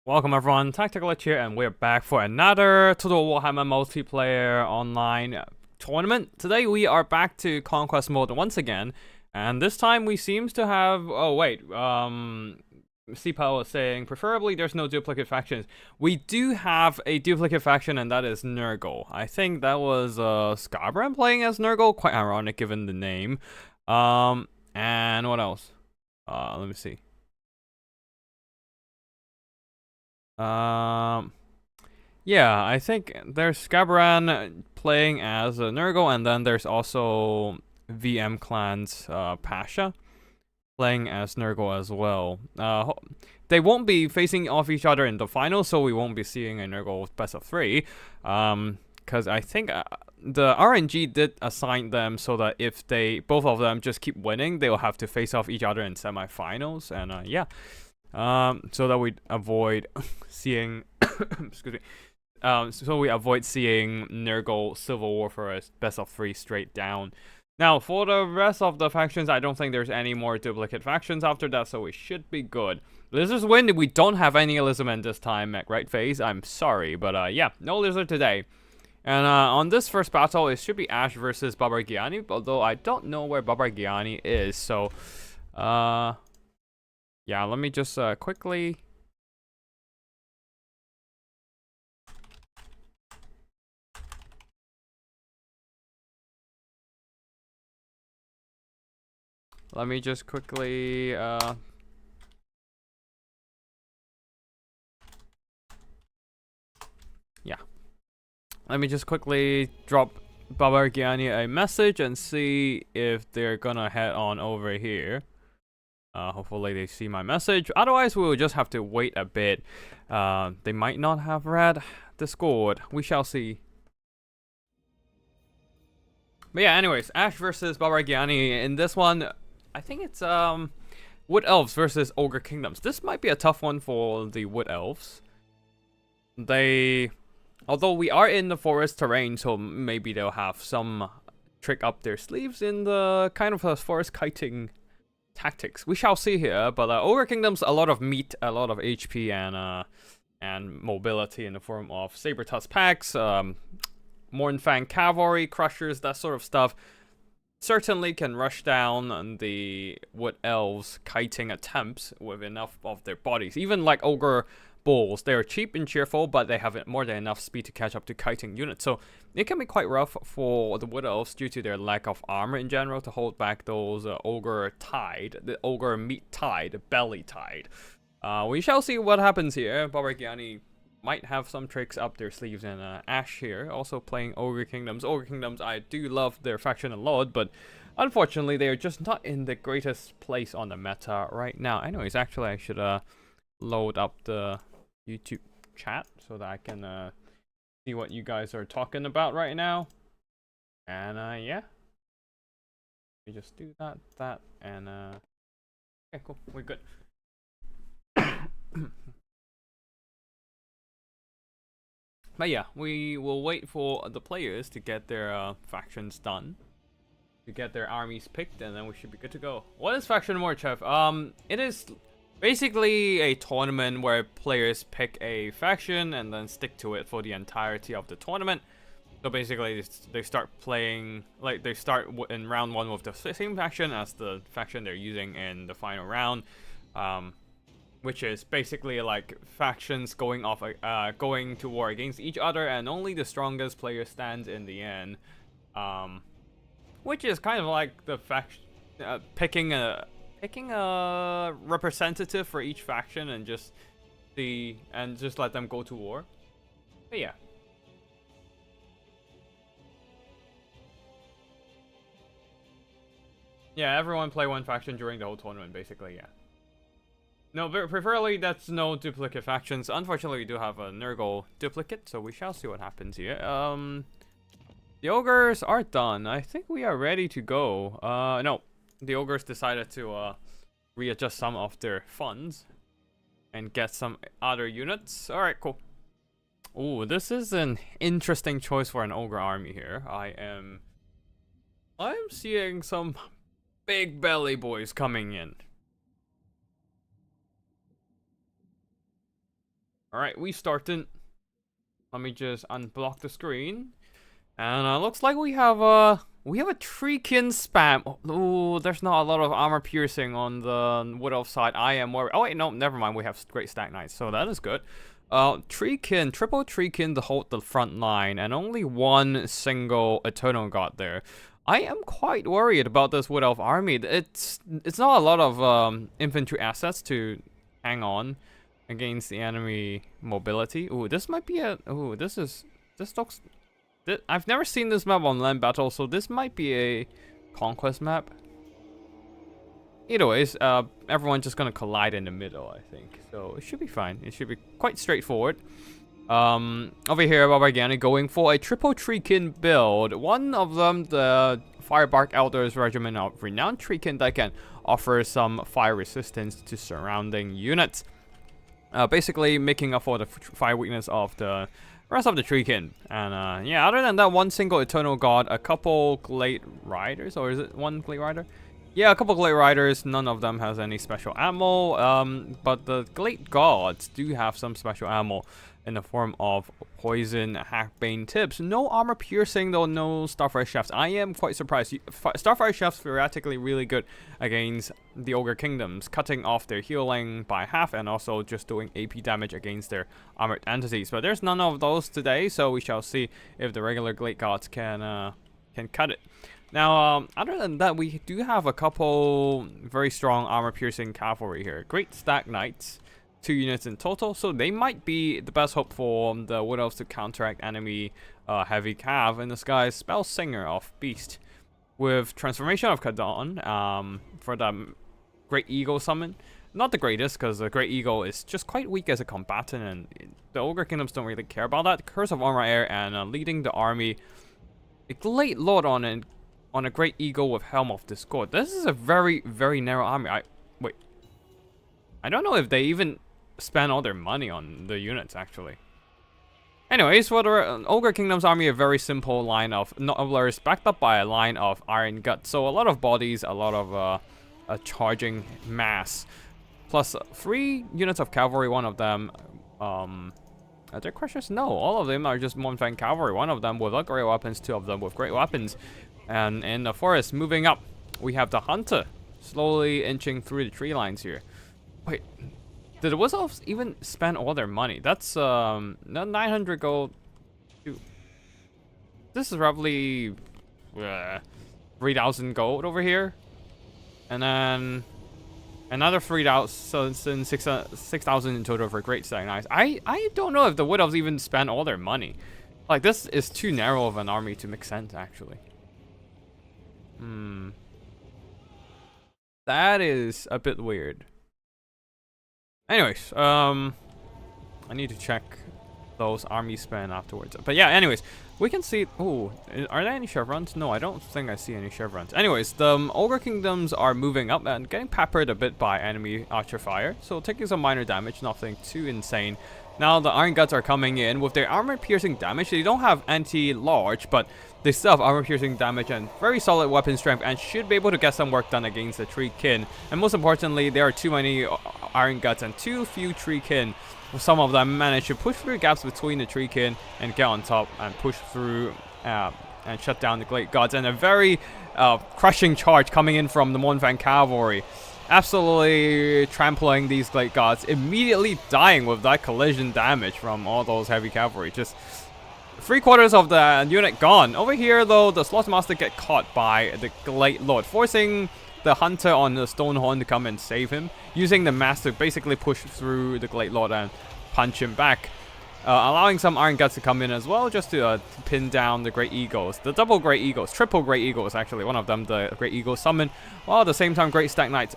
Welcome everyone, Tactical Glitch here, and we're back for another Total Warhammer multiplayer online tournament. Today we are back to Conquest Mode once again, and this time we seems to have, CPAL was saying, preferably there's no duplicate factions. We do have a duplicate faction, and that is Nurgle. I think that was Scarbran playing as Nurgle, quite ironic given the name. And what else? Let me see. Yeah, I think there's Scabran playing as a Nurgle, and then there's also VM Clan's Pasha playing as Nurgle as well. They won't be facing off each other in the final, so we won't be seeing a Nurgle best of 3. Because I think the RNG did assign them so that if both of them just keep winning, they will have to face off each other in semifinals, and yeah. So that we avoid seeing, excuse me, so we avoid seeing Nurgle Civil War for a best of 3 straight down. Now, for the rest of the factions, I don't think there's any more duplicate factions after that, so we should be good. Lizards win. We don't have any Lizardmen this time, right, FaZe? I'm sorry, but yeah, no Lizard today. And on this first battle, it should be Ash versus Babargiani, although I don't know where Babargiani is, so, yeah, let me just quickly... Let me just quickly... Yeah. Let me just quickly drop Babargiani a message and see if they're gonna head on over here. Hopefully they see my message. Otherwise, we will just have to wait a bit. They might not have read Discord. We shall see. But yeah, anyways, Ash versus Babargiani. In this one, I think it's Wood Elves versus Ogre Kingdoms. This might be a tough one for the Wood Elves. Although we are in the forest terrain, so maybe they'll have some trick up their sleeves in the kind of forest kiting tactics. We shall see here, but Ogre Kingdoms, a lot of meat, a lot of HP, and mobility in the form of Saber-Tusk packs, Mornfang cavalry, crushers, that sort of stuff. Certainly can rush down the Wood Elves' kiting attempts with enough of their bodies. Even like Ogre Bulls, they are cheap and cheerful, but they have more than enough speed to catch up to kiting units. So it can be quite rough for the Wood Elves due to their lack of armor in general to hold back those Ogre Tide, the Ogre Meat Tide, the Belly Tide. We shall see what happens here. Babargiani might have some tricks up their sleeves, and Ash here also playing Ogre Kingdoms. Ogre Kingdoms, I do love their faction a lot, but unfortunately they are just not in the greatest place on the meta right now. Anyways, actually I should load up the YouTube chat so that I can see what you guys are talking about right now. And yeah, we just do that, and okay, cool, we're good. But yeah, we will wait for the players to get their factions done, to get their armies picked, and then we should be good to go. What is Faction War, Chef? It is basically a tournament where players pick a faction and then stick to it for the entirety of the tournament. So basically, they start playing, like they start in round 1 with the same faction as the faction they're using in the final round. Which is basically like factions going to war against each other, and only the strongest player stands in the end. Which is kind of like the faction picking a representative for each faction and just let them go to war. But yeah. Yeah, everyone play one faction during the whole tournament, basically, yeah. No, preferably that's no duplicate factions. Unfortunately, we do have a Nurgle duplicate, so we shall see what happens here. The Ogres are done. I think we are ready to go. No, the Ogres decided to readjust some of their funds and get some other units. Alright, cool. Ooh, this is an interesting choice for an Ogre army here. I'm seeing some big belly boys coming in. Alright, we started. Let me just unblock the screen. And looks like we have a Treekin spam. Oh, there's not a lot of armor piercing on the Wood Elf side. I am worried. Oh wait, no, never mind. We have great Stag Knights, so that is good. Treekin, triple Treekin to hold the front line, and only one single Eternal God there. I am quite worried about this Wood Elf army. It's not a lot of infantry assets to hang on against the enemy mobility. Ooh, this might be a. Ooh, this looks. I've never seen this map on Land Battle, so this might be a conquest map. Either ways, everyone's just gonna collide in the middle, I think. So it should be fine. It should be quite straightforward. Over here, Barbarian going for a triple Treekin build. One of them, the Firebark Elders Regiment of Renowned Treekin, that can offer some fire resistance to surrounding units. Basically making up for the fire weakness of the rest of the Treekin. And yeah, other than that, one single Eternal God, a couple Glade Riders, or is it one Glade Rider? Yeah, a couple Glade Riders. None of them has any special ammo. But the Glade Gods do have some special ammo in the form of poison hackbane tips. No armor piercing though, no Starfire Shafts. I am quite surprised. Starfire Shafts theoretically really good against the Ogre Kingdoms, cutting off their healing by half and also just doing AP damage against their armored entities. But there's none of those today, so we shall see if the regular Glade Gods can cut it. Now, other than that, we do have a couple very strong armor piercing cavalry here. Great Stag Knights. 2 units in total, so they might be the best hope for the Wood Elves to counteract enemy heavy cav. In this guy's Spell Singer of Beast with Transformation of Kadon for the Great Eagle summon. Not the greatest, because the Great Eagle is just quite weak as a combatant, and the Ogre Kingdoms don't really care about that. Curse of Armor Air and leading the army. A Glade Lord on a Great Eagle with Helm of Discord. This is a very, very narrow army. Wait. I don't know if they even spend all their money on the units, actually. Anyways, for the Ogre Kingdoms army, a very simple line of Nobblers backed up by a line of Iron Guts. So a lot of bodies, a lot of a charging mass. Plus 3 units of cavalry, one of them... are there crushers? No, all of them are just one-fang cavalry. One of them with great weapons, 2 of them with great weapons. And in the forest, moving up, we have the Hunter slowly inching through the tree lines here. Wait... Did the Wood Elves even spend all their money? That's 900 gold. This is roughly 3,000 gold over here, and then another 3,000, 6,000 in total for Great Stag Knights. I don't know if the Wood Elves even spend all their money. Like, this is too narrow of an army to make sense, actually. That is a bit weird. Anyways, I need to check those army spend afterwards. But yeah, anyways, we can see... Oh, are there any chevrons? No, I don't think I see any chevrons. Anyways, the Ogre Kingdoms are moving up and getting peppered a bit by enemy archer fire. So taking some minor damage, nothing too insane. Now the Iron Guts are coming in with their armor piercing damage. They don't have anti-large, but they still have armor piercing damage and very solid weapon strength, and should be able to get some work done against the Treekin. And most importantly, there are too many Iron Guts and too few Treekin. Some of them manage to push through gaps between the Treekin and get on top and push through and shut down the Glade Gods. And a very crushing charge coming in from the Monfang Cavalry. Absolutely trampling these Glade Gods, immediately dying with that collision damage from all those heavy cavalry. Just 3/4 of the unit gone. Over here, though, the Slaughtermaster get caught by the Glade Lord, forcing the Hunter on the Stonehorn to come and save him, using the Mass to basically push through the Glade Lord and punch him back. Allowing some Iron Guts to come in as well, just to pin down the Great Eagles. The double Great Eagles, triple Great Eagles, actually. One of them, the Great Eagle summon, while at the same time, Great Stag Knights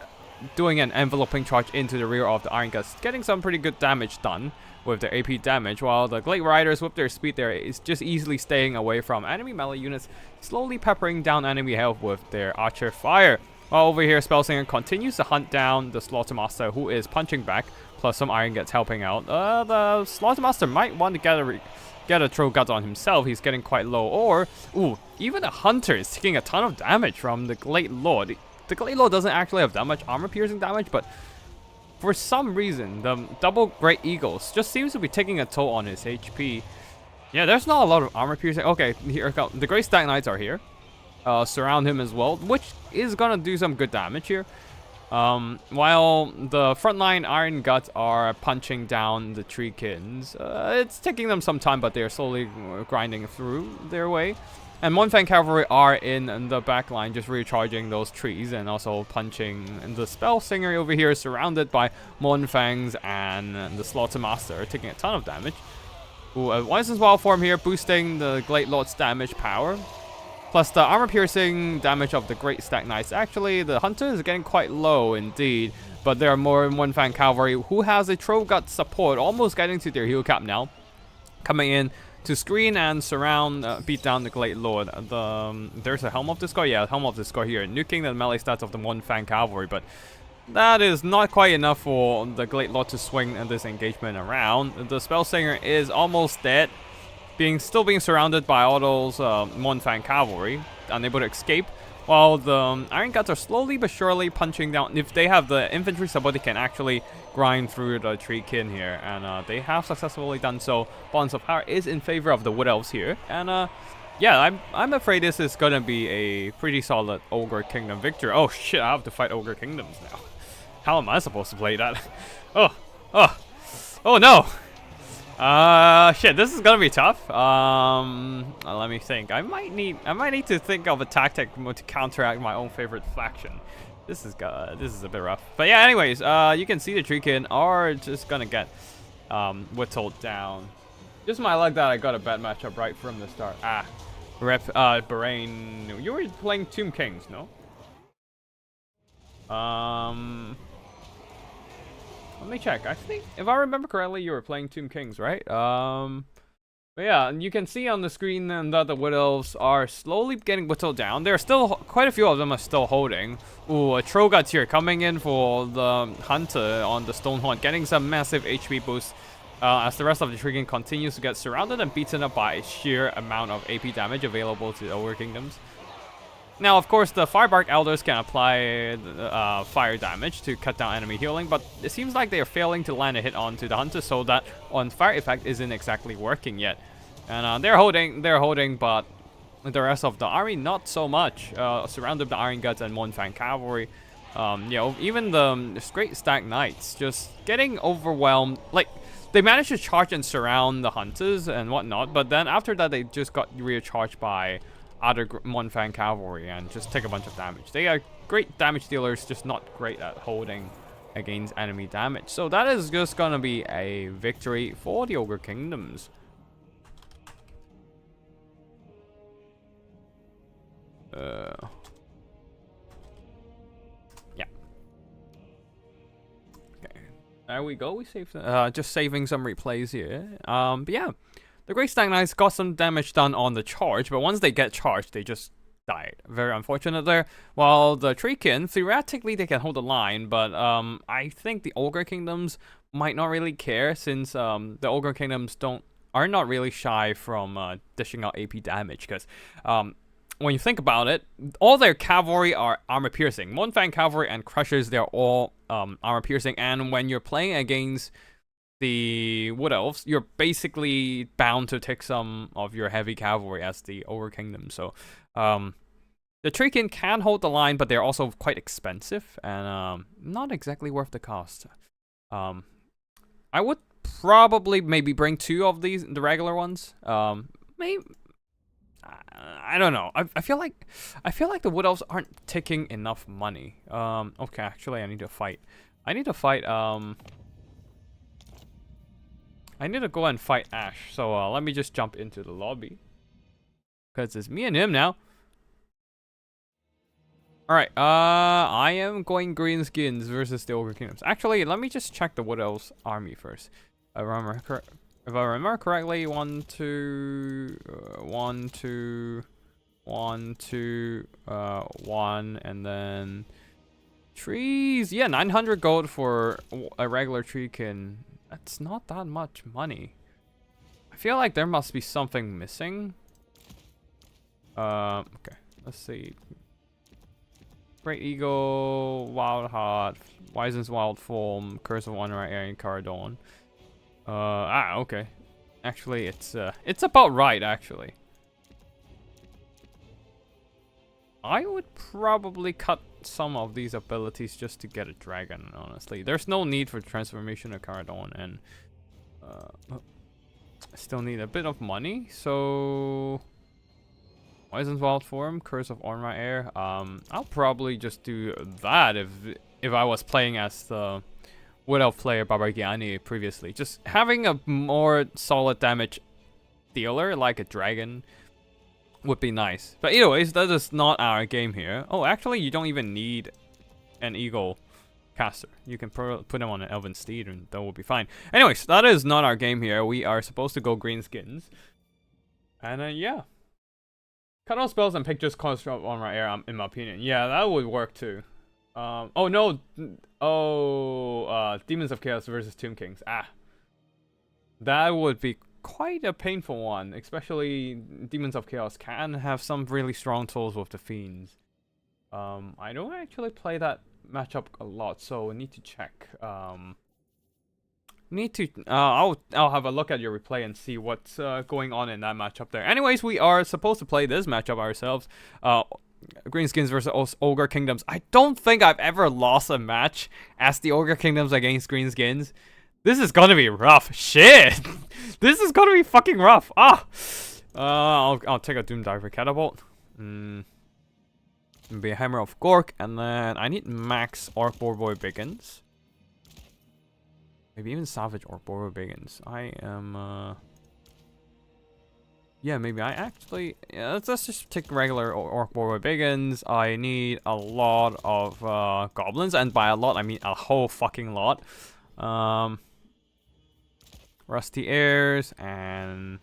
doing an enveloping charge into the rear of the Iron Guts, getting some pretty good damage done with their AP damage, while the Glade Riders with their speed there is just easily staying away from enemy melee units, slowly peppering down enemy health with their archer fire. While over here, Spellsinger continues to hunt down the Slaughtermaster, who is punching back, plus some Iron Guts helping out. The Slaughtermaster might want to get a throw guts on himself. He's getting quite low. Or, ooh, even the Hunter is taking a ton of damage from the Glade Lord. The Glade Lord doesn't actually have that much armor piercing damage, but for some reason, the double Great Eagles just seems to be taking a toll on his HP. Yeah, there's not a lot of armor piercing. Okay, here go. The Great Stag Knights are here. Surround him as well, which is gonna do some good damage here. While the frontline Iron Guts are punching down the Treekins, it's taking them some time, but they're slowly grinding through their way. And Monfang Cavalry are in the back line, just recharging those trees and also punching. And the Spell Singer over here is surrounded by Monfangs and the Slaughter Master, taking a ton of damage. Ooh, a Wisest Wild Form here, boosting the Glade Lord's damage power. Plus the armor piercing damage of the Great Stag Knights. Actually, the Hunter is getting quite low indeed. But there are more Monfang Cavalry who has a Trove Gut support, almost getting to their heal cap now. Coming in to screen and surround, beat down the Glade Lord. There's a Helm of Discord? Yeah, Helm of Discord here. Nuking the melee stats of the Monfang Cavalry, but that is not quite enough for the Glade Lord to swing this engagement around. The Spell Singer is almost dead, still being surrounded by all those Monfang Cavalry, unable to escape. While the Iron Guts are slowly but surely punching down. If they have the infantry support, they can actually grind through the Treekin here, and they have successfully done so. Balance of Power is in favor of the Wood Elves here, and yeah, I'm afraid this is gonna be a pretty solid Ogre Kingdom victory. Oh shit, I have to fight Ogre Kingdoms now. How am I supposed to play that? Oh no! Shit, this is gonna be tough. Let me think. I might need to think of a tactic to counteract my own favorite faction. This is a bit rough. But yeah, anyways, you can see the Treekin are just gonna get whittled down. Just my luck that I got a bad matchup right from the start. Bahrain, you were playing Tomb Kings, no? Let me check. I think, if I remember correctly, you were playing Tomb Kings, right? But yeah, and you can see on the screen then that the Wood Elves are slowly getting whittled down. There are still quite a few of them are still holding. Ooh, a Trollguts here coming in for the Hunter on the Stonehorn, getting some massive HP boost as the rest of the Treekin continues to get surrounded and beaten up by a sheer amount of AP damage available to the Ogre Kingdoms. Now, of course, the Firebark Elders can apply fire damage to cut down enemy healing, but it seems like they are failing to land a hit onto the Hunter, so that on fire effect isn't exactly working yet. And they're holding, but the rest of the army not so much. Surrounded by Iron Guts and Monfang Cavalry. You know, even the Great Stag Knights just getting overwhelmed. Like, they managed to charge and surround the Hunters and whatnot, but then after that they just got recharged by other Monfang Cavalry and just take a bunch of damage. They are great damage dealers, just not great at holding against enemy damage. So that is just gonna be a victory for the Ogre Kingdoms. Yeah. Okay. There we go. We saved. Just saving some replays here. But yeah. The Great Stag Knights got some damage done on the charge, but once they get charged, they just died. Very unfortunate there. While the Treekin, theoretically, they can hold the line, but I think the Ogre Kingdoms might not really care, since the Ogre Kingdoms are not really shy from dishing out AP damage, because when you think about it, all their cavalry are armor piercing. Monfang Cavalry and Crushers, they're all armor piercing, and when you're playing against the Wood Elves, you're basically bound to take some of your heavy cavalry as the Ogre Kingdom. So the Treekin can hold the line, but they're also quite expensive and not exactly worth the cost. I would probably maybe bring 2 of these, the regular ones. Maybe, I don't know. I feel like the Wood Elves aren't taking enough money. Okay, actually I need to fight. I need to go and fight Ash, so let me just jump into the lobby. Because it's me and him now. Alright, I am going Greenskins versus the Ogre Kingdoms. Actually, let me just check the Wood Elves army first. If I remember correctly, 1, 2, 1, 2, 1, 2, 1, and then trees. Yeah, 900 gold for a regular Treekin. That's not that much money. I feel like there must be something missing. Okay, let's see. Great Eagle, Wild Heart, Wizen's Wild Form, Curse of Honor, Aaron Cardon. Okay. Actually, it's about right, actually. I would probably cut some of these abilities just to get a dragon, honestly. There's no need for transformation of Cardon, and I still need a bit of money, so Wizen's Wild Form, Curse of Orma Air. I'll probably just do that if I was playing as the Wood Elf player Barbagiani previously. Just having a more solid damage dealer like a dragon would be nice. But anyways, that is not our game here. Oh, actually, you don't even need an eagle caster. You can put him on an elven steed and that will be fine. Anyways, that is not our game here. We are supposed to go Greenskins. And yeah. Cut all spells and pick just construct on my air, in my opinion. Yeah, that would work too. Oh no. Oh, Demons of Chaos versus Tomb Kings. Ah. That would be quite a painful one. Especially Demons of Chaos can have some really strong tools with the Fiends. I don't actually play that matchup a lot, so I need to check. I'll have a look at your replay and see what's going on in that matchup there. Anyways, we are supposed to play this matchup ourselves. Greenskins versus Ogre Kingdoms. I don't think I've ever lost a match as the Ogre Kingdoms against Greenskins. This is gonna be rough. Shit! This is gonna be fucking rough. I'll take a Doom Diver Catapult. Be a Hammer of Gork, and then I need max Orc Boy Biggins. Maybe even Savage or Boar Biggins. I am, yeah, maybe I actually... Yeah, let's just take regular Orc Boar Biggins. I need a lot of goblins, and by a lot, I mean a whole fucking lot. Rusty Airs, and...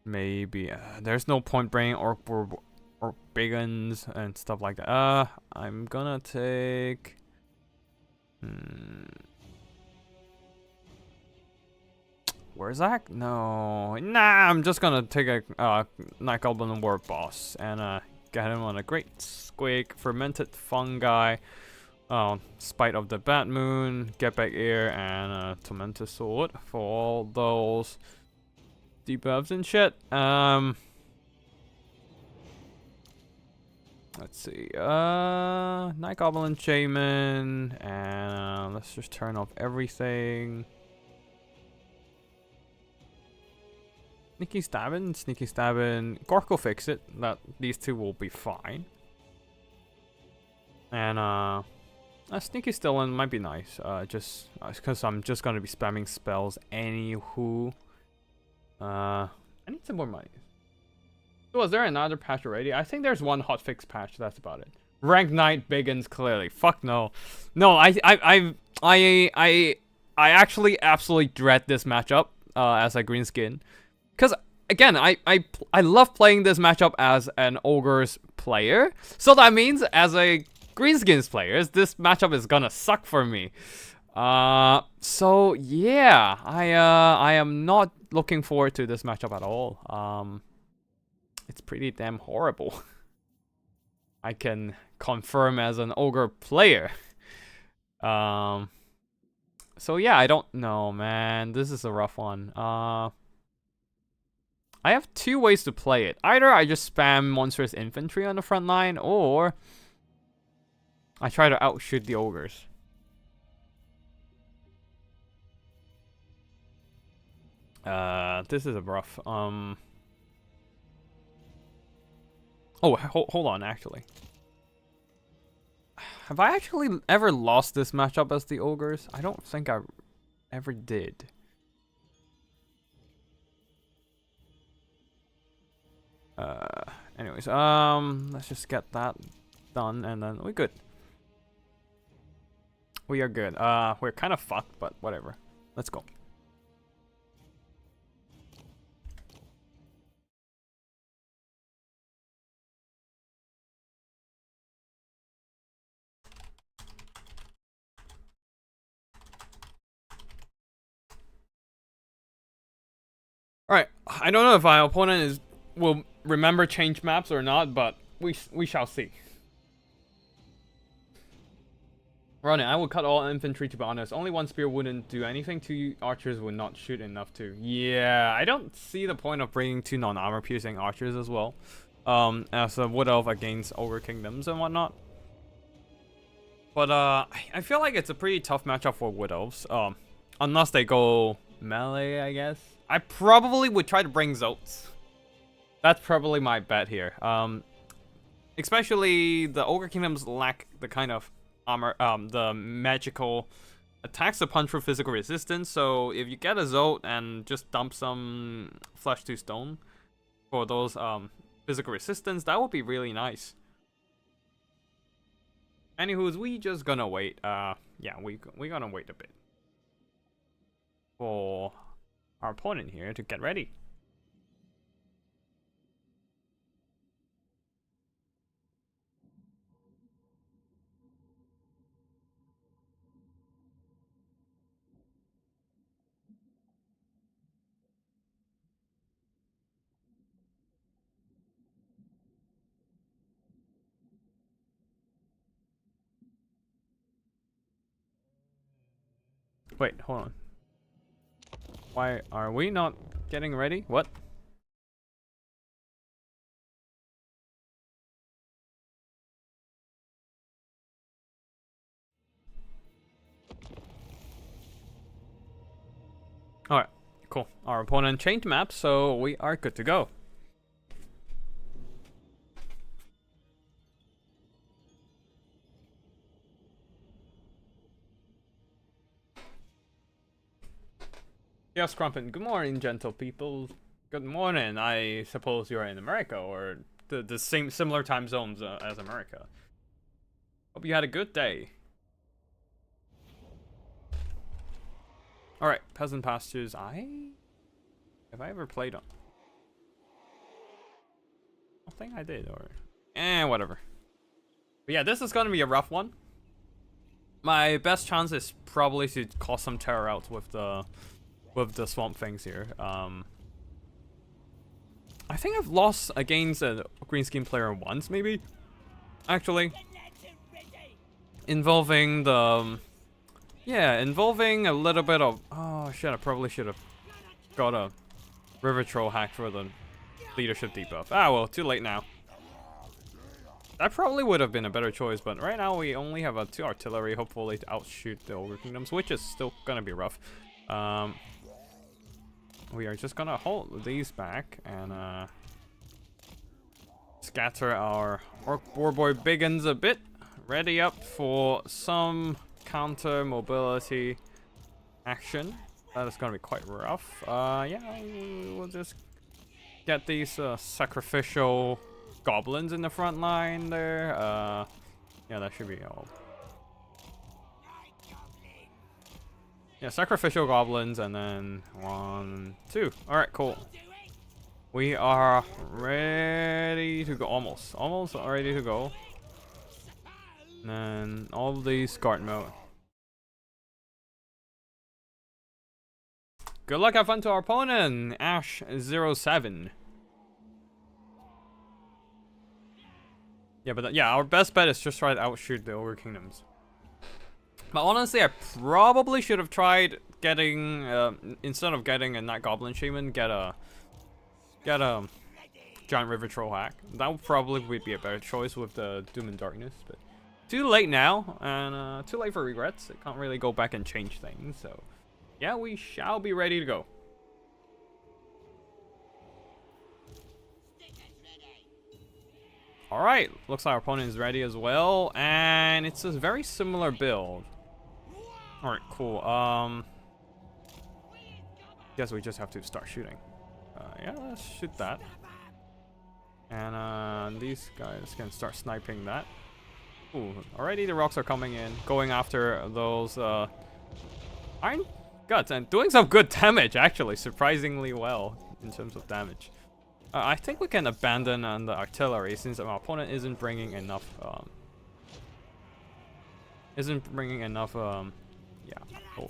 Maybe... there's no point bringing Orc Boar... or Biggins and stuff like that. I'm gonna take... Where's that? No. Nah, I'm just gonna take a Night Goblin War Boss and get him on a Great Squig, Fermented Fungi, Spite of the Bat Moon, Get Back Ear, and a Tormentor Sword for all those debuffs and shit. Let's see, Night Goblin Shaman, and let's just turn off everything. Sneaky Stabbin', Gork will fix it, these two will be fine. And, Sneaky Stillin might be nice, just, because I'm just gonna be spamming spells anywho. I need some more money. Was there another patch already? I think there's one hotfix patch. That's about it. Rank Knight Biggins clearly. Fuck no. No, I actually absolutely dread this matchup as a Greenskin, because again, I love playing this matchup as an Ogre's player. So that means as a Greenskins player, this matchup is gonna suck for me. So yeah, I am not looking forward to this matchup at all. It's pretty damn horrible. I can confirm as an Ogre player. So yeah, I don't know, man. This is a rough one. I have two ways to play it. Either I just spam monstrous infantry on the front line, or I try to outshoot the ogres. This is a rough. Oh, hold on, actually. Have I actually ever lost this matchup as the ogres? I don't think I ever did. Anyways, let's just get that done and then we're good. We are good. We're kind of fucked, but whatever. Let's go. Alright, I don't know if our opponent will remember change maps or not, but we shall see. Ronan, I would cut all infantry, to be honest. Only one spear wouldn't do anything. 2 archers would not shoot enough to. Yeah, I don't see the point of bringing 2 non-armor piercing archers as well. As a Wood Elf against Ogre Kingdoms and whatnot. But I feel like it's a pretty tough matchup for Wood Elves. Unless they go melee, I guess. I probably would try to bring Zotes. That's probably my bet here. Especially the Ogre Kingdoms lack the kind of armor, the magical attacks that punch for physical resistance. So if you get a Zote and just dump some flesh to stone for those physical resistance, that would be really nice. Anywho's, we just gonna wait. Yeah, we gonna wait a bit for our opponent here to get ready. Wait, hold on. Why are we not getting ready? What? Alright, cool. Our opponent changed maps, so we are good to go. Yes, Crumpin. Good morning, gentle people. Good morning. I suppose you're in America, or the similar time zones as America. Hope you had a good day. Alright, Peasant Pastures. Have I ever played on? I don't think I did, or... whatever. But yeah, this is gonna be a rough one. My best chance is probably to cause some terror out with the swamp things here. I think I've lost against a Greenskin player once, maybe. Actually, involving the involving a little bit of I probably should have got a River Troll hack for the leadership debuff. Ah well, too late now. That probably would have been a better choice, but right now we only have 2 artillery, hopefully to outshoot the Ogre Kingdoms, which is still gonna be rough. We are just gonna hold these back and scatter our Orc Boarboy Biggins a bit. Ready up for some counter mobility action. That is gonna be quite rough. Yeah, we'll just get these sacrificial goblins in the front line there. Yeah, that should be all. Yeah, sacrificial goblins, and then 1, 2. Alright, cool. We are ready to go. Almost ready to go. And then all of these guard mode. Good luck, have fun to our opponent, Ash07. Yeah, but yeah, our best bet is just try to outshoot the Ogre Kingdoms. But honestly, I probably should have tried getting, instead of getting a Night Goblin Shaman, get a Giant River Troll hack. That would probably be a better choice with the Doom and Darkness, but too late now, and too late for regrets. I can't really go back and change things, so yeah, we shall be ready to go. Alright, looks like our opponent is ready as well, and it's a very similar build. Alright, cool. Guess we just have to start shooting. Yeah, let's shoot that. And these guys can start sniping that. Ooh, already the rocks are coming in, going after those Iron Guts, and doing some good damage, actually, surprisingly well in terms of damage. I think we can abandon the artillery since our opponent isn't bringing enough. Yeah. Oh,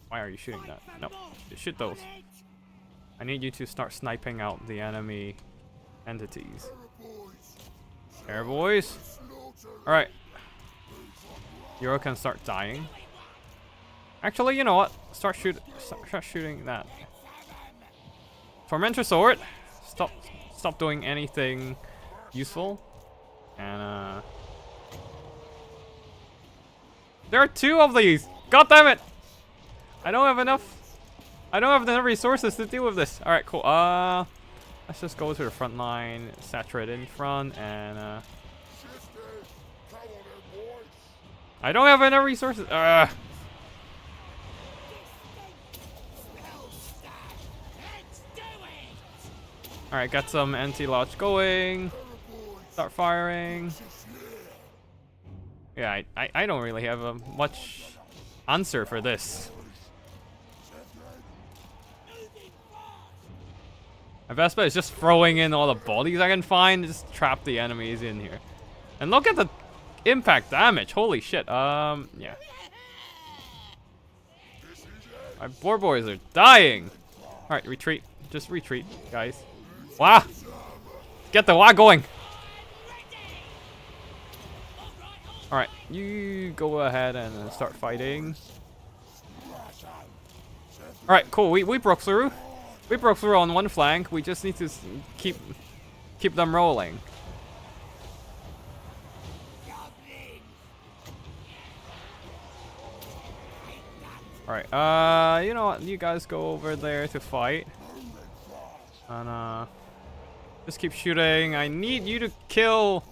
why are you shooting that? No, shoot those. I need you to start sniping out the enemy entities. There, boys. Alright. Hero can start dying. Actually, you know what? Start shooting that. Tormentor Sword. Stop doing anything useful. And there are 2 of these. God damn it! I don't have enough resources to deal with this. Alright, cool. Let's just go to the front line, saturate in front, and I don't have enough resources. Alright, got some anti-lodge going. Start firing. Yeah, I don't really have much answer for this. My best bet is just throwing in all the bodies I can find, just trap the enemies in here. And look at the impact damage, holy shit. Yeah. My boar boys are dying. Alright, retreat. Just retreat, guys. Wow! Get the wah going! Alright, you go ahead and start fighting. Alright, cool. We broke through. We broke through on one flank. We just need to keep them rolling. Alright, you know what? You guys go over there to fight. And just keep shooting. I need you to kill.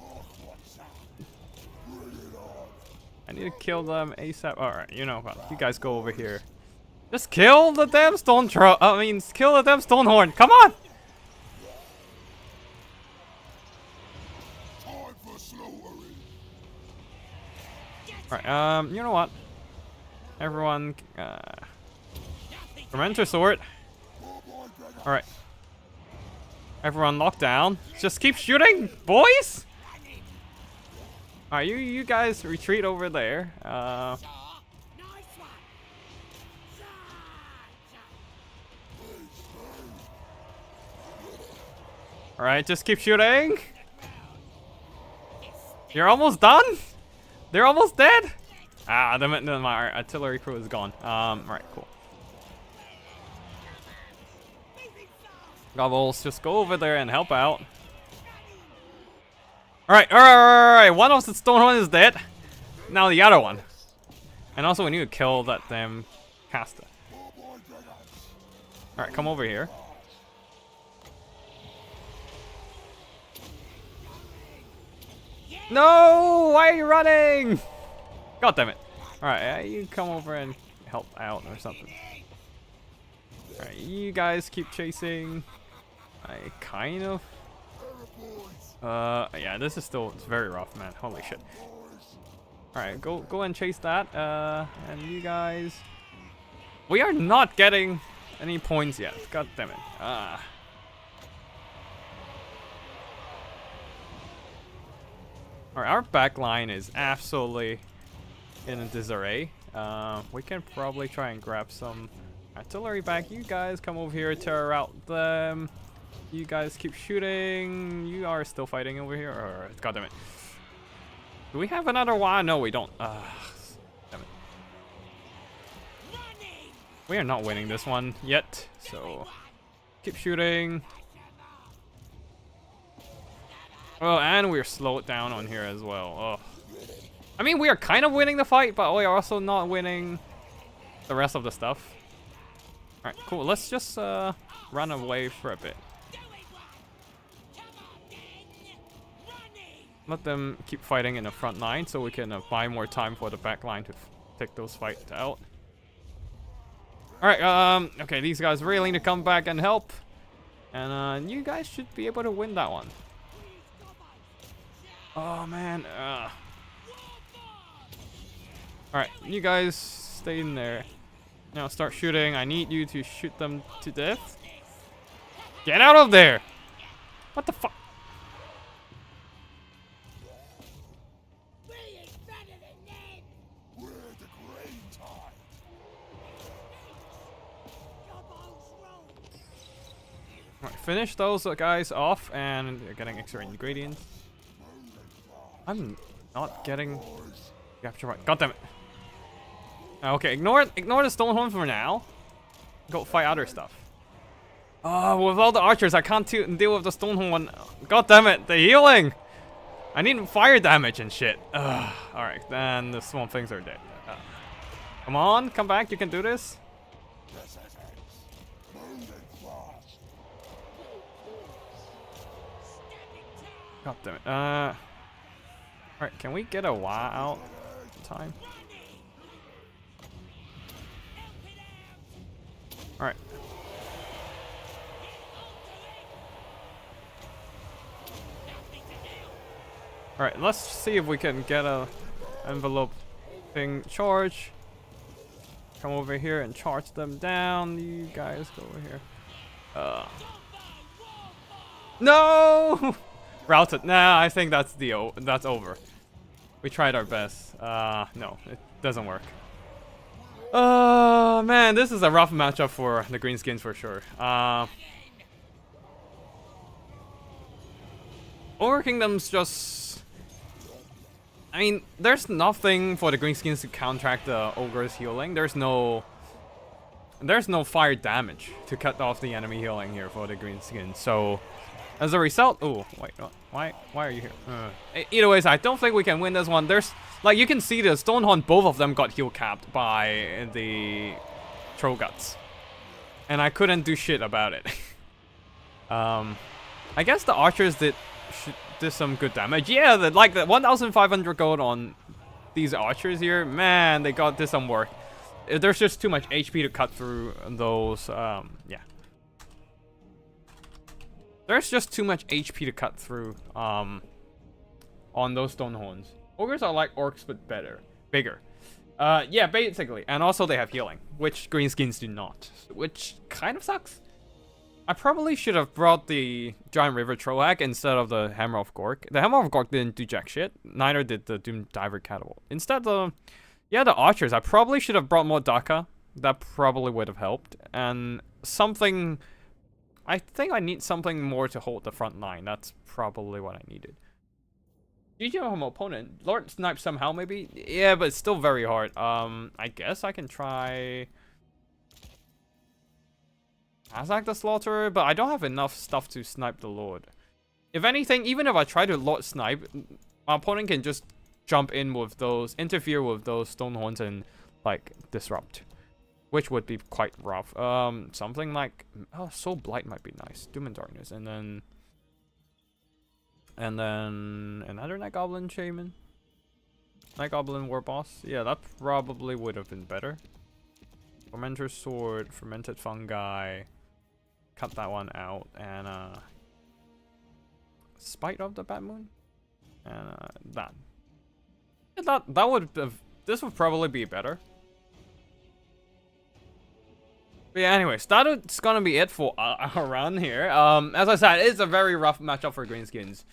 I need to kill them ASAP. Alright, you know what? You guys go over here. Just kill the damn stone throw. Kill the damn stone horn. Come on! Alright, you know what? Everyone, Tormentor Sword. Alright. Everyone lock down. Just keep shooting, boys! Alright, you guys retreat over there. Alright, just keep shooting. You're almost done? They're almost dead? Ah, my artillery crew is gone. Alright, cool. Gobbles, just go over there and help out. Alright. One of the stone one is dead. Now the other one. And also we need to kill that damn caster. Alright, come over here. No! Why are you running? God damn it. Alright, you come over and help out or something. Alright, you guys keep chasing. I kind of... yeah, this is still, it's very rough, man. Holy shit. Alright, go and chase that. And you guys... We are not getting any points yet. God damn it. Alright, our back line is absolutely in a disarray. We can probably try and grab some artillery back. You guys come over here, tear out them. You guys keep shooting. You are still fighting over here. Or, God damn it. Do we have another one? No, we don't. Damn it. We are not winning this one yet. So, keep shooting. Oh, and we're slowed down on here as well. Oh. I mean, we are kind of winning the fight, but we are also not winning the rest of the stuff. Alright, cool. Let's just run away for a bit. Let them keep fighting in the front line so we can buy more time for the back line to take those fights out. Alright, okay, these guys really need to come back and help. And you guys should be able to win that one. Oh man. Alright, you guys stay in there. Now start shooting. I need you to shoot them to death. Get out of there! What the fuck? Right, finish those guys off, and they're getting extra ingredients. I'm not getting capture right. God damn it. Okay, ignore the Stonehorn for now. Go fight other stuff. Oh, with all the archers, I can't deal with the Stonehorn. God damn it, the healing! I need fire damage and shit. Alright, then the swamp things are dead. Come on, come back, you can do this. God damn it. Alright, can we get a Wa out in time? Alright. Alright, let's see if we can get a envelope thing charge. Come over here and charge them down. You guys go over here. No! Routed. Nah, I think that's that's over. We tried our best. No, it doesn't work. Man, this is a rough matchup for the Greenskins for sure. Ogre Kingdoms just... I mean, there's nothing for the Greenskins to counteract the Ogre's healing. There's no fire damage to cut off the enemy healing here for the Greenskins. So, as a result... Oh, wait, why are you here? Either ways, I don't think we can win this one. There's... Like, you can see the Stonehorn, both of them got heal capped by the Troll Guts. And I couldn't do shit about it. I guess the archers did some good damage. Yeah, the 1,500 gold on these archers here. Man, they did some work. There's just too much HP to cut through those, yeah. There's just too much HP to cut through, on those Stonehorns. Ogres are like orcs, but bigger. Yeah, basically. And also they have healing, which Greenskins do not. Which kind of sucks. I probably should have brought the Giant River Trollhack instead of the Hammer of Gork. The Hammer of Gork didn't do jack shit. Neither did the Doom Diver Catapult. Instead, the archers. I probably should have brought more Daka. That probably would have helped. And something... I think I need something more to hold the front line. That's probably what I needed. GG on my opponent. Lord Snipe somehow, maybe? Yeah, but it's still very hard. I guess I can try... Azak the Slaughterer, but I don't have enough stuff to snipe the Lord. If anything, even if I try to Lord Snipe, my opponent can just jump in with those, interfere with those Stonehorns and, like, disrupt. Which would be quite rough. Something like... Oh, Soul Blight might be nice. Doom and Darkness, and then... another Night Goblin Shaman. Night Goblin War Boss. Yeah, that probably would have been better. Fermenter's Sword, Fermented Fungi. Cut that one out. And, Spite of the Bad Moon? And, that. Yeah, that would have... This would probably be better. But yeah, anyways, that's gonna be it for our run here. As I said, it's a very rough matchup for Greenskins.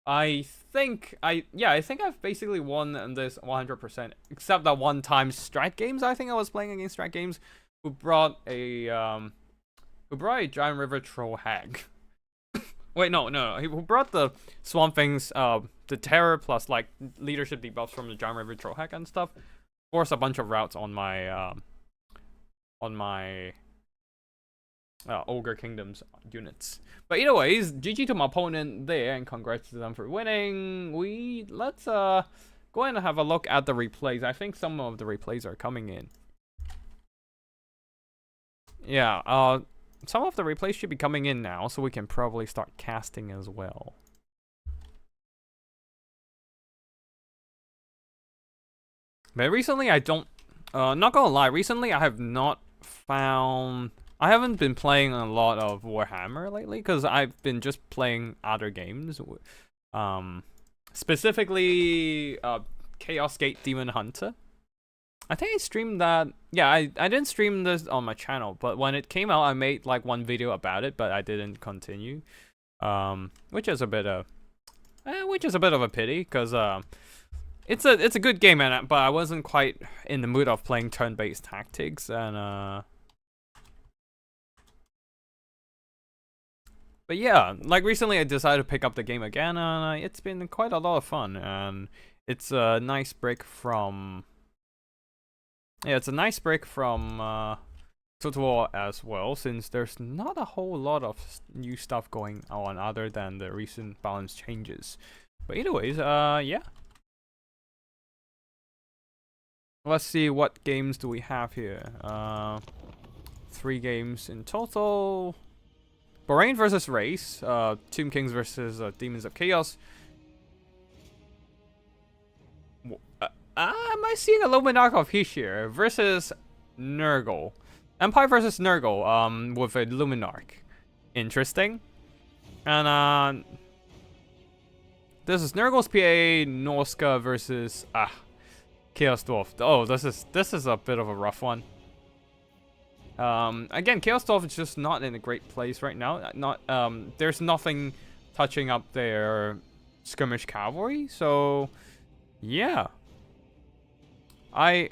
I think I've basically won this 100%, except that one time Strat Games. I think I was playing against Strat Games, who brought a Giant River Troll Hag. Wait, no, who brought the Swamp Things, the Terror plus like leadership debuffs from the Giant River Troll Hag and stuff. Force a bunch of routes on my Ogre Kingdoms units. But either ways, GG to my opponent there, and congrats to them for winning. Let's go and have a look at the replays. I think some of the replays are coming in. Yeah, some of the replays should be coming in now, so we can probably start casting as well. But recently I don't, not gonna lie, recently I have not found... I haven't been playing a lot of Warhammer lately, because I've been just playing other games. Specifically, Chaos Gate Demon Hunter. I think I streamed that... Yeah, I didn't stream this on my channel, but when it came out, I made like one video about it, but I didn't continue. Which is a bit of a pity, because it's a good game, but I wasn't quite in the mood of playing turn-based tactics, and But yeah, like recently I decided to pick up the game again, and it's been quite a lot of fun, and it's a nice break from... Yeah, it's a nice break from Total War as well, since there's not a whole lot of new stuff going on other than the recent balance changes. But anyways, yeah. Let's see, what games do we have here? 3 games in total. Bahrain versus Race, Tomb Kings versus Demons of Chaos. Am I seeing a Luminarch of Hishir versus Nurgle? Empire versus Nurgle, with a Luminarch. Interesting. And this is Nurgle's PA Norsca versus Chaos Dwarf. Oh, this is a bit of a rough one. Again, Chaos Dwarf is just not in a great place right now. There's nothing touching up their skirmish cavalry, so yeah. I'm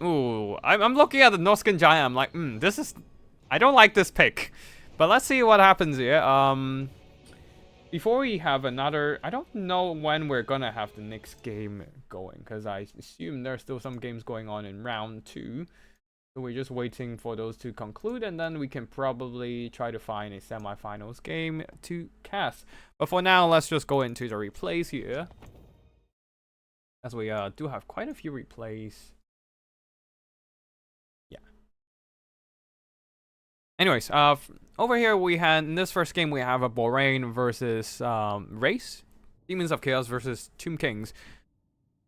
looking at the Norscan giant. I'm like, I don't like this pick. But let's see what happens here. Before we have another, I don't know when we're gonna have the next game going, because I assume there's still some games going on in round 2. So we're just waiting for those to conclude, and then we can probably try to find a semifinals game to cast. But for now, let's just go into the replays here, as we do have quite a few replays. Yeah. Anyways, over here we had, in this first game, we have a Bahrain versus Race. Demons of Chaos versus Tomb Kings.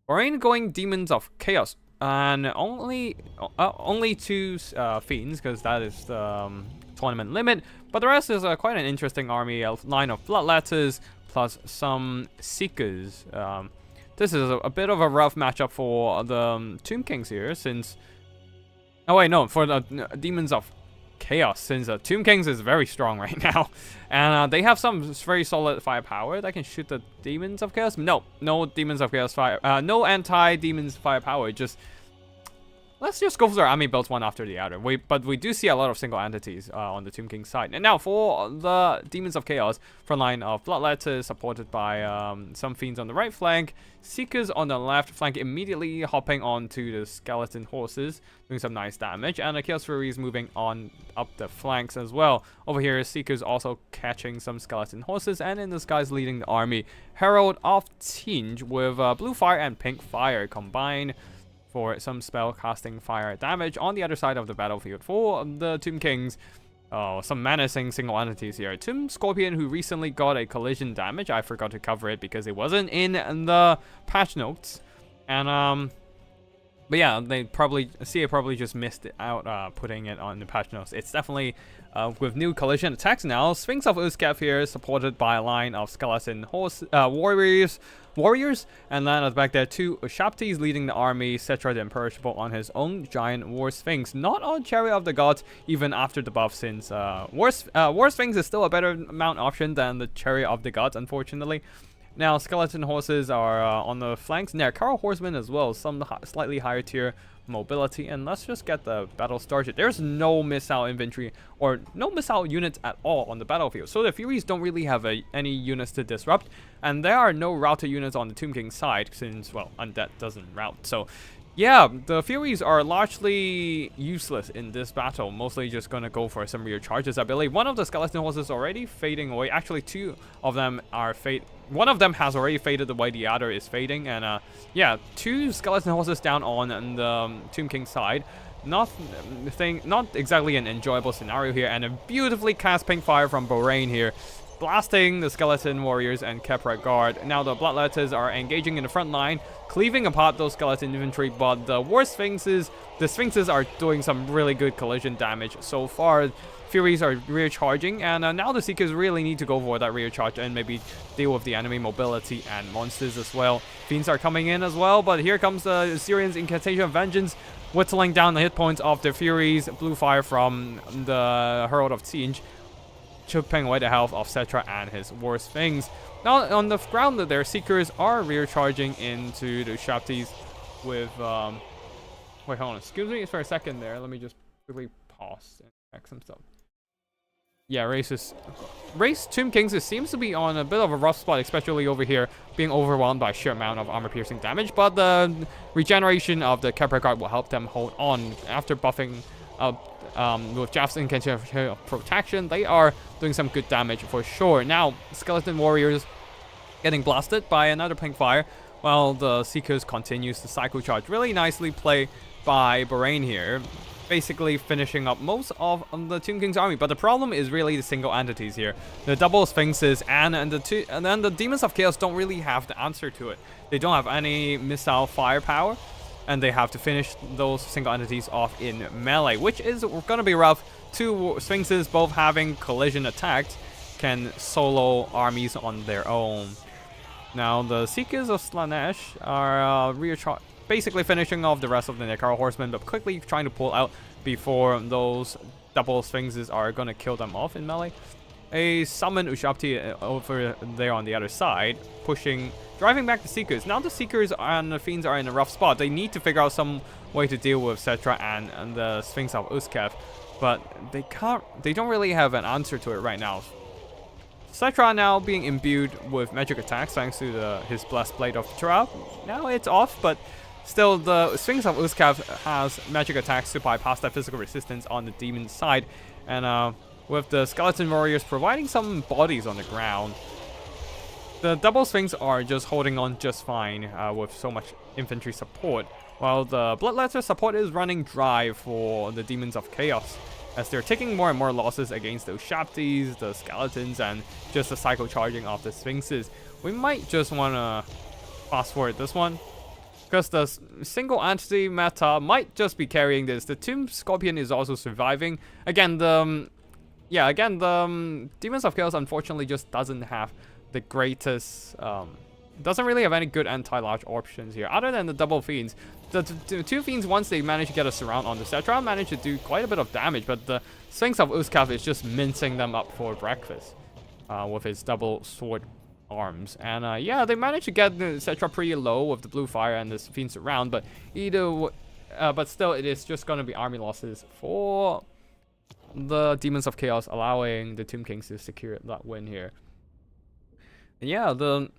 Bahrain going Demons of Chaos. And only 2 Fiends, because that is the tournament limit. But the rest is quite an interesting army, a line of Bloodletters, plus some Seekers. This is a bit of a rough matchup for the Tomb Kings here, since... Oh wait, no, for the Demons of Chaos, since Tomb Kings is very strong right now. And they have some very solid firepower that can shoot the Demons of Chaos. No Demons of Chaos fire. No anti-Demons firepower. Let's just go for their army builds one after the other. But we do see a lot of single entities on the Tomb King side. And now for the Demons of Chaos, front line of Bloodletters supported by some Fiends on the right flank, Seekers on the left flank immediately hopping onto the Skeleton Horses, doing some nice damage, and the Chaos Furies moving on up the flanks as well. Over here, Seekers also catching some Skeleton Horses, and in the skies leading the army, Herald of Tinge with blue fire and pink fire combined for some spell casting fire damage on the other side of the battlefield for the Tomb Kings. Oh, some menacing single entities here. Tomb Scorpion, who recently got a collision damage. I forgot to cover it because it wasn't in the patch notes. And but yeah, CA probably just missed it out putting it on the patch notes. It's definitely with new collision attacks now. Sphinx of Uzkef here, supported by a line of skeleton warriors, and then at the back there 2 Shaptis leading the army, Cetra the Imperishable on his own giant War Sphinx, not on Chariot of the Gods even after the buff, since War Sphinx is still a better mount option than the Chariot of the Gods, unfortunately. Now skeleton horses are on the flanks, and there are Carl Horsemen as well, some slightly higher tier mobility, and let's just get the battle started. There's no missile infantry or no missile units at all on the battlefield, so the Furies don't really have any units to disrupt, and there are no router units on the Tomb King side since, well, Undead doesn't route. So yeah, the Furies are largely useless in this battle, mostly just gonna go for some rear charges. I believe one of the skeleton horses already fading away. Actually, 2 of them are one of them has already faded away, the other is fading, and yeah, 2 skeleton horses down on the Tomb King side. Not exactly an enjoyable scenario here, and a beautifully cast pink fire from Bahrain here, blasting the skeleton warriors and Kepra guard. Now the Bloodletters are engaging in the front line, cleaving apart those skeleton infantry, but the Sphinxes are doing some really good collision damage so far. Furies are rear charging, and now the Seekers really need to go for that rear charge and maybe deal with the enemy mobility and monsters as well. Fiends are coming in as well, but here comes the Assyrians' Incantation of Vengeance, whittling down the hit points of the Furies. Blue fire from the Herald of Tinge, chipping away the health of Cetra and his War Sphinx. Now on the ground, their Seekers are rear charging into the Shaptis with wait, hold on, excuse me for a second there. Let me just quickly pause and check some stuff. yeah, Race Tomb Kings, it seems to be on a bit of a rough spot, especially over here, being overwhelmed by sheer amount of armor-piercing damage, but the regeneration of the Kepler Guard will help them hold on. After buffing with Jaff's incantation of protection, they are doing some good damage for sure. Now, Skeleton Warriors getting blasted by another Pink Fire, while the Seekers continues to cycle charge. Really nicely played by Barain here, basically finishing up most of the Tomb King's army. But the problem is really the single entities here. The double Sphinxes and then the Demons of Chaos don't really have the answer to it. They don't have any missile firepower, and they have to finish those single entities off in melee, which is gonna be rough. Two Sphinxes both having collision attacks can solo armies on their own. Now the Seekers of Slanesh are basically finishing off the rest of the Nekaro Horsemen, but quickly trying to pull out before those double Sphinxes are gonna kill them off in melee. A summoned Ushabti over there on the other side, driving back the Seekers. Now the Seekers and the Fiends are in a rough spot. They need to figure out some way to deal with Cetra and the Sphinx of Uskev, but they don't really have an answer to it right now. Cetra now being imbued with magic attacks thanks to his Blessed Blade of Tra. Now it's off, but still, the Sphinx of Uskev has magic attacks to bypass that physical resistance on the demon side. And with the Skeleton Warriors providing some bodies on the ground, the double Sphinx are just holding on just fine with so much infantry support, while the Bloodletter support is running dry for the Demons of Chaos, as they're taking more and more losses against the Ushabtis, the Skeletons, and just the cycle charging of the Sphinxes. We might just want to fast forward this one, because the single entity meta might just be carrying this. The Tomb Scorpion is also surviving. Again, the Demons of Chaos unfortunately just doesn't have the greatest, doesn't really have any good anti-large options here, other than the double Fiends. The two Fiends, once they manage to get a surround on the Cetra, manage to do quite a bit of damage, but the Sphinx of Uskev is just mincing them up for breakfast with his double sword arms. And yeah, they managed to get the Cetra pretty low with the blue fire and the Fiends around, but but still, it is just gonna be army losses for the Demons of Chaos, allowing the Tomb Kings to secure that win here. And yeah, the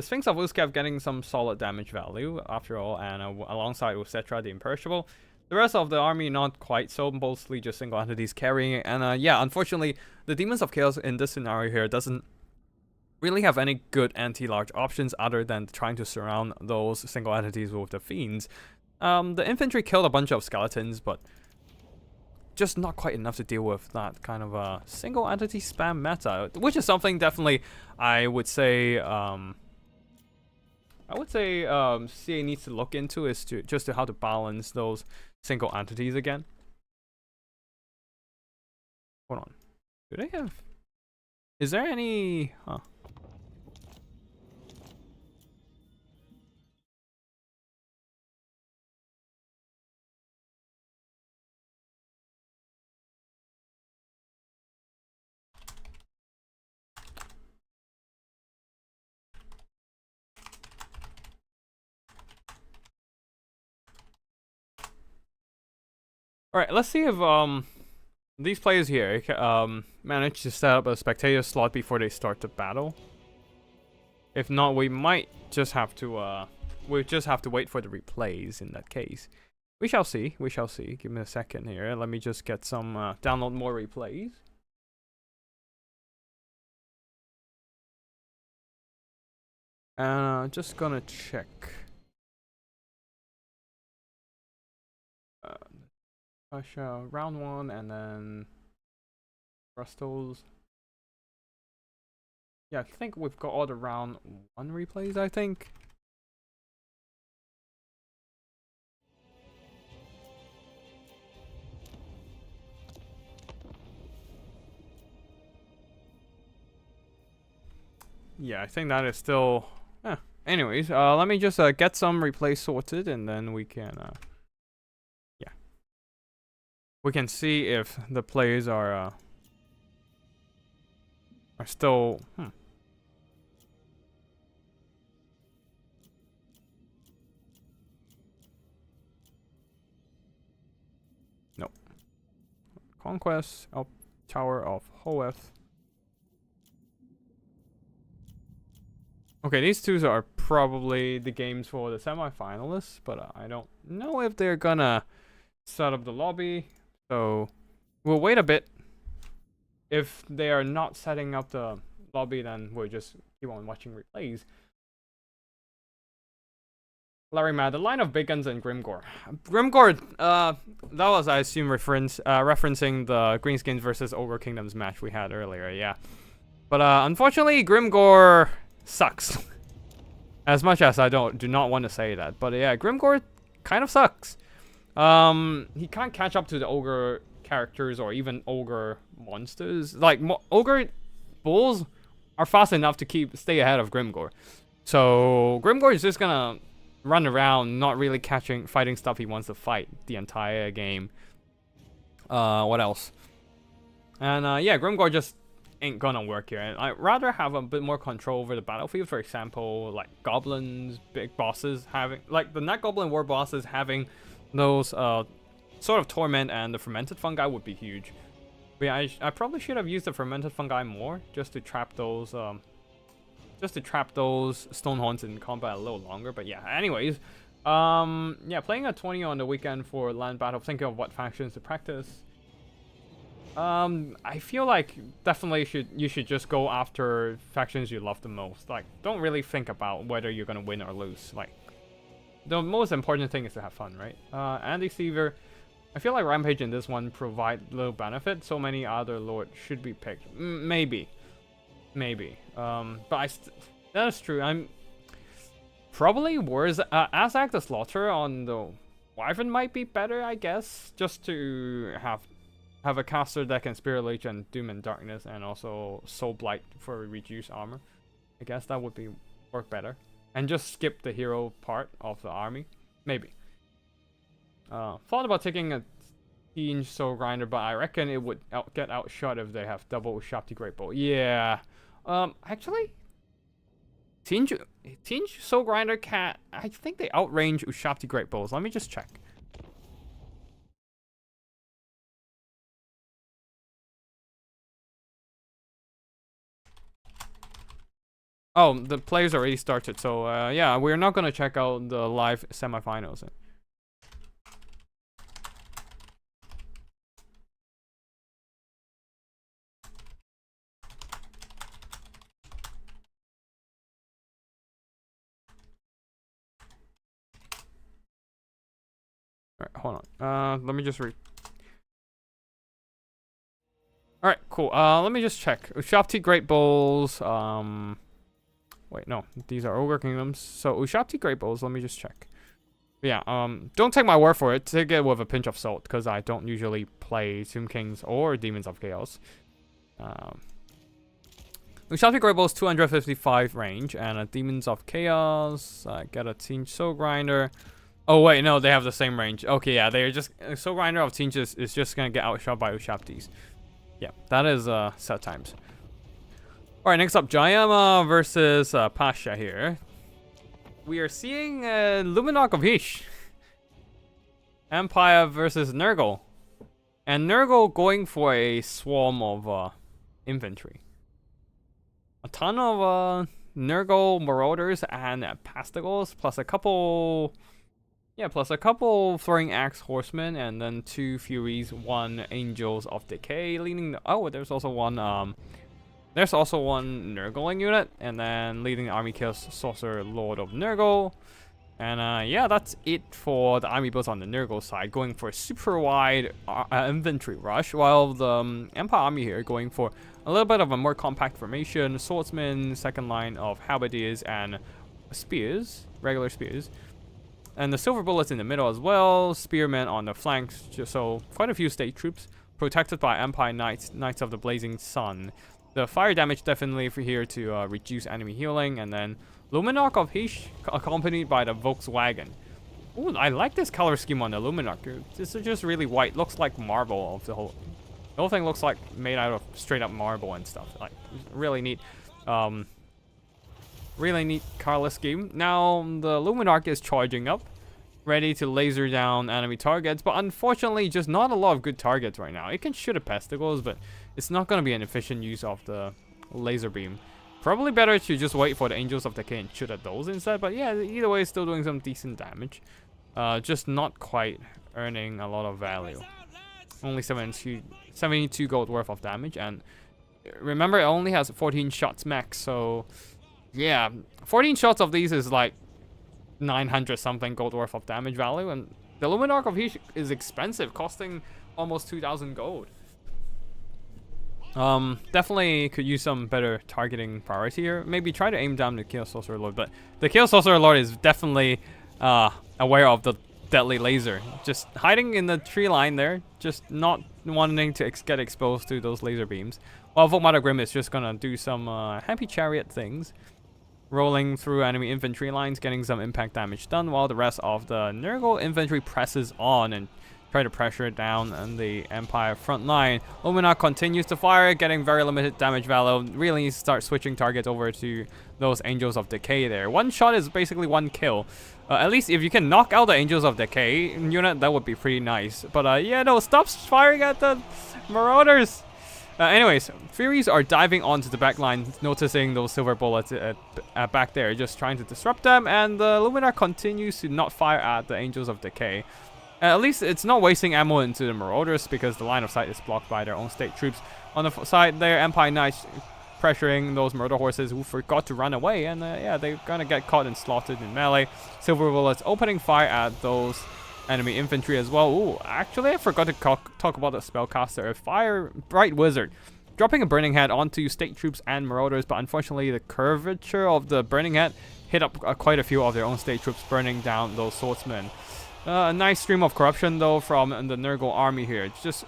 Sphinx of Uskev getting some solid damage value after all, and alongside with Cetra the Imperishable. The rest of the army not quite so, mostly just single entities carrying it. And yeah, unfortunately, the Demons of Chaos in this scenario here doesn't really have any good anti-large options other than trying to surround those single entities with the Fiends. The infantry killed a bunch of skeletons, but just not quite enough to deal with that kind of a single entity spam meta, which is something definitely I would say CA needs to look into, is to how to balance those single entities again. Hold on, do they have? Is there any? Huh. All right, let's see if these players here manage to set up a spectator slot before they start the battle. If not, we might just have to wait for the replays in that case. We shall see. We shall see. Give me a second here. Let me just get some download more replays. Just gonna check. Round 1 and then Brustles. Yeah, I think we've got all the round 1 replays, I think. Yeah, I think that is still... Anyways, let me just get some replays sorted, and then we can... we can see if the players are still... Nope. Conquest. Oh, Tower of Hoeth. Okay, these two are probably the games for the semi-finalists, but I don't know if they're gonna set up the lobby, so we'll wait a bit. If they are not setting up the lobby, then we'll just keep on watching replays. Larry Mad, the line of Bacons and Grimgore. Grimgore, that was, I assume, referencing the Greenskins versus Ogre Kingdoms match we had earlier, yeah. But unfortunately, Grimgore sucks. As much as I do not want to say that, but yeah, Grimgore kind of sucks. He can't catch up to the ogre characters or even ogre monsters. Like ogre bulls are fast enough to stay ahead of Grimgore. So Grimgore is just gonna run around, not really fighting stuff he wants to fight the entire game. What else? And yeah, Grimgore just ain't gonna work here. And I'd rather have a bit more control over the battlefield. For example, like goblins, big bosses having, like the Night Goblin war bosses having those sort of torment, and the fermented fungi would be huge. But yeah, I probably should have used the fermented fungi more just to trap those Stonehorns in combat a little longer. But yeah, anyways, yeah, playing a 20 on the weekend for land battle, thinking of what factions to practice. I feel like definitely you should just go after factions you love the most. Like, don't really think about whether you're gonna win or lose. Like, the most important thing is to have fun, right? Anti-Seaver, I feel like Rampage in this one provide little benefit. So many other lords should be picked. Maybe. But that's true. I'm probably worse. Azak the Slaughter on the Wyvern might be better, I guess, just to have a caster that can Spirit Leech and Doom and Darkness, and also Soul Blight for reduced armor. I guess that would work better. And just skip the hero part of the army. Maybe. Thought about taking a Teen Soul Grinder, but I reckon it would get outshot if they have double Ushapti Great Bow. Yeah. Actually, Teen Soul Grinder cat, I think they outrange Ushapti Great Bows. Let me just check. Oh, the players already started, so yeah, we're not gonna check out the live semifinals. Alright, hold on. Let me just read. Alright, cool. Let me just check. Ushapti Great Bowls, wait, no, these are Ogre Kingdoms. So Ushapti Great Bowls, let me just check. Yeah, don't take my word for it. Take it with a pinch of salt, because I don't usually play Tomb Kings or Demons of Chaos. Ushapti Great Bowls 255 range, and a Demons of Chaos. Get a Teen Soul Grinder. Oh wait, no, they have the same range. Okay, yeah, they're just Soul Grinder of Teen is just gonna get outshot by Ushaptis. Yeah, that is set times. Alright, next up, Jayama versus Pasha here. We are seeing Luminarch of Hish. Empire versus Nurgle. And Nurgle going for a swarm of infantry. A ton of Nurgle Marauders and Pastigals, plus a couple Throwing Axe Horsemen, and then 2 Furies, 1 Angels of Decay, leading the, oh, there's also one Nurgling unit, and then leading the army kills Sorcerer Lord of Nurgle. And yeah, that's it for the army builds on the Nurgle side, going for a super wide infantry rush, while the Empire army here going for a little bit of a more compact formation, swordsmen, second line of halberdiers, and spears, regular spears. And the silver bullets in the middle as well, spearmen on the flanks, so quite a few state troops, protected by Empire Knights, Knights of the Blazing Sun. The fire damage definitely for here to reduce enemy healing, and then Luminarch of Hish accompanied by the Volkswagen. Ooh, I like this color scheme on the Luminarch. This is just really white, looks like marble of the whole thing looks like made out of straight up marble and stuff. Like, really neat. Really neat color scheme. Now the Luminarch is charging up, ready to laser down enemy targets, but unfortunately just not a lot of good targets right now. It can shoot at Pestigals, but it's not going to be an efficient use of the laser beam. Probably better to just wait for the Angels of Decay and shoot at those instead. But yeah, either way, it's still doing some decent damage. Just not quite earning a lot of value. Only 72 gold worth of damage. And remember, it only has 14 shots max. So yeah, 14 shots of these is like 900 something gold worth of damage value. And the Luminarch of Heesh is expensive, costing almost 2,000 gold. Definitely could use some better targeting priority here. Maybe try to aim down the Chaos Sorcerer Lord, but the Chaos Sorcerer Lord is definitely aware of the deadly laser. Just hiding in the tree line there, just not wanting to get exposed to those laser beams. While Volkmother Grim is just gonna do some Happy Chariot things, rolling through enemy infantry lines, getting some impact damage done, while the rest of the Nurgle infantry presses on and try to pressure it down on the Empire front line. Luminarch continues to fire, getting very limited damage value. Really needs to start switching targets over to those Angels of Decay there. One shot is basically one kill. At least if you can knock out the Angels of Decay unit, that would be pretty nice. But yeah, no, stop firing at the Marauders. Anyways, Furies are diving onto the back line, noticing those silver bullets back there, just trying to disrupt them. And the Luminarch continues to not fire at the Angels of Decay. At least it's not wasting ammo into the Marauders because the line of sight is blocked by their own state troops. On the side there, Empire Knights pressuring those Murder Horses who forgot to run away. And yeah, they're gonna get caught and slaughtered in melee. Silver Bullets opening fire at those enemy infantry as well. Ooh, actually I forgot to talk about the spellcaster. Fire Bright Wizard. Dropping a Burning Head onto state troops and Marauders, but unfortunately the curvature of the Burning Head hit up quite a few of their own state troops, burning down those swordsmen. A nice stream of corruption though from the Nurgle army here. It's just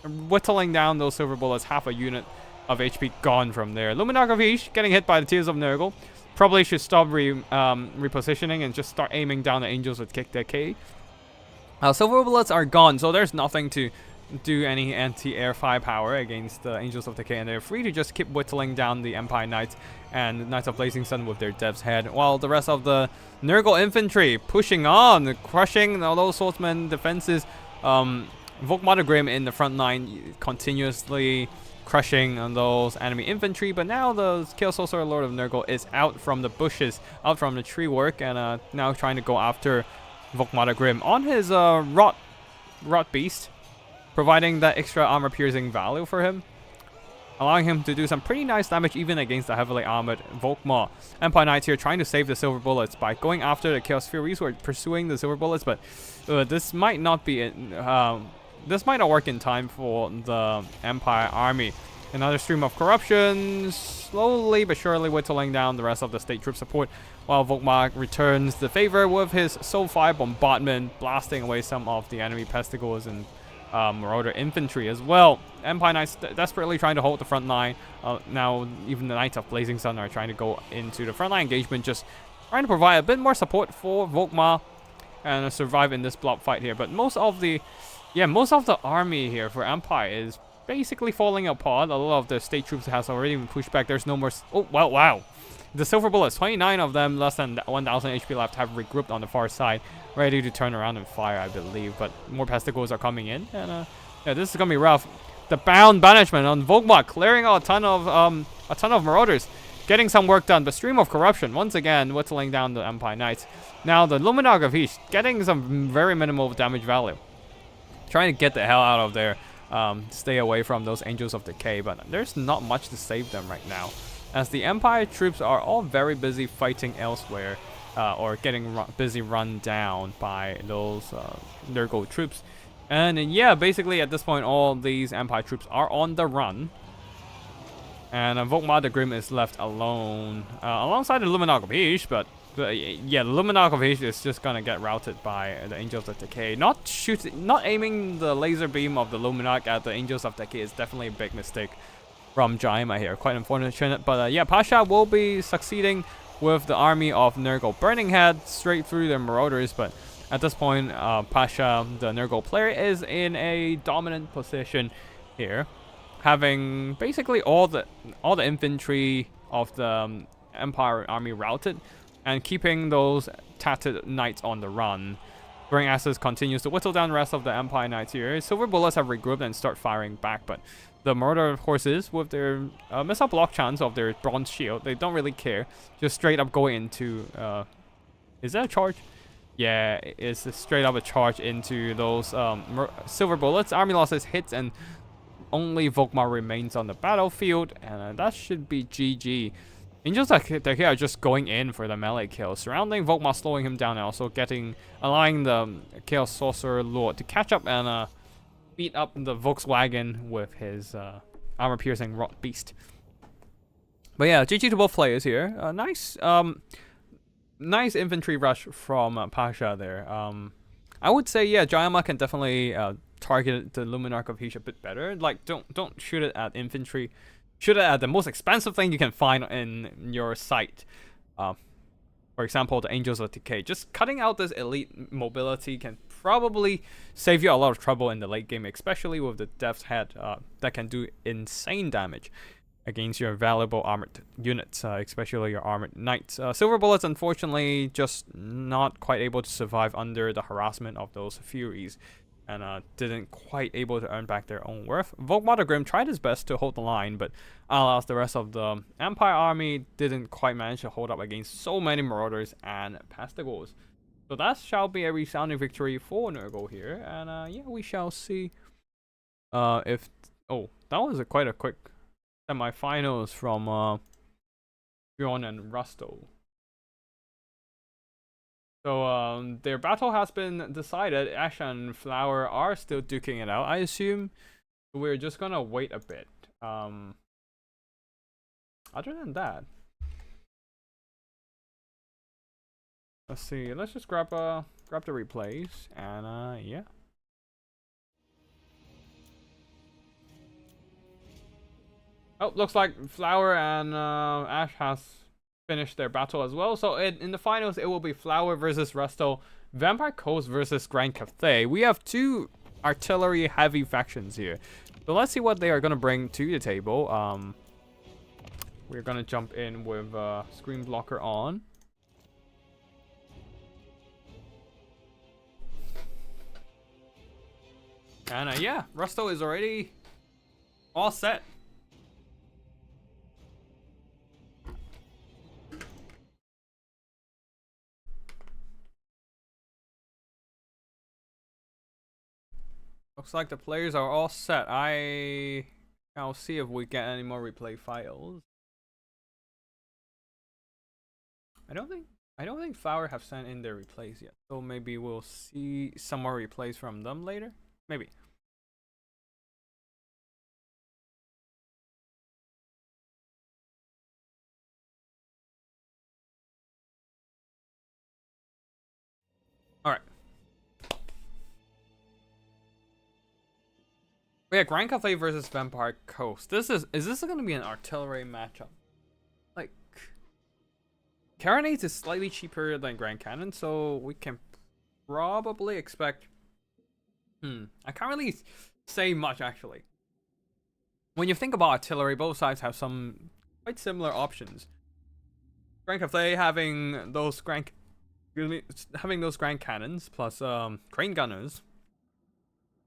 whittling down those silver bullets, half a unit of HP gone from there. Luminarch of Heesh getting hit by the Tears of Nurgle. Probably should stop repositioning and just start aiming down the Angels with Kick Decay. Silver bullets are gone, so there's nothing to do any anti-air firepower against the Angels of Decay, and they're free to just keep whittling down the Empire Knights and Knights of Blazing Sun with their Dev's Head, while the rest of the Nurgle infantry pushing on, crushing all those swordsmen defenses. Volkmother Grim in the front line continuously crushing on those enemy infantry, but now the Chaos Sorcerer Lord of Nurgle is out from the bushes, out from the tree work, and now trying to go after Volkmother Grim on his Rot Beast, providing that extra armor piercing value for him, allowing him to do some pretty nice damage even against the heavily armored Volkmar. Empire Knights here trying to save the silver bullets by going after the Chaos Furies who are pursuing the silver bullets, but this might not be this might not work in time for the Empire army. Another stream of corruption, slowly but surely whittling down the rest of the state troop support, while Volkmar returns the favor with his Soulfire Bombardment, blasting away some of the enemy Pestigors and Marauder infantry as well. Empire Knights desperately trying to hold the front line. Now even the Knights of Blazing Sun are trying to go into the front line engagement, just trying to provide a bit more support for Volkmar and survive in this blob fight here. But most of the army here for Empire is basically falling apart. A lot of the state troops has already been pushed back. There's no more. Oh wow. The silver bullets, 29 of them, less than 1,000 HP left, have regrouped on the far side, ready to turn around and fire, I believe. But more Pestigors are coming in, and yeah, this is gonna be rough. The Bound Banishment on Volkmar, clearing out a ton of Marauders, getting some work done. But Stream of Corruption once again whittling down the Empire Knights. Now the Luminarch of Heesh getting some very minimal damage value, trying to get the hell out of there, stay away from those Angels of Decay. But there's not much to save them right now, as the Empire troops are all very busy fighting elsewhere, or getting busy run down by those Nurgle troops. And yeah, basically at this point, all these Empire troops are on the run. And Volkmar the Grim is left alone, alongside the Luminarch of Heesh, but yeah, the Luminarch of Heesh is just gonna get routed by the Angels of Decay. Not aiming the laser beam of the Luminarch at the Angels of Decay is definitely a big mistake from Jaima here. Quite unfortunate, but yeah, Pasha will be succeeding with the army of Nurgle Burning Head straight through the Marauders. But at this point, Pasha, the Nurgle player, is in a dominant position here, having basically all the infantry of the Empire army routed and keeping those tattered knights on the run. Burning Ashes continues to whittle down the rest of the Empire Knights here. Silver Bullets have regrouped and start firing back, but the Marauder horses with their missile block chance of their bronze shield. They don't really care. Just straight up go into... is that a charge? Yeah, it's straight up a charge into those silver bullets. Army losses hits and only Volkmar remains on the battlefield. And that should be GG. Angels are just going in for the melee kill, surrounding Volkmar, slowing him down, and also allowing the Chaos Sorcerer Lord to catch up and beat up the Volkswagen with his armor-piercing Rot Beast. But yeah, GG to both players here. Nice infantry rush from Pasha there. I would say, yeah, Jayama can definitely target the Luminarch of Heesh a bit better. Like, don't shoot it at infantry. Shoot it at the most expensive thing you can find in your sight. For example, the Angels of Decay. Just cutting out this elite mobility can probably save you a lot of trouble in the late game, especially with the Death's Head that can do insane damage against your valuable armored units, especially your armored knights. Silver Bullets, unfortunately, just not quite able to survive under the harassment of those Furies, and didn't quite able to earn back their own worth. Volkmar the Grim tried his best to hold the line, but alas, the rest of the Empire army didn't quite manage to hold up against so many Marauders and Pastigos. So that shall be a resounding victory for Nurgle here, and yeah, we shall see if... Oh, that was quite a quick semi-finals from Bjorn and Rusto. So their battle has been decided. Ash and Flower are still duking it out. I assume we're just gonna wait a bit. Other than that, let's see. Let's just grab the replays and yeah. Oh, looks like Flower and Ash has finished their battle as well. So in the finals, it will be Flower versus Rusto, Vampire Coast versus Grand Cathay. We have two artillery heavy factions here. So let's see what they are going to bring to the table. We're going to jump in with Screen Blocker on. And yeah, Rusto is already all set. Looks like the players are all set. I'll see if we get any more replay files. I don't think Flower have sent in their replays yet. So maybe we'll see some more replays from them later. Maybe. Alright. Yeah, Grand Cathay versus Vampire Coast. Is this going to be an artillery matchup? Like, Carronades is slightly cheaper than Grand Cannon, so we can probably expect... I can't really say much, actually. When you think about artillery, both sides have some quite similar options. Grand Cathay having those Grand Cannons plus Crane Gunners,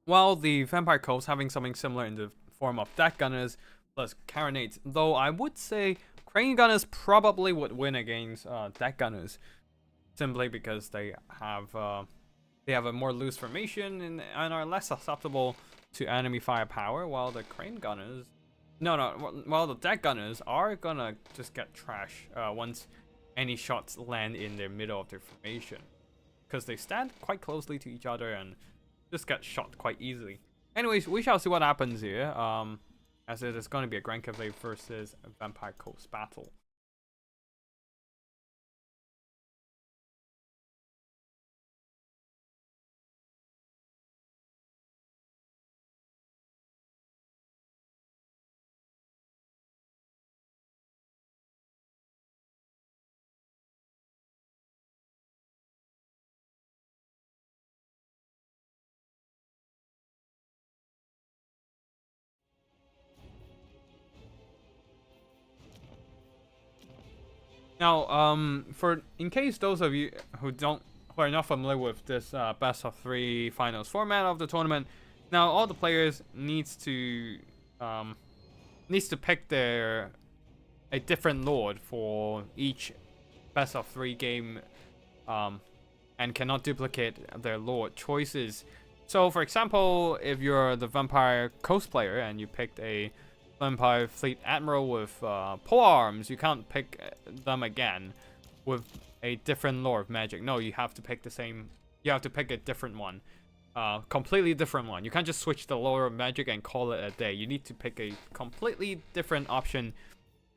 while the Vampire Coast having something similar in the form of Deck Gunners plus Carronades. Though I would say Crane Gunners probably would win against Deck Gunners, simply because they have a more loose formation and are less susceptible to enemy firepower, while the Crane Gunners... while the Deck Gunners are gonna just get trash once any shots land in the middle of their formation, because they stand quite closely to each other and just get shot quite easily. Anyways, we shall see what happens here, as it is going to be a Grand Cathay versus a Vampire Coast battle. Now, in case those of you who are not familiar with this best of 3 finals format of the tournament, now all the players needs to needs to pick a different lord for each best of 3 game, and cannot duplicate their lord choices. So for example, if you're the Vampire Coast player and you picked a Vampire Fleet Admiral with pole arms, you can't pick them again with a different lore of magic. No, you have to pick the same. You have to pick a different one, completely different one. You can't just switch the lore of magic and call it a day. You need to pick a completely different option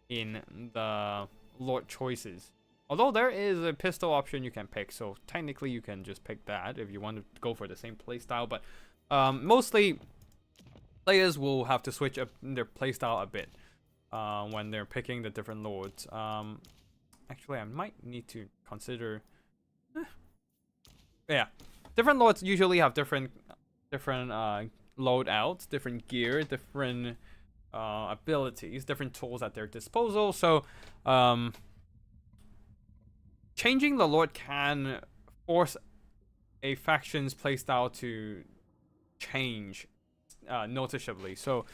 in the lord choices. Although there is a pistol option you can pick, so technically you can just pick that if you want to go for the same playstyle. But mostly players will have to switch up their playstyle a bit when they're picking the different lords. Actually, I might need to consider. Yeah, different lords usually have different loadouts, different gear, different abilities, different tools at their disposal. So changing the lord can force a faction's playstyle to change noticeably. So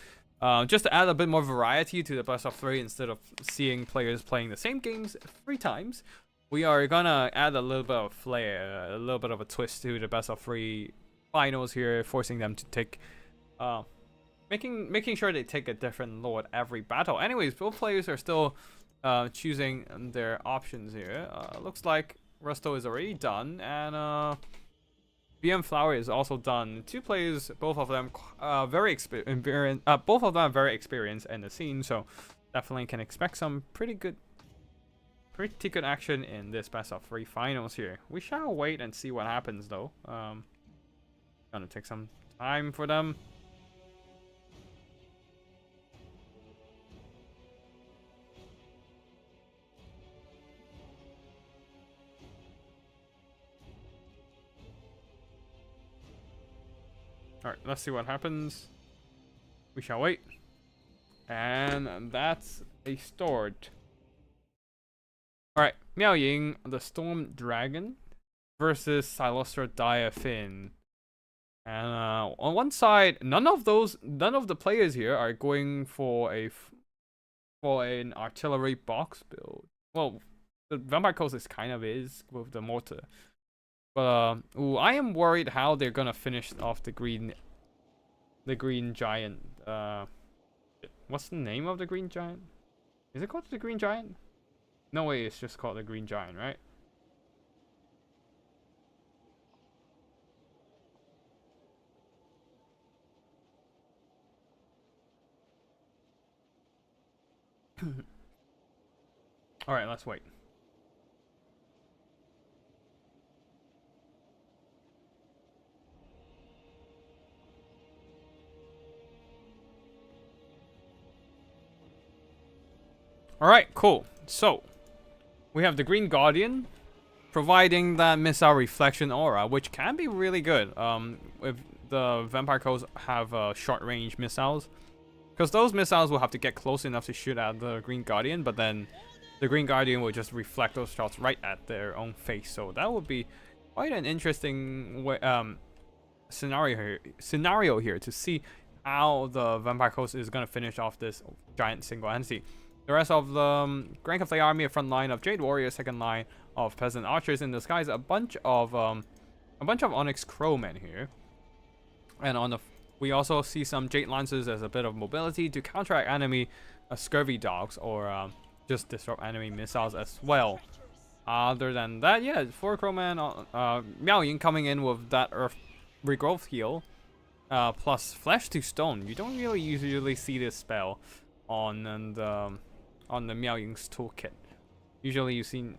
just to add a bit more variety to the best of 3, instead of seeing players playing the same games 3 times, we are gonna add a little bit of flair, a little bit of a twist to the best of 3 finals here, forcing them to take making sure they take a different lord every battle. Anyways, both players are still choosing their options here. Looks like Rusto is already done, and BM Flower is also done. 2 players, both of them very experienced. Both of them are very experienced in the scene, so definitely can expect some pretty good action in this best of 3 finals here. We shall wait and see what happens, though. Gonna take some time for them. Alright, let's see what happens. We shall wait. And that's a start. Alright, Miao Ying, the Storm Dragon versus Silostra Diafin. And on one side, none of the players here are going for an artillery box build. Well, the Vampire Coast is with the mortar. But I am worried how they're gonna finish off the green giant. What's the name of the green giant? Is it called the green giant? No way, it's just called the green giant, right? All right, let's wait. Alright, cool. So, we have the Green Guardian providing that missile reflection aura, which can be really good if the Vampire Coast have short range missiles. Because those missiles will have to get close enough to shoot at the Green Guardian, but then the Green Guardian will just reflect those shots right at their own face. So that would be quite an interesting scenario here to see how the Vampire Coast is going to finish off this giant single entity. The rest of the Grand Cathay army, a front line of Jade Warriors, second line of Peasant Archers in the skies, a bunch of Onyx Crowmen here, and we also see some Jade Lancers as a bit of mobility to counteract enemy scurvy dogs or just disrupt enemy missiles as well. Other than that, yeah, 4 Crowmen, Miao Ying coming in with that Earth Regrowth heal, plus Flesh to Stone. You don't really usually see this spell on the Miao Ying's toolkit. Usually you see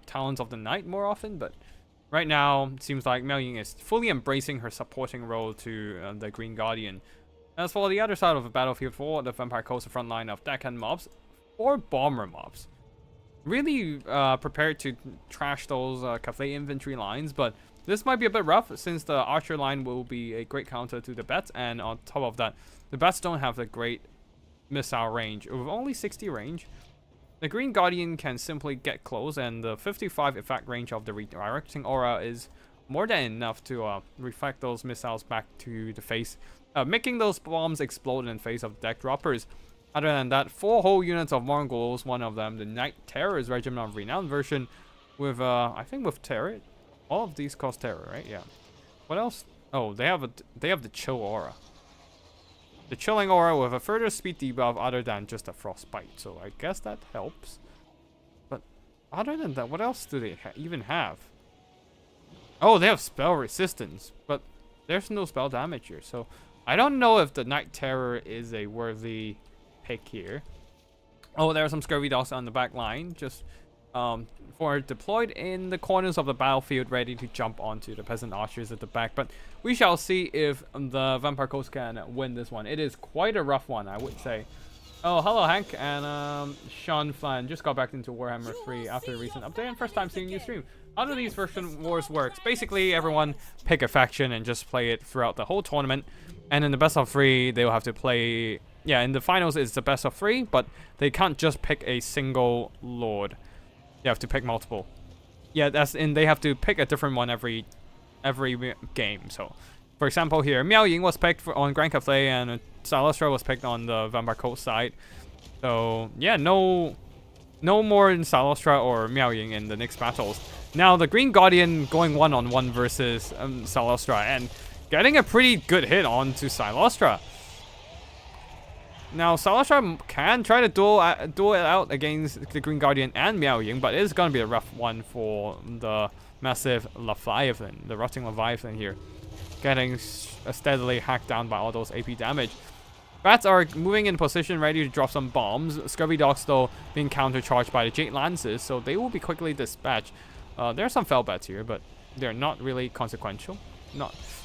Talons of the Night more often, but right now it seems like Miao Ying is fully embracing her supporting role to the Green Guardian. As for the other side of the battlefield, for the Vampire Coast, front line of deckhand mobs or bomber mobs, really prepared to trash those Cathay infantry lines, but this might be a bit rough since the archer line will be a great counter to the Bats, and on top of that, the Bats don't have the great missile range. With only 60 range, the Green Guardian can simply get close, and the 55 effect range of the redirecting aura is more than enough to reflect those missiles back to the face making those bombs explode in face of deck droppers. Other than that, 4 whole units of Mongols, one of them the Night Terrors Regiment of Renown version, with I think with Terror. All of these cost Terror, right? Yeah. What else? Oh, they have the Chill Aura. The Chilling Aura with a further speed debuff other than just a Frostbite, so I guess that helps. But other than that, what else do they even have? Oh, they have spell resistance, but there's no spell damage here, so I don't know if the Night Terror is a worthy pick here. Oh, there are some Scurvy Dogs on the back line, just for deployed in the corners of the battlefield, ready to jump onto the Peasant Archers at the back. But we shall see if the Vampire Coast can win this one. It is quite a rough one, I would say. Oh, hello Hank and Sean Flan. Just got back into Warhammer 3 after the recent update and first time seeing you stream. How do these version wars works? Basically, everyone pick a faction and just play it throughout the whole tournament. And in the best of 3, they will have to play... Yeah, in the finals it's the best of 3, but they can't just pick a single lord. You have to pick multiple. Yeah, that's in. They have to pick a different one every game. So, for example, here Miao Ying was picked on Grand Cathay, and Salostra was picked on the Vampire Coast side. So yeah, no more in Salostra or Miao Ying in the next battles. Now the Green Guardian going one-on-one versus Salostra and getting a pretty good hit onto Salostra. Now, Salostra can try to duel it out against the Green Guardian and Miao Ying, but it's going to be a rough one for the massive Leviathan, the Rotting Leviathan here. Getting steadily hacked down by all those AP damage. Bats are moving in position, ready to drop some bombs. Scurvy Dogs, though, being countercharged by the Jade Lances, so they will be quickly dispatched. There are some fell bats here, but they're not really consequential.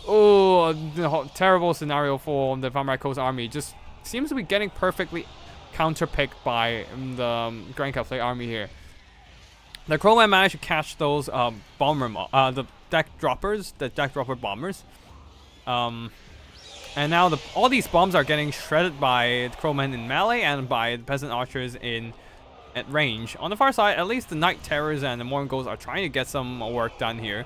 Oh, the terrible scenario for the Vampire Coast army. Just seems to be getting perfectly counterpicked by the Grand Cathay army here. The Crowman managed to catch those the deck dropper bombers. And now all these bombs are getting shredded by the Crowmen in melee and by the Peasant Archers at range. On the far side, at least the Night Terrors and the Mongols are trying to get some work done here.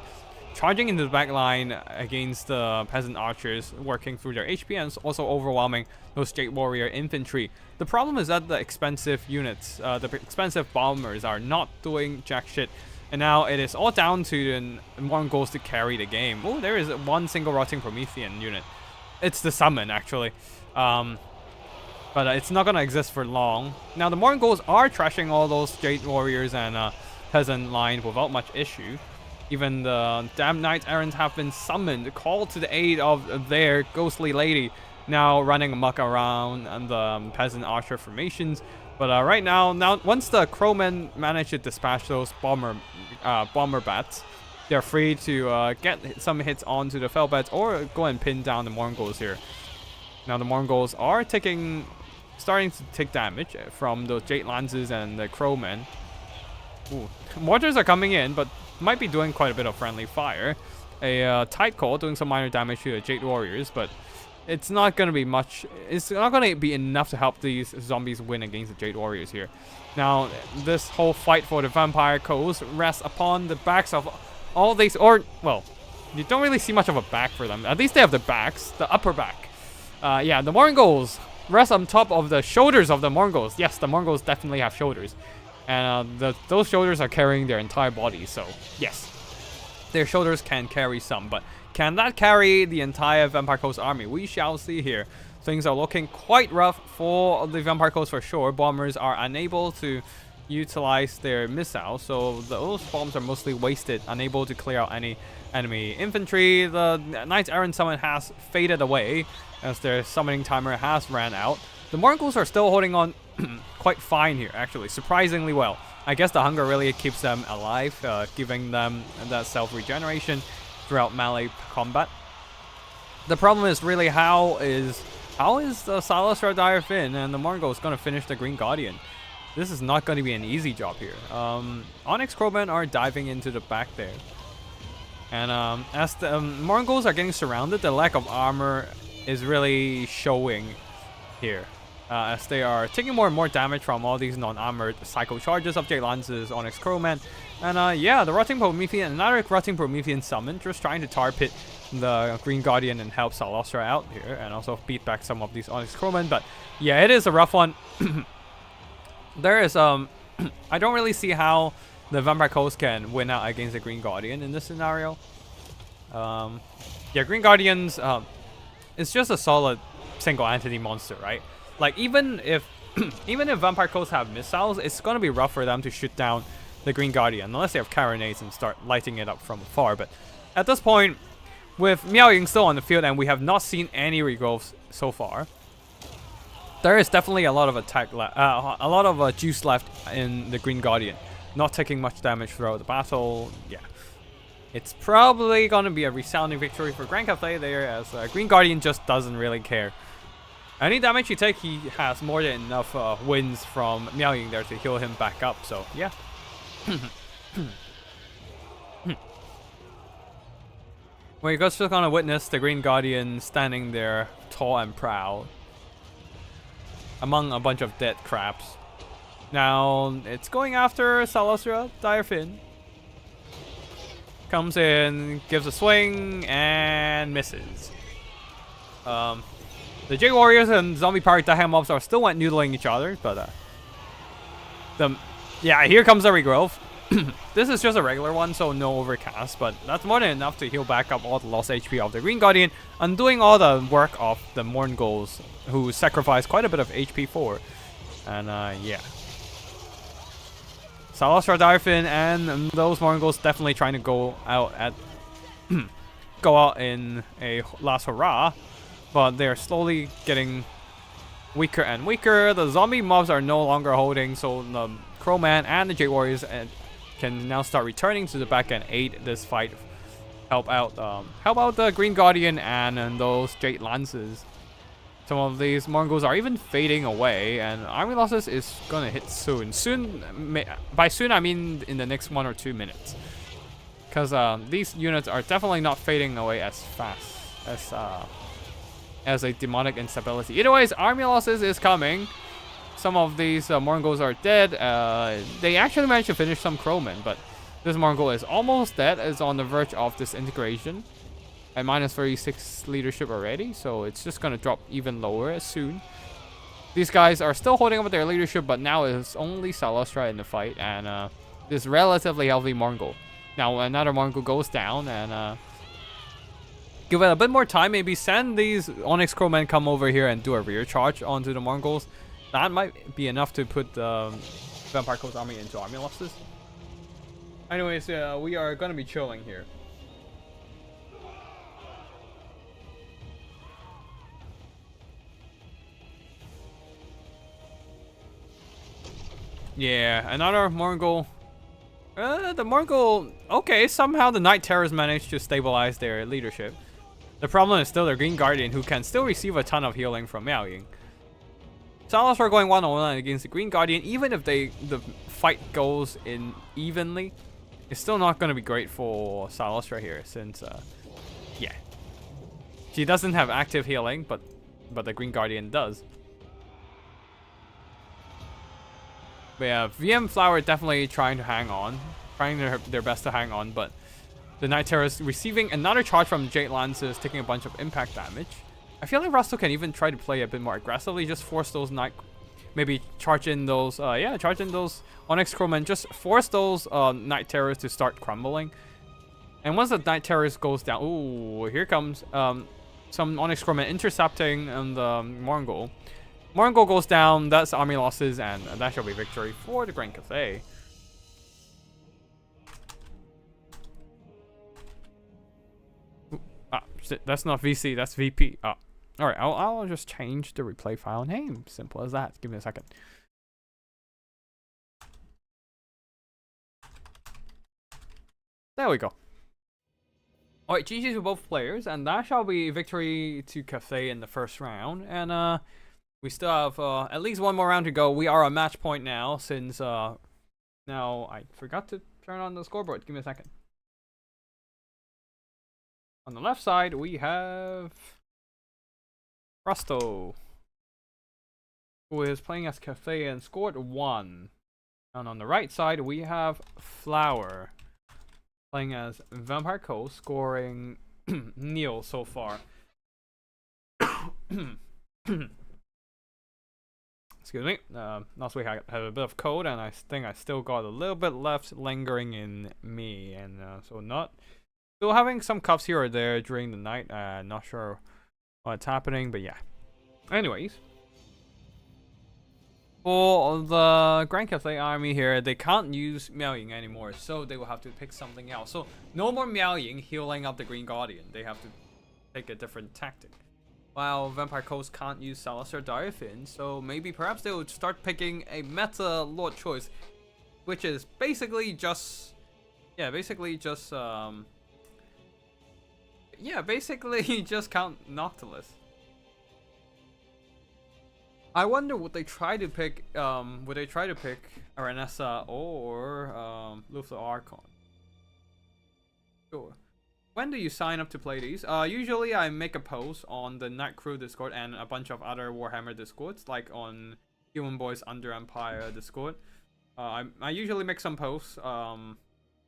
Charging into the back line against the Peasant Archers, working through their HP and also overwhelming those Jade Warrior infantry. The problem is that the expensive units, the expensive bombers are not doing jack shit. And now it is all down to the Mongols to carry the game. Oh, there is one single Rotting Promethean unit. It's the summon, actually. But it's not going to exist for long. Now, the Mongols are trashing all those Jade Warriors and Peasant line without much issue. Even the damn Knight Errants have been summoned, called to the aid of their ghostly lady, now running amok around the Peasant Archer formations. But right now, once the Crowmen manage to dispatch those bomber bats, they're free to get some hits onto the fell bats or go and pin down the Mongols here. Now the Mongols are starting to take damage from those Jade Lances and the Crowmen. Ooh, mortars are coming in, but might be doing quite a bit of friendly fire. A tight call doing some minor damage to the Jade Warriors, but it's not going to be much. It's not going to be enough to help these zombies win against the Jade Warriors here. Now, this whole fight for the Vampire Coast rests upon the backs of all these, or, well, you don't really see much of a back for them. At least they have the backs, the upper back. Yeah, the Mongols rest on top of the shoulders of the Mongols. Yes, the Mongols definitely have shoulders. And those shoulders are carrying their entire body, so yes, their shoulders can carry some, but can that carry the entire Vampire Coast army? We shall see here. Things are looking quite rough for the Vampire Coast for sure. Bombers are unable to utilize their missiles, so those bombs are mostly wasted, unable to clear out any enemy infantry. The Knights Errant summon has faded away as their summoning timer has ran out. The Mongols are still holding on quite fine here, actually, surprisingly well. I guess the hunger really keeps them alive, giving them that self-regeneration throughout melee combat. The problem is really how is the Salostra Dire Fin and the Mongols going to finish the Green Guardian? This is not going to be an easy job here. Onyx Crowmen are diving into the back there. And as the Mongols are getting surrounded, the lack of armor is really showing here. As they are taking more and more damage from all these non-armored cycle charges of Jade Lances, Onyx Crowmen, And yeah, the Rotting Promethean, another Rotting Promethean summon, just trying to tar pit the Green Guardian and help Salostra out here, and also beat back some of these Onyx Crowmen. But yeah, it is a rough one. There is I don't really see how the Vampire Coast can win out against the Green Guardian in this scenario. Yeah, Green Guardians, it's just a solid single entity monster, right? Like even if even if Vampire Coast have missiles, it's gonna be rough for them to shoot down the Green Guardian unless they have carronades and start lighting it up from afar. But at this point, with Miao Ying still on the field and we have not seen any regrowths so far, there is definitely a lot of attack, a lot of juice left in the Green Guardian. Not taking much damage throughout the battle. Yeah, it's probably gonna be a resounding victory for Grand Cathay there, as Green Guardian just doesn't really care. Any damage you take, he has more than enough wins from Miao Ying there to heal him back up. So yeah. We're just gonna witness the Green Guardian standing there tall and proud among a bunch of dead crabs. Now it's going after Salostra. Direfin comes in, gives a swing, and misses. The Jade Warriors and Zombie Powered Daemon mobs are still noodling each other, but yeah, here comes the regrowth. This is just a regular one, so no overcast, but that's more than enough to heal back up all the lost HP of the Green Guardian, undoing all the work of the Morngulls, who sacrificed quite a bit of HP for. And yeah. Salostra, Direfin, and those Morngulls definitely trying to go out at go out in a last hurrah, but they're slowly getting weaker and weaker. The zombie mobs are no longer holding, so the Crowman and the Jade Warriors can now start returning to the back and aid this fight. Help out the Green Guardian and those Jade Lances. Some of these Mongols are even fading away, and army losses is gonna hit soon. By soon I mean in the next 1 or 2 minutes, because these units are definitely not fading away as fast as a demonic instability. Either ways, army losses is coming. Some of these Mongols are dead. They actually managed to finish some Crowmen, but this Mongol is almost dead. It's on the verge of disintegration at minus 36 leadership already, so it's just gonna drop even lower soon. These guys are still holding up with their leadership, but now it's only Salostra in the fight and this relatively healthy Mongol. Now another Mongol goes down, and give it a bit more time. Maybe send these Onyx Crowmen come over here and do a rear charge onto the Mongols. That might be enough to put the Vampire Coast army into army losses. Anyways, we are gonna be chilling here. Yeah, another Mongol. The Mongol. Okay, somehow the Night Terrors managed to stabilize their leadership. The problem is still the Green Guardian, who can still receive a ton of healing from Miao Ying. Salostra are going 1-on-1 against the Green Guardian. Even if the fight goes in evenly, it's still not going to be great for Salostra here, since yeah, she doesn't have active healing, but the Green Guardian does. But yeah, VM Flower definitely trying to hang on, trying their best to hang on, but the Night Terrors receiving another charge from Jade Lances, taking a bunch of impact damage. I feel like Rusto can even try to play a bit more aggressively, just force those maybe charge in those, yeah, charge in those Onyx Crowmen, just force those Night Terrors to start crumbling. And once the Night Terrors goes down, ooh, here comes some Onyx Crowmen intercepting the Mongol. Mongol goes down, that's army losses, and that shall be victory for the Grand Cathay. That's not VC, that's VP. Alright, I'll just change the replay file name. Simple as that. Give me a second. There we go. Alright, GG's for both players, and that shall be victory to Cathay in the first round. And we still have at least one more round to go. We are on match point now, since now I forgot to turn on the scoreboard. Give me a second. On the left side, we have Rusto, who is playing as Cathay and scored 1. And on the right side, we have Flower playing as Vampire Coast, scoring nil so far. Excuse me. Last week I had a bit of cold, and I think I still got a little bit left lingering in me, and so still having some coughs here or there during the night. Not sure what's happening, but yeah. Anyways, for the Grand Cathay army here, they can't use Meowing anymore, so they will have to pick something else. So no more Meowing healing up the Green Guardian. They have to take a different tactic. While Vampire Coast can't use Salazar Diaphin, so maybe perhaps they would start picking a meta Lord choice, which is basically just basically just count Noctilus. I wonder would they try to pick Aranessa or Luther Archon. Sure. When do you sign up to play these? Usually I make a post on the Night Crew Discord and a bunch of other Warhammer Discords, like on Human Boys Under Empire Discord. I usually make some posts,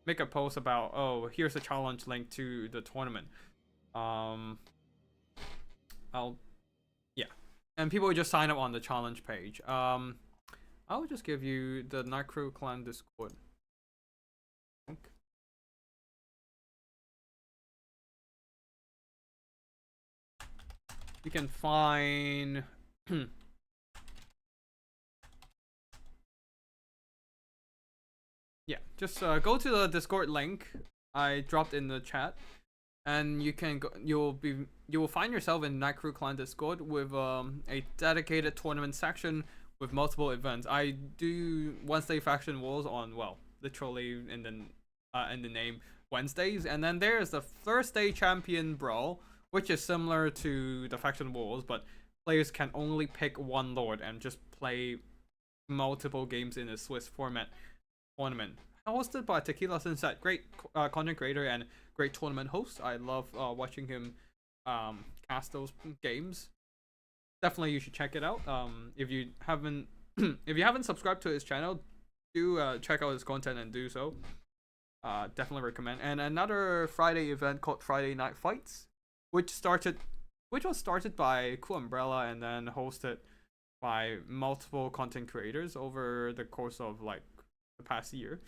make a post about, oh, here's a challenge link to the tournament. And people would just sign up on the challenge page. I'll just give you the Night Crew Clan Discord. You can find yeah, just go to the Discord link I dropped in the chat, and you can go. You will find yourself in Night Crew Clan Discord with a dedicated tournament section with multiple events. I do Wednesday faction wars on, well, literally in the name, Wednesdays, and then there's the Thursday champion brawl, which is similar to the faction wars, but players can only pick one lord and just play multiple games in a Swiss format tournament. Hosted by Tequila Sunset, great content creator and great tournament host. I love watching him cast those games. Definitely you should check it out. If you haven't subscribed to his channel, do check out his content and do so. Definitely recommend. And another Friday event called Friday Night Fights, which was started by Cool Umbrella and then hosted by multiple content creators over the course of like the past year.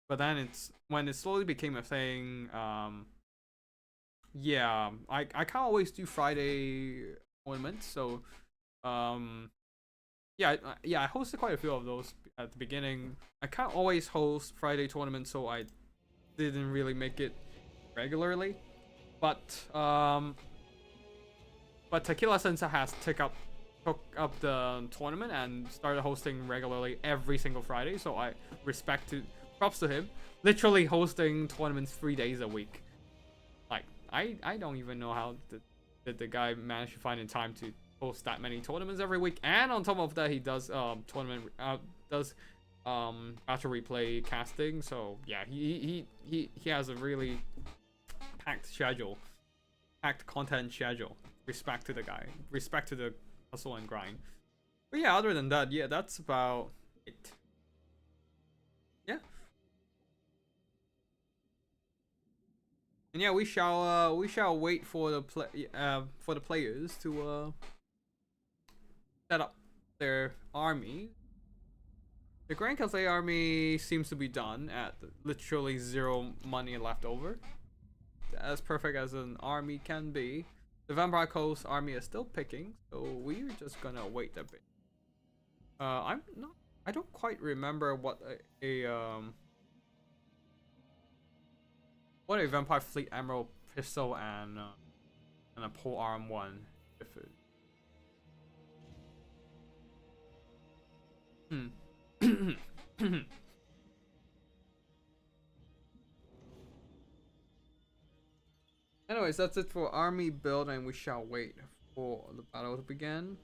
But then when it slowly became a thing, yeah, I can't always do Friday tournaments, so yeah, I hosted quite a few of those at the beginning. I can't always host Friday tournaments, so I didn't really make it regularly. But Tequila Sensa has took up the tournament and started hosting regularly every single Friday. So I props to him. Literally hosting tournaments 3 days a week. Like I don't even know how the guy managed to find in time to host that many tournaments every week. And on top of that, he does battle replay casting. So yeah, he has a really packed content schedule. Respect to the guy. Respect to the hustle and grind. But yeah, other than that, yeah, that's about it. Yeah. And yeah, we shall wait for the players to set up their army. The Grand Cathay army seems to be done at literally 0 money left over. As perfect as an army can be. The Vampire Coast army is still picking, so we're just gonna wait a bit. I don't quite remember what a Vampire Fleet Emerald pistol and a pole arm one. If it. Anyways, that's it for army build, and we shall wait for the battle to begin.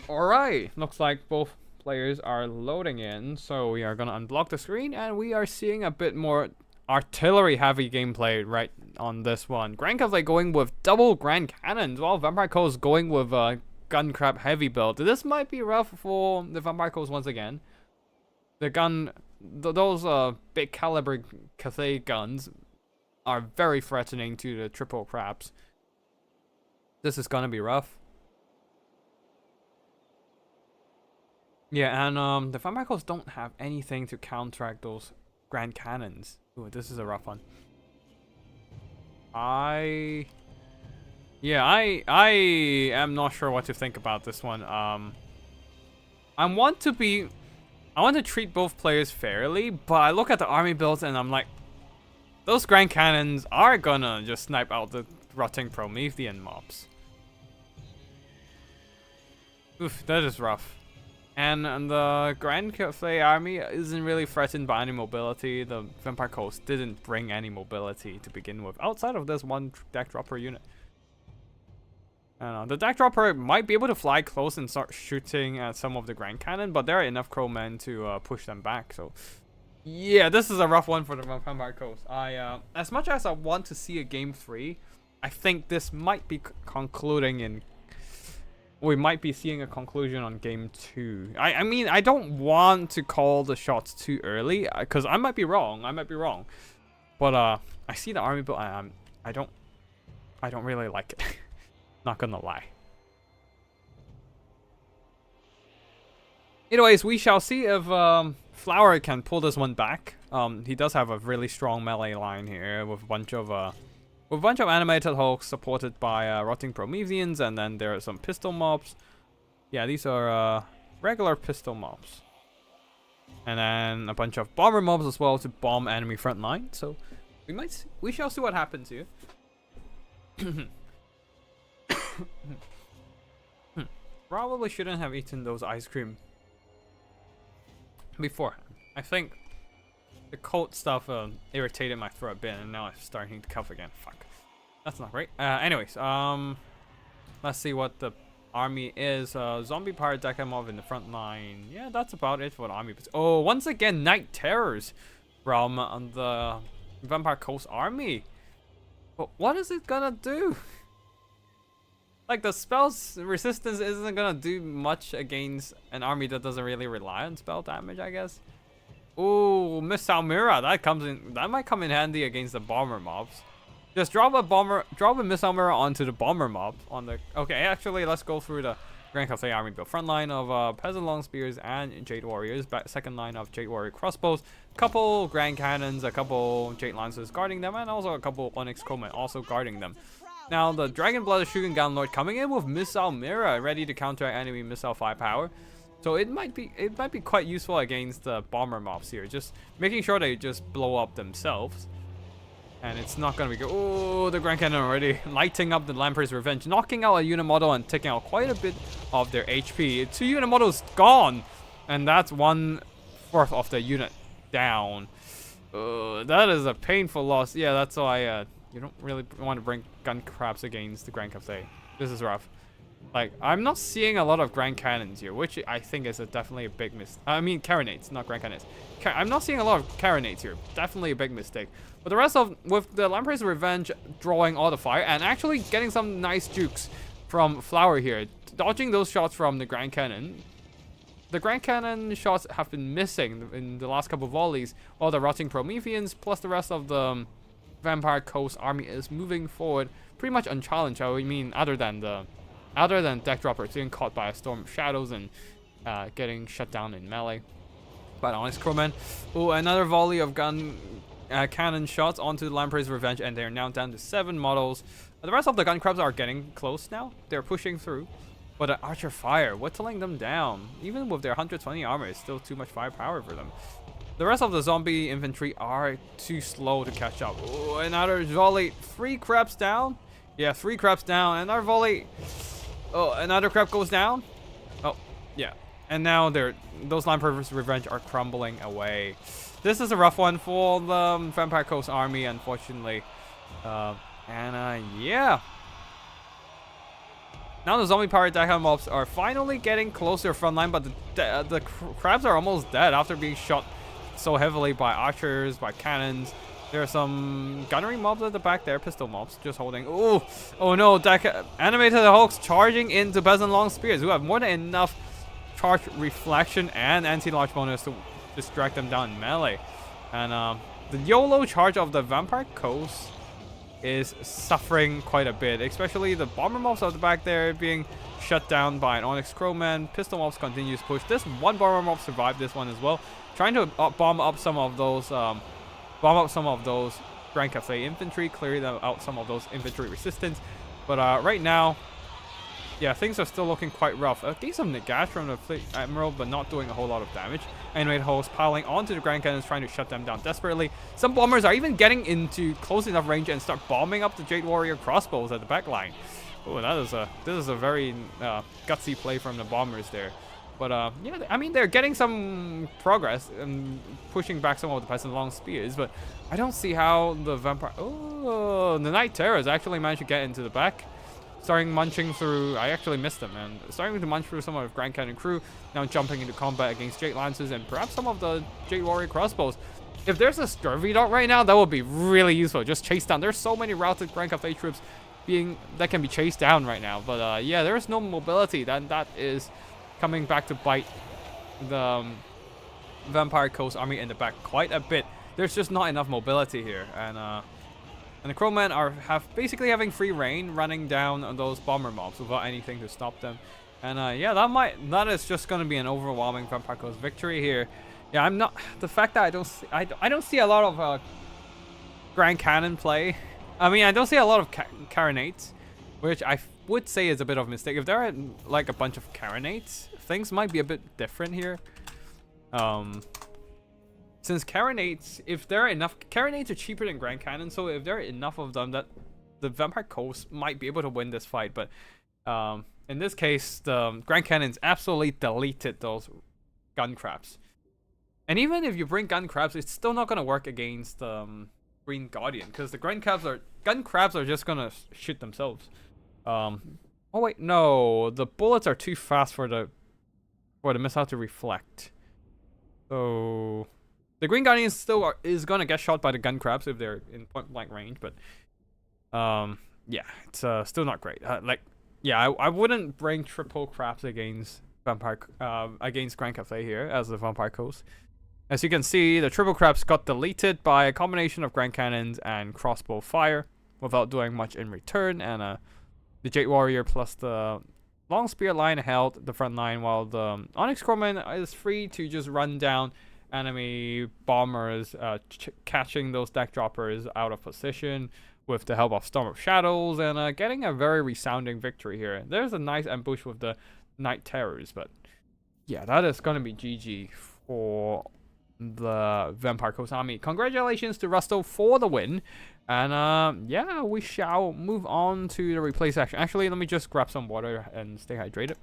Alright, looks like both players are loading in, so we are gonna unblock the screen, and we are seeing a bit more artillery heavy gameplay right on this one. Grand Cathay going with double Grand Cannons, while Vampire Coast going with gun crab heavy build. This might be rough for the Vampire Coast once again. The those big caliber Cathay guns are very threatening to the triple crabs. This is gonna be rough. Yeah, and the Vampire Coast don't have anything to counteract those Grand Cannons. Ooh, this is a rough one. I am not sure what to think about this one. I want to treat both players fairly, but I look at the army builds and I'm like, those Grand Cannons are gonna just snipe out the rotting Promethean mobs. Oof, that is rough. And the Grand Cathay army isn't really threatened by any mobility. The Vampire Coast didn't bring any mobility to begin with, outside of this one deck dropper unit. I don't know. The deck dropper might be able to fly close and start shooting at some of the Grand Cannon, but there are enough crowmen to push them back. So, yeah, this is a rough one for the Vampire Coast. As much as I want to see a game 3, I think this might be concluding in. We might be seeing a conclusion on game 2. I mean, I don't want to call the shots too early, because I might be wrong. But I see the army build. I don't really like it. Not gonna lie. Anyways, we shall see if Flower can pull this one back. He does have a really strong melee line here with a bunch of animated hulks supported by rotting Prometheans, and then there are some pistol mobs. Yeah, these are regular pistol mobs. And then a bunch of bomber mobs as well to bomb enemy front line. So we shall see what happens here. Probably shouldn't have eaten those ice cream beforehand. I think the cold stuff irritated my throat a bit, and now it's starting to cough again. Fuck. That's not great. Anyways, let's see what the army is. Zombie pirate Decamov in the front line. Yeah, that's about it for the army. Oh, once again, Night Terrors from the Vampire Coast army. But what is it gonna do? Like, the spell's resistance isn't gonna do much against an army that doesn't really rely on spell damage, I guess. Ooh, Miss Almira, that might come in handy against the bomber mobs. Just drop a Miss Almira onto the bomber mob okay, actually let's go through the Grand Cathay army build. Front line of Peasant Long Spears and Jade Warriors, second line of Jade Warrior crossbows, couple Grand Cannons, a couple Jade Lancers guarding them, and also a couple Onyx Crowmen also guarding them. Now the Dragon Blooded Shooting Gun Lord coming in with Miss Almira, ready to counter enemy missile firepower. So it might be quite useful against the bomber mobs here, just making sure they just blow up themselves. And it's not gonna be good. Oh, the Grand Cannon already lighting up the Lamprey's Revenge, knocking out a unit model and taking out quite a bit of their HP. 2 unit models gone, and that's 1/4 of the unit down. That is a painful loss. Yeah, that's why you don't really want to bring gun crabs against the Grand Cathay. This is rough. Like, I'm not seeing a lot of Grand Cannons here, which I think is definitely a big I mean, Carronades, not Grand Cannons. I'm not seeing a lot of Carronades here. Definitely a big mistake. But the rest with the Lamprey's Revenge drawing all the fire and actually getting some nice jukes from Flower here, dodging those shots from the Grand Cannon. The Grand Cannon shots have been missing in the last couple of volleys, while the rotting Prometheans plus the rest of the Vampire Coast army is moving forward pretty much unchallenged. I mean, other than deck droppers getting caught by a storm of shadows and getting shut down in melee. But Onyx Crowman, oh, another volley of cannon shots onto the Lamprey's Revenge, and they're now down to 7 models. The rest of the gun crabs are getting close now. They're pushing through, but the Archer Fire whittling them down. Even with their 120 armor, it's still too much firepower for them. The rest of the zombie infantry are too slow to catch up. Oh, another volley, 3 crabs down. Yeah, 3 crabs down. Another volley. Oh, another crab goes down. Oh, yeah. And now those Lamprey's Revenge are crumbling away. This is a rough one for the Vampire Coast army, unfortunately. Yeah. Now the zombie pirate deck mobs are finally getting closer to front line, but the crabs are almost dead after being shot so heavily by archers, by cannons. There are some gunnery mobs at the back there, pistol mobs, just holding. Oh, oh no! Animated Hulks charging into Peasant Long Spears, who have more than enough charge reflection and anti-launch bonus to distract them down in melee. And the YOLO charge of the Vampire Coast is suffering quite a bit, especially the bomber mobs at the back there being shut down by an Onyx Crowman. Pistol mobs continues to push. This one bomber mob survived this one as well, trying to bomb up some of those Grand Cathay infantry, clearing out some of those infantry resistance. But right now, yeah, things are still looking quite rough. Getting some Nagash from the Fleet Admiral, but not doing a whole lot of damage. Animated Hulks piling onto the Grand Cannons, trying to shut them down desperately. Some bombers are even getting into close enough range and start bombing up the Jade Warrior crossbows at the back line. Oh, this is a very gutsy play from the bombers there. But yeah, I mean, they're getting some progress and pushing back some of the Peasant Long Spears, but I don't see how the Vampire... Oh, the Night Terrors actually managed to get into the back. Starting munching through... I actually missed them, and starting to munch through some of the Grand Cannon crew. Now jumping into combat against Jade Lancers and perhaps some of the Jade Warrior crossbows. If there's a Scurvy Dart right now, that would be really useful. Just chase down. There's so many routed Grand Cathay troops that can be chased down right now. But yeah, there's no mobility. That is coming back to bite the Vampire Coast army in the back quite a bit. There's just not enough mobility here, and the Crowmen are basically having free reign, running down on those bomber mobs without anything to stop them. And yeah, that is just going to be an overwhelming Vampire Coast victory here. Yeah, the fact that I don't see a lot of Grand Cannon play. I mean, I don't see a lot of Carronades, which I would say is a bit of a mistake. If there are like a bunch of Carronades, things might be a bit different here. Since Carronades, if there are enough... Carronades are cheaper than Grand Cannon, so if there are enough of them, that the Vampire Coast might be able to win this fight. But in this case, the Grand Cannons absolutely deleted those gun crabs. And even if you bring gun crabs, it's still not going to work against Green Guardian, because the gun crabs are just going to shoot themselves. Oh wait, no. The bullets are too fast for the missile to reflect. So... The Green Guardian still is gonna get shot by the gun crabs if they're in point blank range, but yeah, it's still not great. Yeah, I wouldn't bring triple crabs against against Grand Cathay here as the Vampire Coast. As you can see, the triple crabs got deleted by a combination of Grand Cannons and crossbow fire without doing much in return, and the Jade Warrior plus the Long Spear line held the front line, while the Onyx Crowman is free to just run down enemy bombers, catching those deck droppers out of position with the help of Storm of Shadows, and getting a very resounding victory here. There's a nice ambush with the Night Terrors, but yeah, that is going to be GG for the Vampire Coast army. Congratulations to Rusto for the win, and yeah, we shall move on to the replay section. Actually, let me just grab some water and stay hydrated.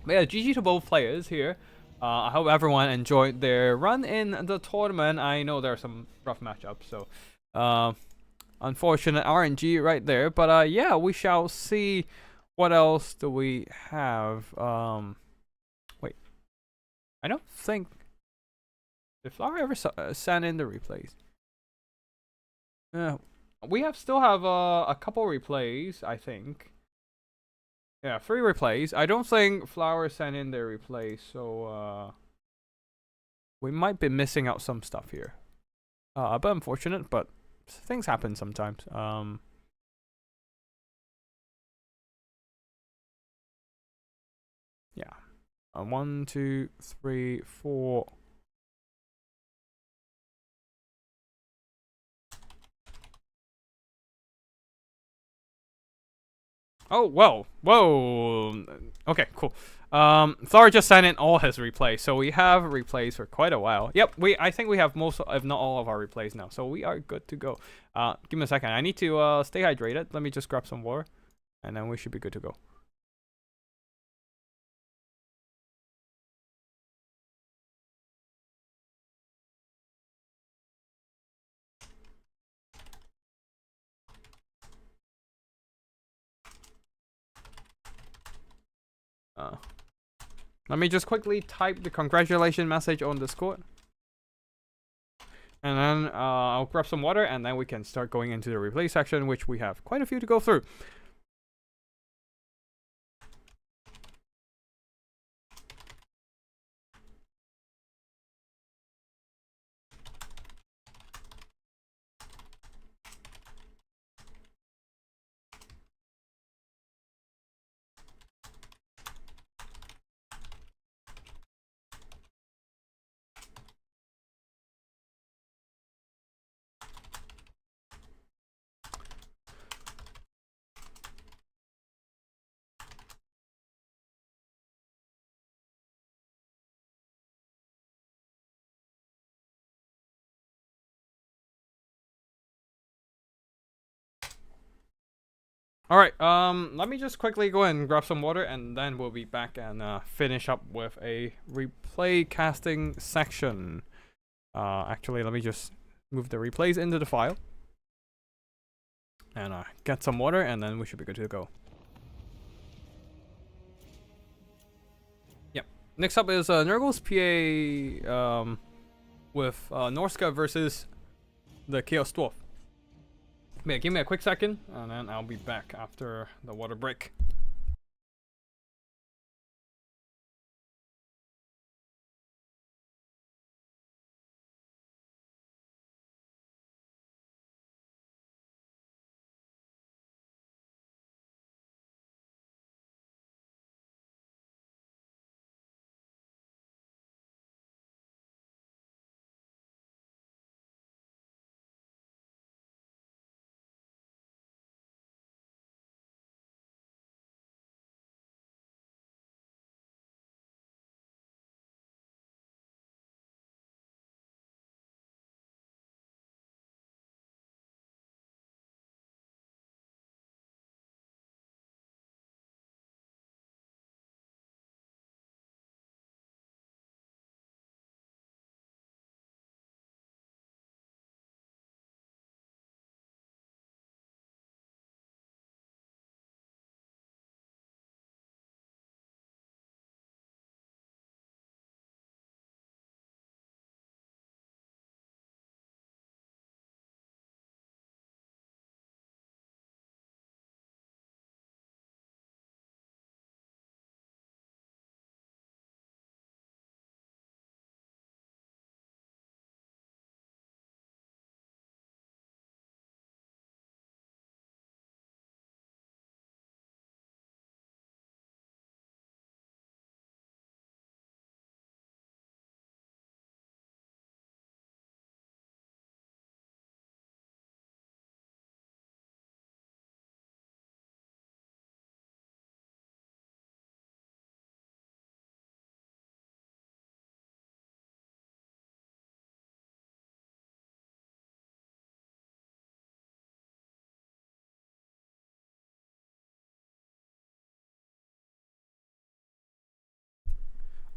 But yeah, GG to both players here. I hope everyone enjoyed their run in the tournament. I know there are some rough matchups, so unfortunate RNG right there. But yeah, we shall see what else do we have. Wait, I don't think did Flower ever send in the replays. We still have a couple replays, I think. Yeah, 3 replays. I don't think Flower sent in their replays, so we might be missing out some stuff here. But unfortunate, but things happen sometimes. Yeah. 1, 2, 3, 4. Oh, whoa. Okay, cool. Thor just sent in all his replays, so we have replays for quite a while. Yep, I think we have most, if not all, of our replays now, so we are good to go. Give me a second. I need to stay hydrated. Let me just grab some water, and then we should be good to go. Let me just quickly type the congratulations message on Discord. And then I'll grab some water, and then we can start going into the replay section, which we have quite a few to go through. Alright, let me just quickly go and grab some water, and then we'll be back and finish up with a replay casting section. Actually, let me just move the replays into the file. And get some water, and then we should be good to go. Yep. Next up is Nurgle's PA with Norsca versus the Chaos Dwarf. Yeah, give me a quick second, and then I'll be back after the water break.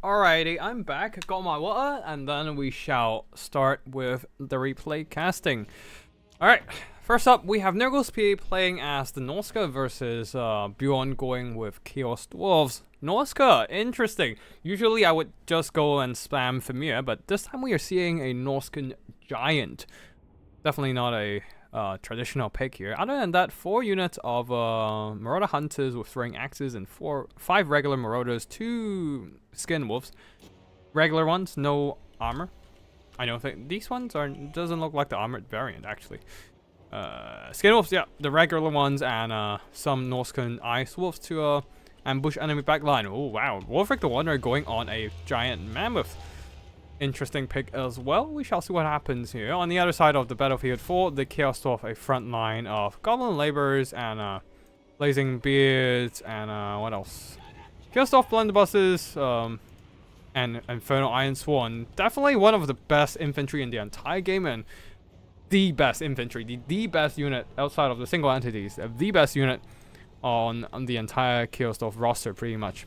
Alrighty, I'm back, got my water, and then we shall start with the replay casting. Alright, first up, we have Nurgle's PA playing as the Norsca versus Bjorn going with Chaos Dwarves. Norsca, interesting. Usually I would just go and spam Familiar, but this time we are seeing a Norscan Giant. Definitely not a traditional pick here. Other than that, 4 units of Marauder Hunters with throwing axes and 5 regular Marauders, 2 Skin Wolves. Regular ones, no armor. I don't think these ones doesn't look like the armored variant actually. Skin Wolves, yeah, the regular ones, and some Norscan Ice Wolves to ambush enemy backline. Oh wow, Wolfric the Wanderer going on a giant mammoth. Interesting pick as well. We shall see what happens here. On the other side of the battlefield for the Chaos Dwarf, a front line of Goblin Laborers and Blazing Beards and what else? Chaos Dwarf Blunderbusses and Infernal Iron Sworn. Definitely one of the best infantry in the entire game, and the best infantry, the best unit outside of the single entities, the best unit on the entire Chaos Dwarf roster pretty much.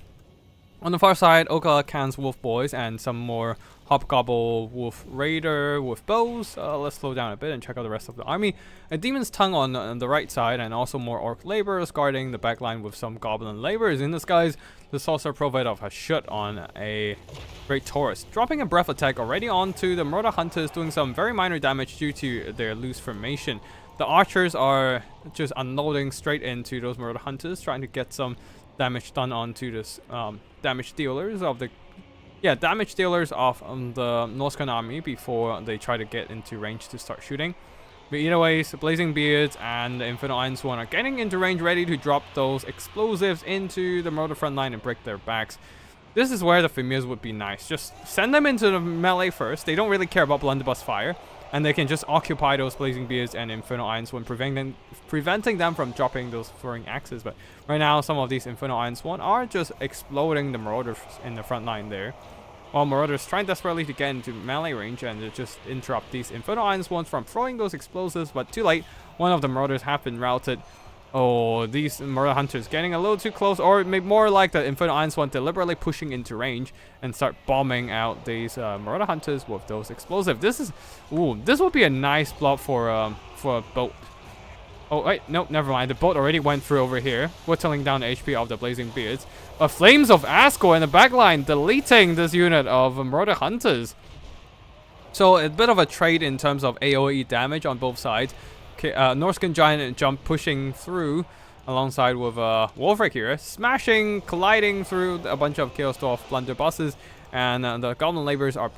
On the far side, Ogre Wolf Boys and some more Hobgobble Wolf Raider with bows. Let's slow down a bit and check out the rest of the army. A Demon's Tongue on the right side, and also more Orc Laborers guarding the backline with some Goblin Laborers. In disguise, the Sorcerer Prophet of Hashut on a Great Taurus, dropping a Breath Attack already onto the Marauder Hunters, doing some very minor damage due to their loose formation. The Archers are just unloading straight into those Marauder Hunters, trying to get some damage done onto this damage dealers of the the Norscan army before they try to get into range to start shooting. But either ways, Blazing Beards and the Infernal Iron Sworn are getting into range, ready to drop those explosives into the Marauder front line and break their backs. This is where the Familiars would be nice. Just send them into the melee first. They don't really care about blunderbuss fire, and they can just occupy those Blazing Beards and Infernal Iron Sworn, preventing them from dropping those throwing axes. But right now, some of these Infernal Iron Sworn are just exploding the Marauders in the front line there, while Marauders trying desperately to get into melee range and to just interrupt these Infernal Iron Swans from throwing those explosives, but too late. One of the Marauders have been routed. Oh, these Marauder Hunters getting a little too close, or maybe more like the Infernal Iron Swan deliberately pushing into range and start bombing out these Marauder Hunters with those explosives. This would be a nice block for a boat. Oh, wait, no, never mind. The boat already went through over here, whittling down the HP of the Blazing Beards. Flames of Asgore in the backline, deleting this unit of Marauder Hunters. So, a bit of a trade in terms of AoE damage on both sides. Norscan Giant jump pushing through alongside with Wolfric here, smashing, colliding through a bunch of Chaos Dwarf blunderbusses, and the Goblin Laborers are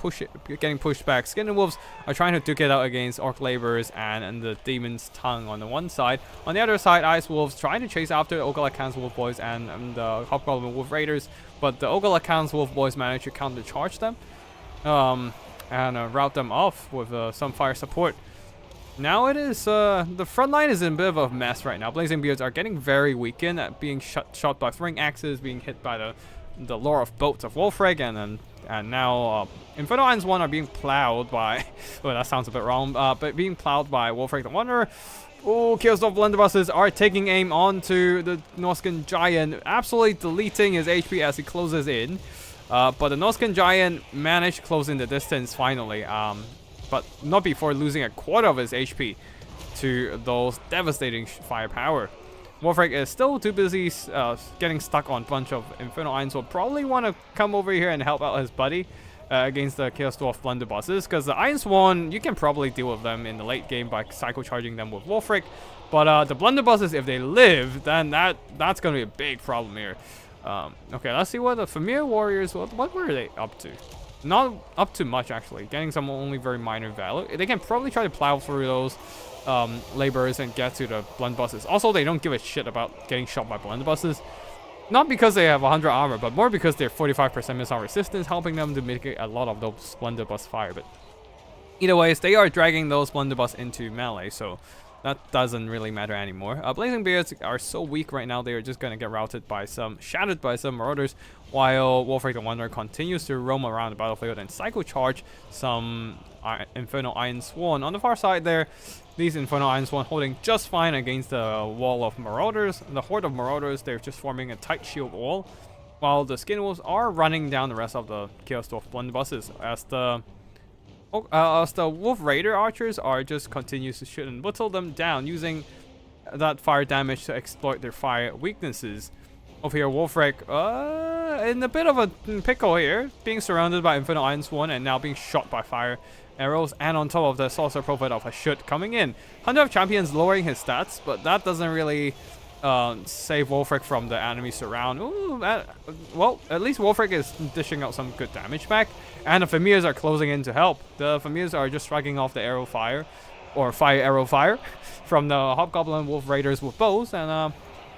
getting pushed back. Skin and Wolves are trying to duke it out against Orc Laborers and the Demon's Tongue on the one side. On the other side, Ice Wolves trying to chase after the Ogre Kingdoms Wolf Boys and the Hobgoblin Wolf Raiders, but the Ogre Kingdoms Wolf Boys manage to counter-charge them and rout them off with some fire support. Now it is, the front line is in a bit of a mess right now. Blazing Beards are getting very weakened at being shot by throwing axes, being hit by the lore of boats of Wolfreg, and now Infernal Iron Sworn are being plowed by, oh, that sounds a bit wrong, but being plowed by Wolfreg the Wanderer. Oh, Chaos Dwarf blunderbusses are taking aim onto the Norscan Giant, absolutely deleting his HP as he closes in. But the Norscan Giant managed to close in the distance finally. But not before losing a quarter of his HP to those devastating firepower. Wolfreg is still too busy getting stuck on a bunch of Infernal Iron Sword. Probably want to come over here and help out his buddy against the Chaos Dwarf blunderbusses, because the Iron Sworn, you can probably deal with them in the late game by cycle charging them with Wolfreg. But the blunderbusses, if they live, then that's going to be a big problem here. Okay, let's see what the Familiar Warriors, what were they up to? Not up to much, actually. Getting some only very minor value. They can probably try to plow through those laborers and get to the blunderbusses. Also, they don't give a shit about getting shot by blunderbusses. Not because they have 100 armor, but more because they're 45% missile resistance, helping them to mitigate a lot of those blunderbuss fire. But either ways, they are dragging those blunderbuss into melee, so that doesn't really matter anymore. Blazing Beards are so weak right now, they are just going to get routed by shattered by some Marauders, while Wolfreg the Wanderer continues to roam around the battlefield and cycle charge some Infernal Iron Sworn. On the far side there, these Infernal Iron Sworn holding just fine against the wall of Marauders. The horde of Marauders, they're just forming a tight shield wall, while the Skin Wolves are running down the rest of the Chaos Dwarf blunderbusses as the Wolf Raider archers are just continues to shoot and whittle them down, using that fire damage to exploit their fire weaknesses. Over here, Wolfreg in a bit of a pickle here, being surrounded by Infernal Iron Sworn and now being shot by fire arrows, and on top of the Sorcerer Prophet of Hashut coming in. Hunter of Champions lowering his stats, but that doesn't really save Wolfreg from the enemy surround. Ooh, well, at least Wolfreg is dishing out some good damage back, and the Familiars are closing in to help. The Familiars are just striking off the arrow fire, or fire arrow fire, from the Hobgoblin Wolf Raiders with bows, and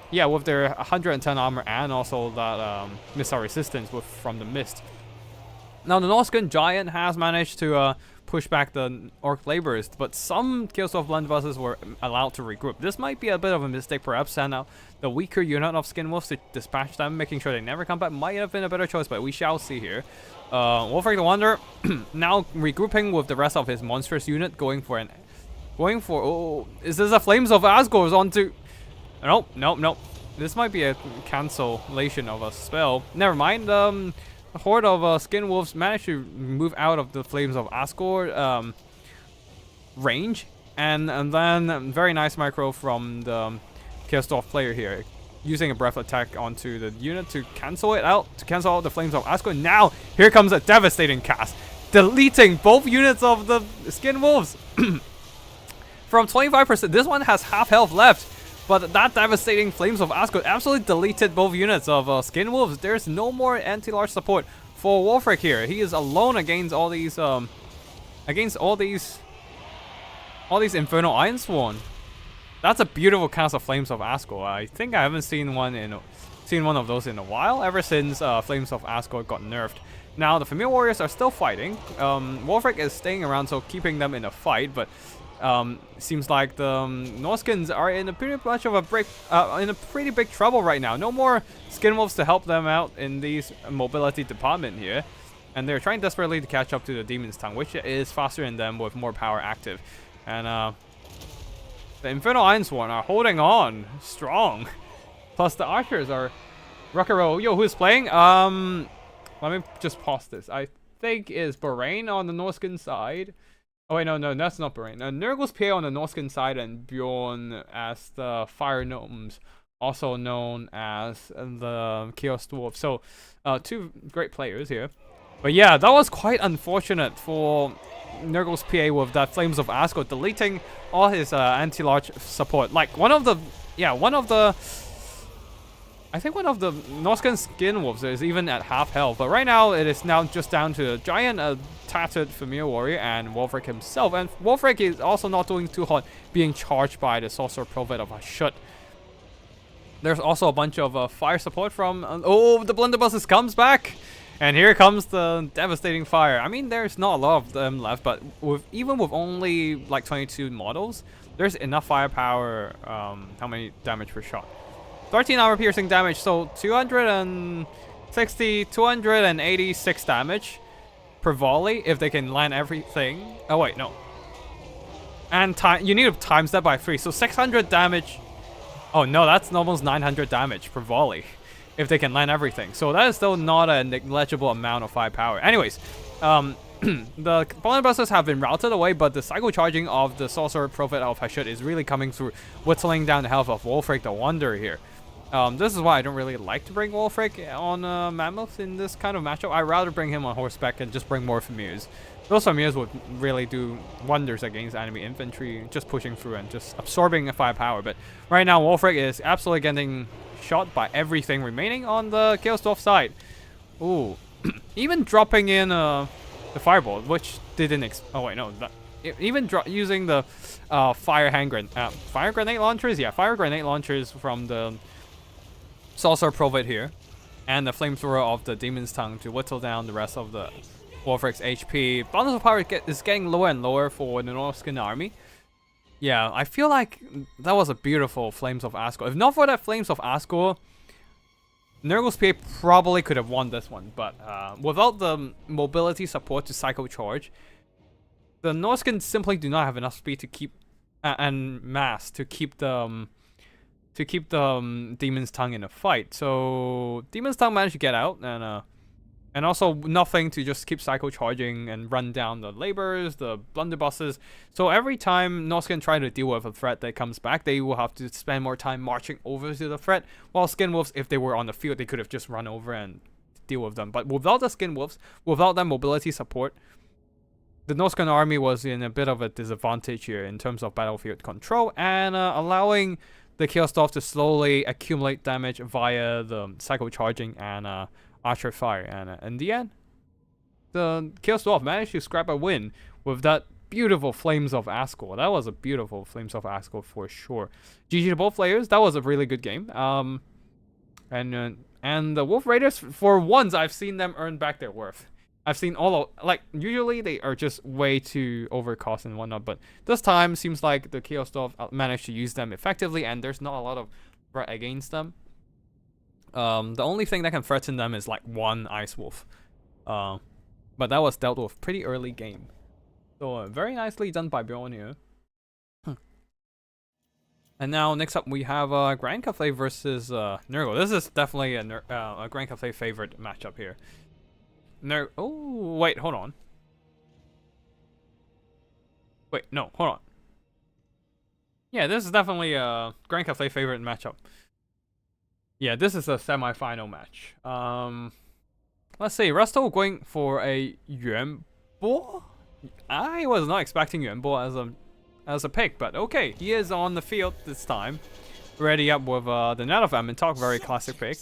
yeah, with their 110 armor and also that missile resistance from the mist. Now the Norscan Giant has managed to push back the Orc Laborers, but some Chaos Dwarf blunderbusses were allowed to regroup. This might be a bit of a mistake, perhaps send out the weaker unit of Skin Wolves to dispatch them, making sure they never come back. Might have been a better choice, but we shall see here. Wolfreg the Wanderer now regrouping with the rest of his monstrous unit, going for oh, is this a Flames of Asgore onto... Nope. This might be a cancellation of a spell. Never mind. A horde of skin wolves managed to move out of the Flames of Asgore range, and then very nice micro from the Chaos Dwarf player here, using a breath attack onto the unit to cancel it out, to cancel out the Flames of Asgore. Now here comes a devastating cast, deleting both units of the skin wolves from 25%. This one has half health left. But that devastating Flames of Asgore absolutely deleted both units of Skin Wolves. There's no more anti-large support for Wolfric here. He is alone against all these Infernal Ironsworn. That's a beautiful cast of Flames of Asgore. I think I haven't seen one of those in a while, ever since Flames of Asgore got nerfed. Now the Familiar Warriors are still fighting. Wolfric is staying around, so keeping them in a fight, but seems like the Norskins are in a pretty much of a in a pretty big trouble right now. No more skin wolves to help them out in these mobility department here, and they're trying desperately to catch up to the Demon's Tongue, which is faster than them with more power active. And the Infernal Ironsworn are holding on strong. Plus the archers are rock and roll. Yo, who's playing? Let me just pause this. I think is Barain on the Norskin side. Oh wait, no, that's not Barain. Nurgle's PA on the Norskin side, and Bjorn as the Fire Gnomes, also known as the Chaos Dwarf. So, two great players here. But yeah, that was quite unfortunate for Nurgle's PA with that Flames of Asgore deleting all his anti-large support. Like I think one of the Norscan Skin Wolves is even at half health, but right now it is now just down to a giant tattered Familiar Warrior and Wolfric himself. And Wolfric is also not doing too hot, being charged by the Sorcerer Prophet of Hashut. There's also a bunch of fire support from... oh, the Blunderbusses comes back! And here comes the devastating fire. I mean, there's not a lot of them left, but even with only like 22 models, there's enough firepower. How many damage per shot? 13 armor piercing damage, so 286 damage per volley if they can land everything. Oh wait, no. And you need to times that by 3, so 600 damage. Oh no, that's almost 900 damage per volley if they can land everything. So that is still not a negligible amount of firepower. Anyways, the Blunderbusters have been routed away, but the cycle charging of the Sorcerer Prophet of Hashut is really coming through, whittling down the health of Wolfric the Wanderer here. This is why I don't really like to bring Wolfric on Mammoth in this kind of matchup. I'd rather bring him on horseback and just bring more Familiars. Those Familiars would really do wonders against enemy infantry, just pushing through and just absorbing the firepower. But right now, Wolfric is absolutely getting shot by everything remaining on the Chaos Dwarf side. Ooh, even dropping in the Firebolt, which didn't... oh wait, no. Even using the fire grenade launchers? Yeah, fire grenade launchers from the Sorcerer Prophet here, and the flamethrower of the Demon's Tongue to whittle down the rest of the Wolfric's HP. Balance of power is getting lower and lower for the Norscan army. Yeah, I feel like that was a beautiful Flames of Asgore. If not for that Flames of Asgore, Nurgle's PA probably could have won this one, but without the mobility support to cycle charge, the Norscan simply do not have enough speed to keep and mass to keep the Demon's Tongue in a fight. So Demon's Tongue managed to get out, and also nothing to just keep cycle charging and run down the Laborers, the Blunderbusses. So every time Norscan try to deal with a threat that comes back, they will have to spend more time marching over to the threat. While Skin Wolves, if they were on the field, they could have just run over and deal with them. But without the Skin Wolves, without that mobility support, the Norscan army was in a bit of a disadvantage here in terms of battlefield control, and allowing the Chaos Dwarf to slowly accumulate damage via the cycle charging and archer fire. And in the end, the Chaos Dwarf managed to scrap a win with that beautiful Flames of Asgore. That was a beautiful Flames of Asgore for sure. GG to both players. That was a really good game. And the Wolf Raiders, for once, I've seen them earn back their worth. I've seen usually they are just way too overcost and whatnot, but this time seems like the Chaos Dwarf managed to use them effectively, and there's not a lot of threat against them. The only thing that can threaten them is like one Ice Wolf. But that was dealt with pretty early game. So very nicely done by Bjorn here. And now next up we have Grand Cathay versus Nurgle. This is definitely a Grand Cathay favorite matchup here. Oh wait, hold on. Wait, no, hold on. Yeah, this is definitely a Grand Cathay favorite matchup. Yeah, this is a semi-final match. Let's see, Rusto going for a Yuan Bo. I was not expecting Yuan Bo as a pick, but okay, he is on the field this time. Ready up with the Net of Amentok, very classic pick.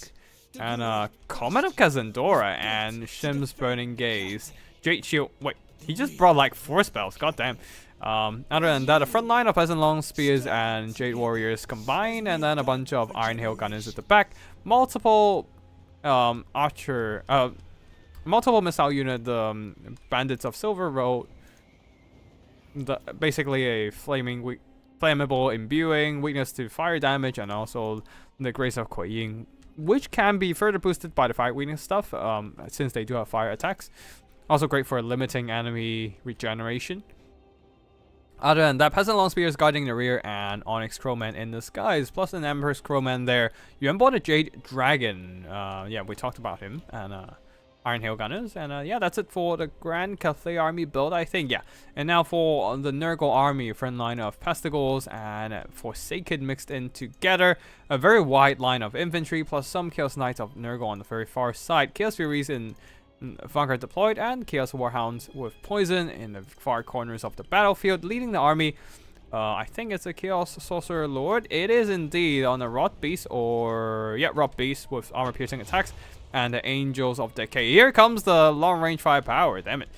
And Comet of Kazandora and Shim's Burning Gaze. Jade Shield, wait, he just brought like 4 spells, goddamn. Other than that, a front line of Peasant Long Spears and Jade Warriors combined, and then a bunch of Iron Hail Gunners at the back. Multiple multiple missile unit, the Bandits of Silver Road. Basically a flammable imbuing, weakness to fire damage, and also the Grace of Kuei Yin, which can be further boosted by the fire weakness stuff, since they do have fire attacks. Also great for limiting enemy regeneration. Other than that, Peasant Long Spears guarding the rear and Onyx Crowman in the skies, plus an Emperor's Crowman there. You unboard a Jade Dragon. Yeah, we talked about him. And Iron Hail Gunners. And yeah, that's it for the Grand Cathay army build, I think. Yeah. And now for the Nurgle army, front line of Pestigals and Forsaken mixed in together. A very wide line of infantry, plus some Chaos Knights of Nurgle on the very far side. Chaos Furies in Vanguard deployed, and Chaos Warhounds with Poison in the far corners of the battlefield, leading the army. I think it's a Chaos Sorcerer Lord. It is indeed on a Rot Beast, or yeah, Rot Beast with armor piercing attacks, and the Angels of Decay. Here comes the long range firepower. Damn it!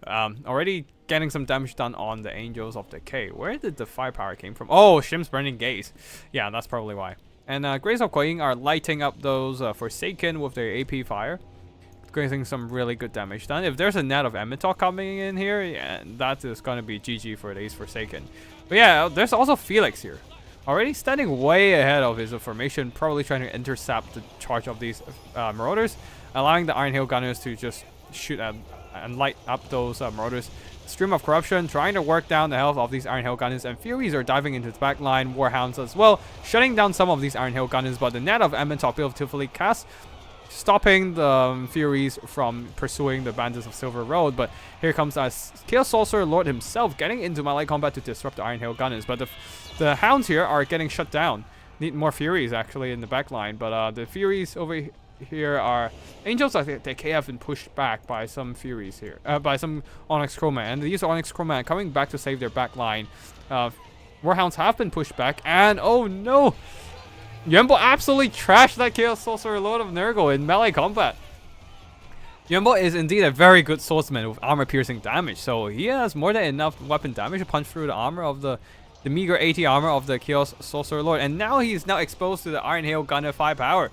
Already getting some damage done on the Angels of Decay. Where did the firepower came from? Oh, Shim's Burning Gaze. Yeah, that's probably why. And Grace of Kuei Yin are lighting up those Forsaken with their AP fire, getting some really good damage done. If there's a Net of Amentok coming in here, yeah, that is going to be GG for these Forsaken. But yeah, there's also Felix here. Already standing way ahead of his formation, probably trying to intercept the charge of these Marauders, allowing the Iron Hail Gunners to just shoot at and light up those Marauders. Stream of Corruption, trying to work down the health of these Iron Hail Gunners, and Furies are diving into the back line, Warhounds as well, shutting down some of these Iron Hail Gunners, but the Net of Amentok beautifully cast, stopping the Furies from pursuing the Bandits of Silver Road. But here comes Chaos Sorcerer Lord himself getting into melee combat to disrupt the Iron Hail Gunners. But the Hounds here are getting shut down. Need more Furies actually in the back line. But the Furies over here are Angels. I think they have been pushed back by some Furies here, by some Onyx Crowman. And these Onyx Crowman coming back to save their back line. Warhounds have been pushed back, and oh no! Yuan Bo absolutely trashed that Chaos Sorcerer Lord of Nurgle in melee combat. Yuan Bo is indeed a very good swordsman with armor-piercing damage, so he has more than enough weapon damage to punch through the armor of the meager 80 armor of the Chaos Sorcerer Lord, and now he's exposed to the Iron Hail Gunner 5 power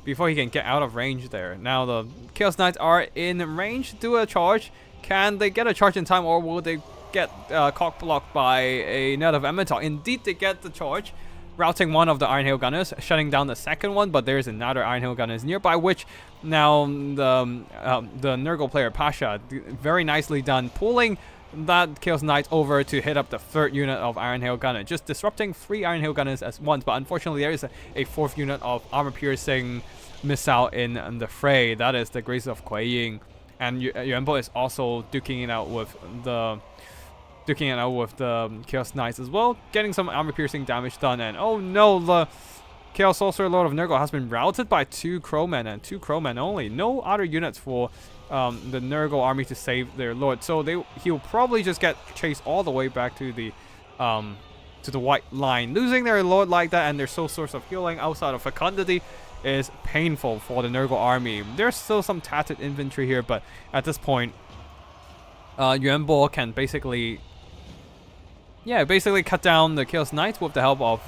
before he can get out of range there. Now the Chaos Knights are in range to do a charge. Can they get a charge in time, or will they get cock blocked by a Net of Amentok? Indeed, they get the charge, routing one of the Iron Hail Gunners, shutting down the second one, but there's another Iron Hail Gunners nearby, which now the Nurgle player Pasha, very nicely done, pulling that Chaos Knight over to hit up the third unit of Iron Hail Gunner, just disrupting 3 Iron Hail Gunners at once. But unfortunately, there is a 4th unit of armor piercing missile in the fray. That is the Grace of Kuei Yin, and Yuan Bo is also duking it out with the Chaos Knights as well, getting some armor-piercing damage done. And oh no, the Chaos Sorcerer Lord of Nurgle has been routed by 2 Crowmen, and 2 Crowmen only. No other units for the Nurgle army to save their lord. So he'll probably just get chased all the way back to the white line. Losing their lord like that and their sole source of healing outside of fecundity is painful for the Nurgle army. There's still some tattered infantry here, but at this point, Yuan Bo can basically cut down the Chaos Knights with the help of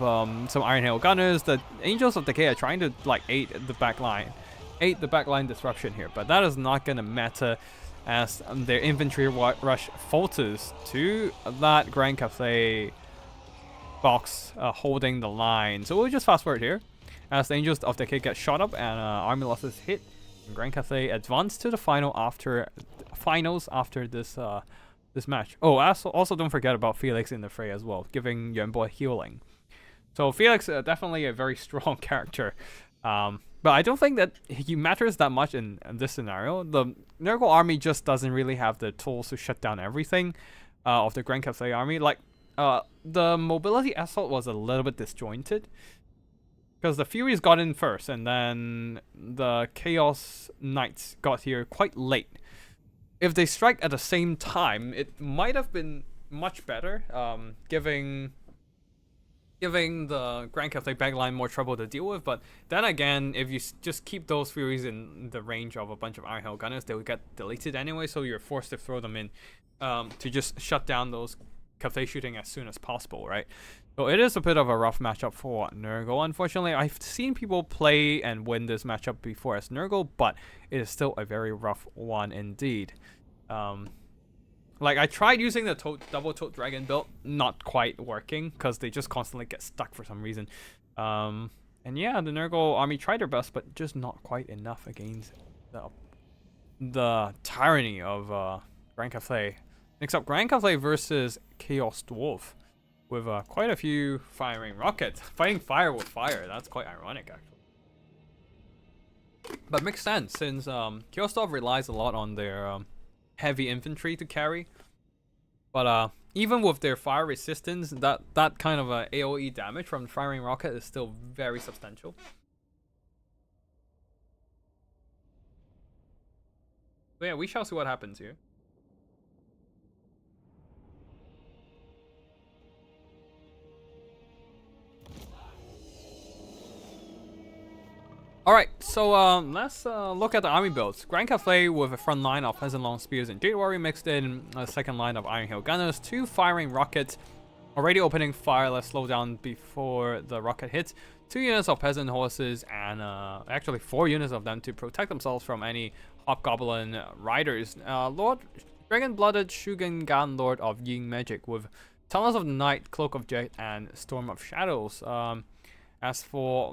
some Iron Hail Gunners. The Angels of Decay are trying to aid the backline disruption here, but that is not gonna matter as their infantry rush falters to that Grand Cathay box holding the line. So we'll just fast forward here as the Angels of Decay get shot up and army losses hit. And Grand Cathay advance to the finals after this this match. Oh, also don't forget about Felix in the fray as well, giving Yuan Bo healing. So Felix definitely a very strong character. But I don't think that he matters that much in this scenario. The Nurgle army just doesn't really have the tools to shut down everything of the Grand Cathay army. Like, the mobility assault was a little bit disjointed. Because the Furies got in first, and then the Chaos Knights got here quite late. If they strike at the same time, it might have been much better, giving the Grand Cathay backline more trouble to deal with. But then again, if you just keep those Furies in the range of a bunch of Iron Hail Gunners, they will get deleted anyway, so you're forced to throw them in to just shut down those Cathay shooting as soon as possible, right? So it is a bit of a rough matchup for Nurgle. Unfortunately, I've seen people play and win this matchup before as Nurgle, but it is still a very rough one indeed. Like, I tried using the double tote dragon build, not quite working, because they just constantly get stuck for some reason. And yeah, the Nurgle army tried their best, but just not quite enough against the tyranny of Grand Cathay. Next up, Grand Cathay versus Chaos Dwarf, with quite a few firing rockets. Fighting fire with fire, that's quite ironic, actually. But makes sense, since Chaos Dwarf relies a lot on their heavy infantry to carry, but even with their fire resistance, that kind of AoE damage from the firing rocket is still very substantial. So yeah, we shall see what happens here. Alright, so let's look at the army builds. Grand Cathay with a front line of Peasant Long Spears and Jade Warrior mixed in, a second line of Iron Hail Gunners, 2 firing rockets, already opening fire, let's slow down before the rocket hits, 2 units of Peasant Horses, and actually 4 units of them to protect themselves from any Hobgoblin Riders. Dragon-Blooded Shugengan Lord of Yin Magic with Tunnels of the Night, Cloak of Jet, and Storm of Shadows. As for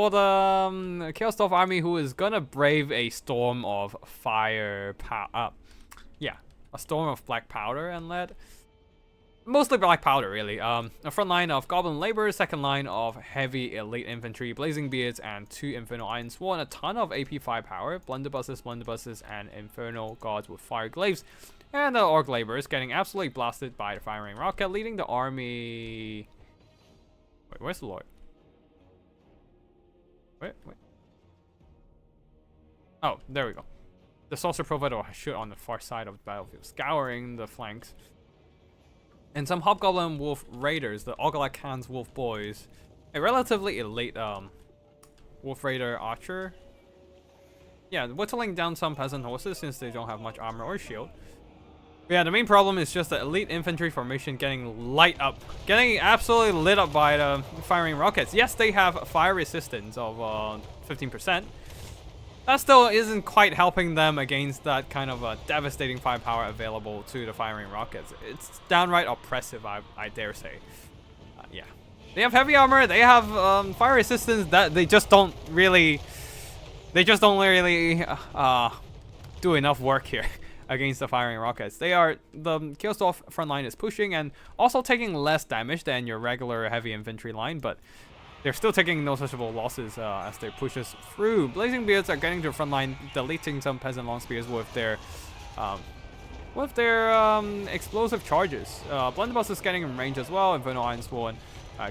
the Chaos Dwarf army, who is gonna brave a storm of fire, a storm of black powder and lead. Mostly black powder, really. A front line of Goblin Laborers, second line of heavy elite infantry, Blazing Beards, and 2 Infernal Iron Sworn, a ton of AP firepower, blunderbusses, and Infernal Gods with fire glaives, and the Orc Laborers getting absolutely blasted by the firing rocket, leading the army. Wait, where's the Lord? Wait. Oh, there we go. The Sorcerer Prophet will shoot on the far side of the battlefield, scouring the flanks. And some Hobgoblin Wolf Raiders, the Ogre Kingdoms Wolf Boys. A relatively elite Wolf Raider Archer. Yeah, whittling down some Peasant Horses since they don't have much armor or shield. But yeah, the main problem is just the elite infantry formation getting absolutely lit up by the firing rockets. Yes, they have fire resistance of 15%. That still isn't quite helping them against that kind of devastating firepower available to the firing rockets. It's downright oppressive, I dare say. Yeah, they have heavy armor. They have fire resistance that they just don't really do enough work here against the firing rockets. The Chaos Dwarf front line is pushing and also taking less damage than your regular heavy infantry line, but they're still taking noticeable losses as they push us through. Blazing Beards are getting to the front line, deleting some Peasant Long Spears with their explosive charges. Blunderbuss is getting in range as well. Infernal Iron Sworn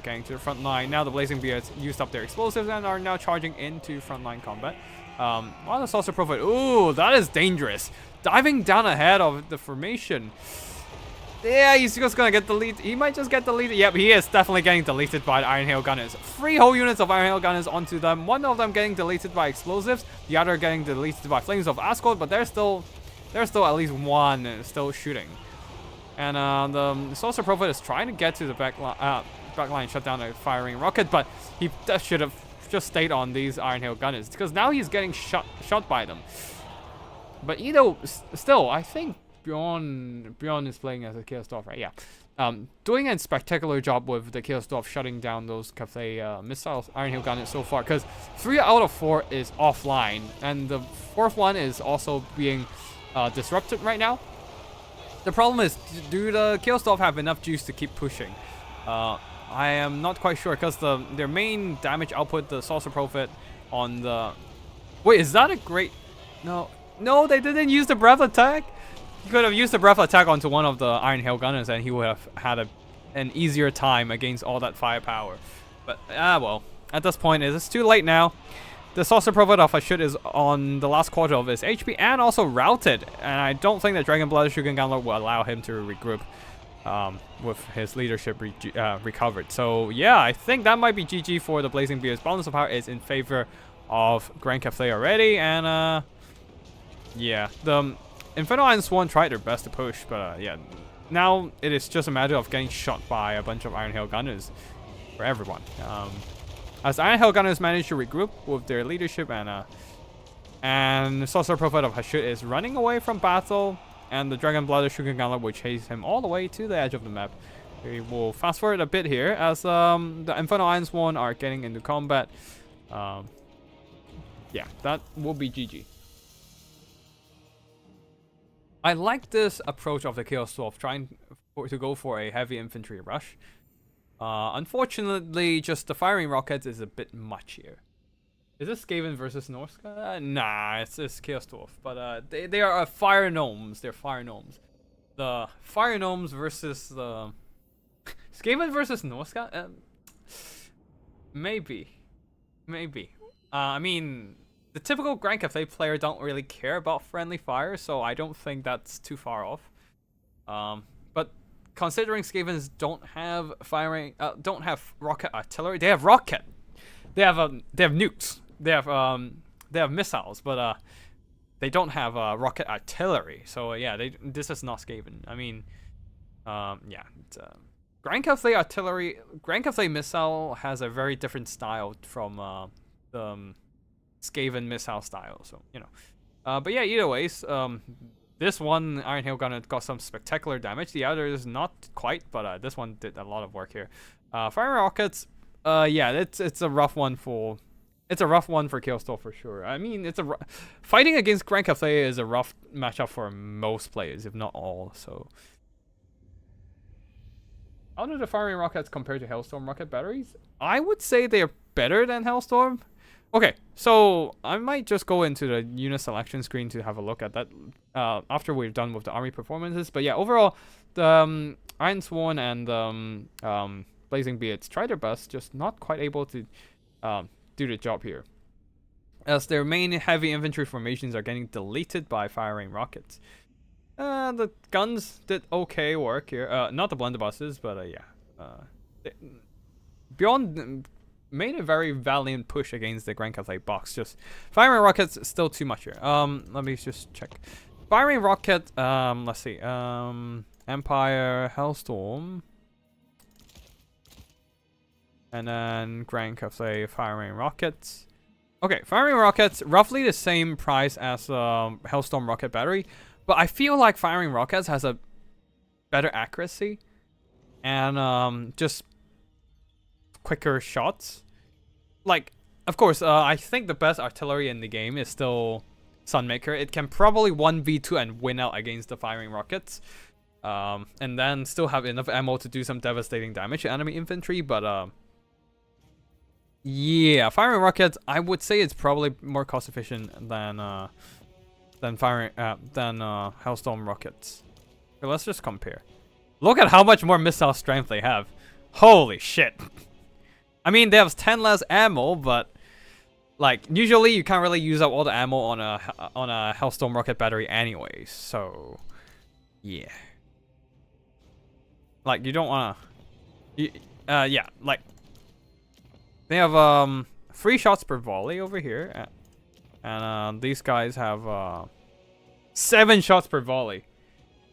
getting to the front line. Now the Blazing Beards used up their explosives and are now charging into frontline combat. While the Sorcerer Prophet, ooh, that is dangerous. Diving down ahead of the formation. Yeah, he's just gonna get deleted. He might just get deleted. Yep, he is definitely getting deleted by the Iron Hail Gunners. 3 whole units of Iron Hail Gunners onto them. One of them getting deleted by explosives. The other getting deleted by Flames of Ascot. But there's still at least one still shooting. And the Sorcerer Prophet is trying to get to the back line, shut down a firing rocket. But he should have just stayed on these Iron Hail Gunners, because now he's getting shot by them. But still, I think Bjorn is playing as a Chaos Dwarf, right? Yeah. Doing a spectacular job with the Chaos Dwarf shutting down those Cathay missiles, Iron Hail Gunners so far, because 3 out of 4 is offline, and the 4th one is also being disrupted right now. The problem is, do the Chaos Dwarf have enough juice to keep pushing? I am not quite sure because their main damage output, the Sorcerer Prophet on the... Wait, is that a great... No, they didn't use the breath attack. He could have used the breath attack onto one of the Iron Hail Gunners and he would have had an easier time against all that firepower. But, well, at this point, it's too late now. The Sorcerer Prophet of Hashut is on the last quarter of his HP and also routed. And I don't think that Dragonblood Shogun Gunlord will allow him to regroup with his leadership recovered. So, yeah, I think that might be GG for the Blazing Beards. Balance of Power is in favor of Grand Cathay already. And, yeah, the Infernal Iron Sworn tried their best to push. But, yeah, now it is just a matter of getting shot by a bunch of Iron Hail Gunners for everyone. As Iron Hail Gunners manage to regroup with their leadership and Sorcerer Prophet of Hashut is running away from battle, and the Dragonblood Shogun Gunlord will chase him all the way to the edge of the map. We will fast forward a bit here as the Infernal Iron Sworn are getting into combat. Yeah, that will be GG. I like this approach of the Chaos Dwarf, trying to go for a heavy infantry rush. Unfortunately, just the firing rockets is a bit much here. Is this Skaven versus Norsca? Nah, it's Chaos Dwarf. But they are fire gnomes. They're fire gnomes. The fire gnomes versus the Skaven versus Norsca? Maybe. I mean, the typical Grand Cathay player don't really care about friendly fire, so I don't think that's too far off. But considering Skavens don't have rocket artillery, they have rocket. They have nukes. They have missiles, but they don't have rocket artillery. So yeah, this is not Skaven. I mean, yeah, Grand Cathay artillery, Grand Cathay missile has a very different style from the Skaven missile style. So you know, but yeah, either ways, this one Iron Hail Gunner got some spectacular damage. The other is not quite, but this one did a lot of work here. Fire rockets, yeah, it's a rough one for Chaos Dwarf for sure. I mean, fighting against Grand Cathay is a rough matchup for most players, if not all. So, how do the firing rockets compare to Hellstorm rocket batteries? I would say they are better than Hellstorm. Okay, so I might just go into the unit selection screen to have a look at that after we're done with the army performances. But yeah, overall, the Iron Sworn and Blazing Beards tried their best, just not quite able to do the job here, as their main heavy infantry formations are getting deleted by firing rockets. The guns did okay work here. Not the blunderbusses, but yeah. Beyond made a very valiant push against the Grand Cathay box. Just firing rockets still too much here. Let me just check. Firing rocket, let's see. Empire, Hellstorm. And then Grand Cathay firing rockets. Okay, firing rockets, roughly the same price as Hellstorm rocket battery. But I feel like firing rockets has a better accuracy. And just quicker shots. Like, of course, I think the best artillery in the game is still Sunmaker. It can probably 1v2 and win out against the firing rockets. And then still have enough ammo to do some devastating damage to enemy infantry. But yeah, firing rockets, I would say it's probably more cost efficient than Hellstorm rockets. Okay, let's just compare. Look at how much more missile strength they have. Holy shit. I mean, they have 10 less ammo, but like usually you can't really use up all the ammo on a Hellstorm rocket battery anyways. So yeah, like you don't wanna. Yeah, like they have 3 shots per volley over here, and these guys have 7 shots per volley.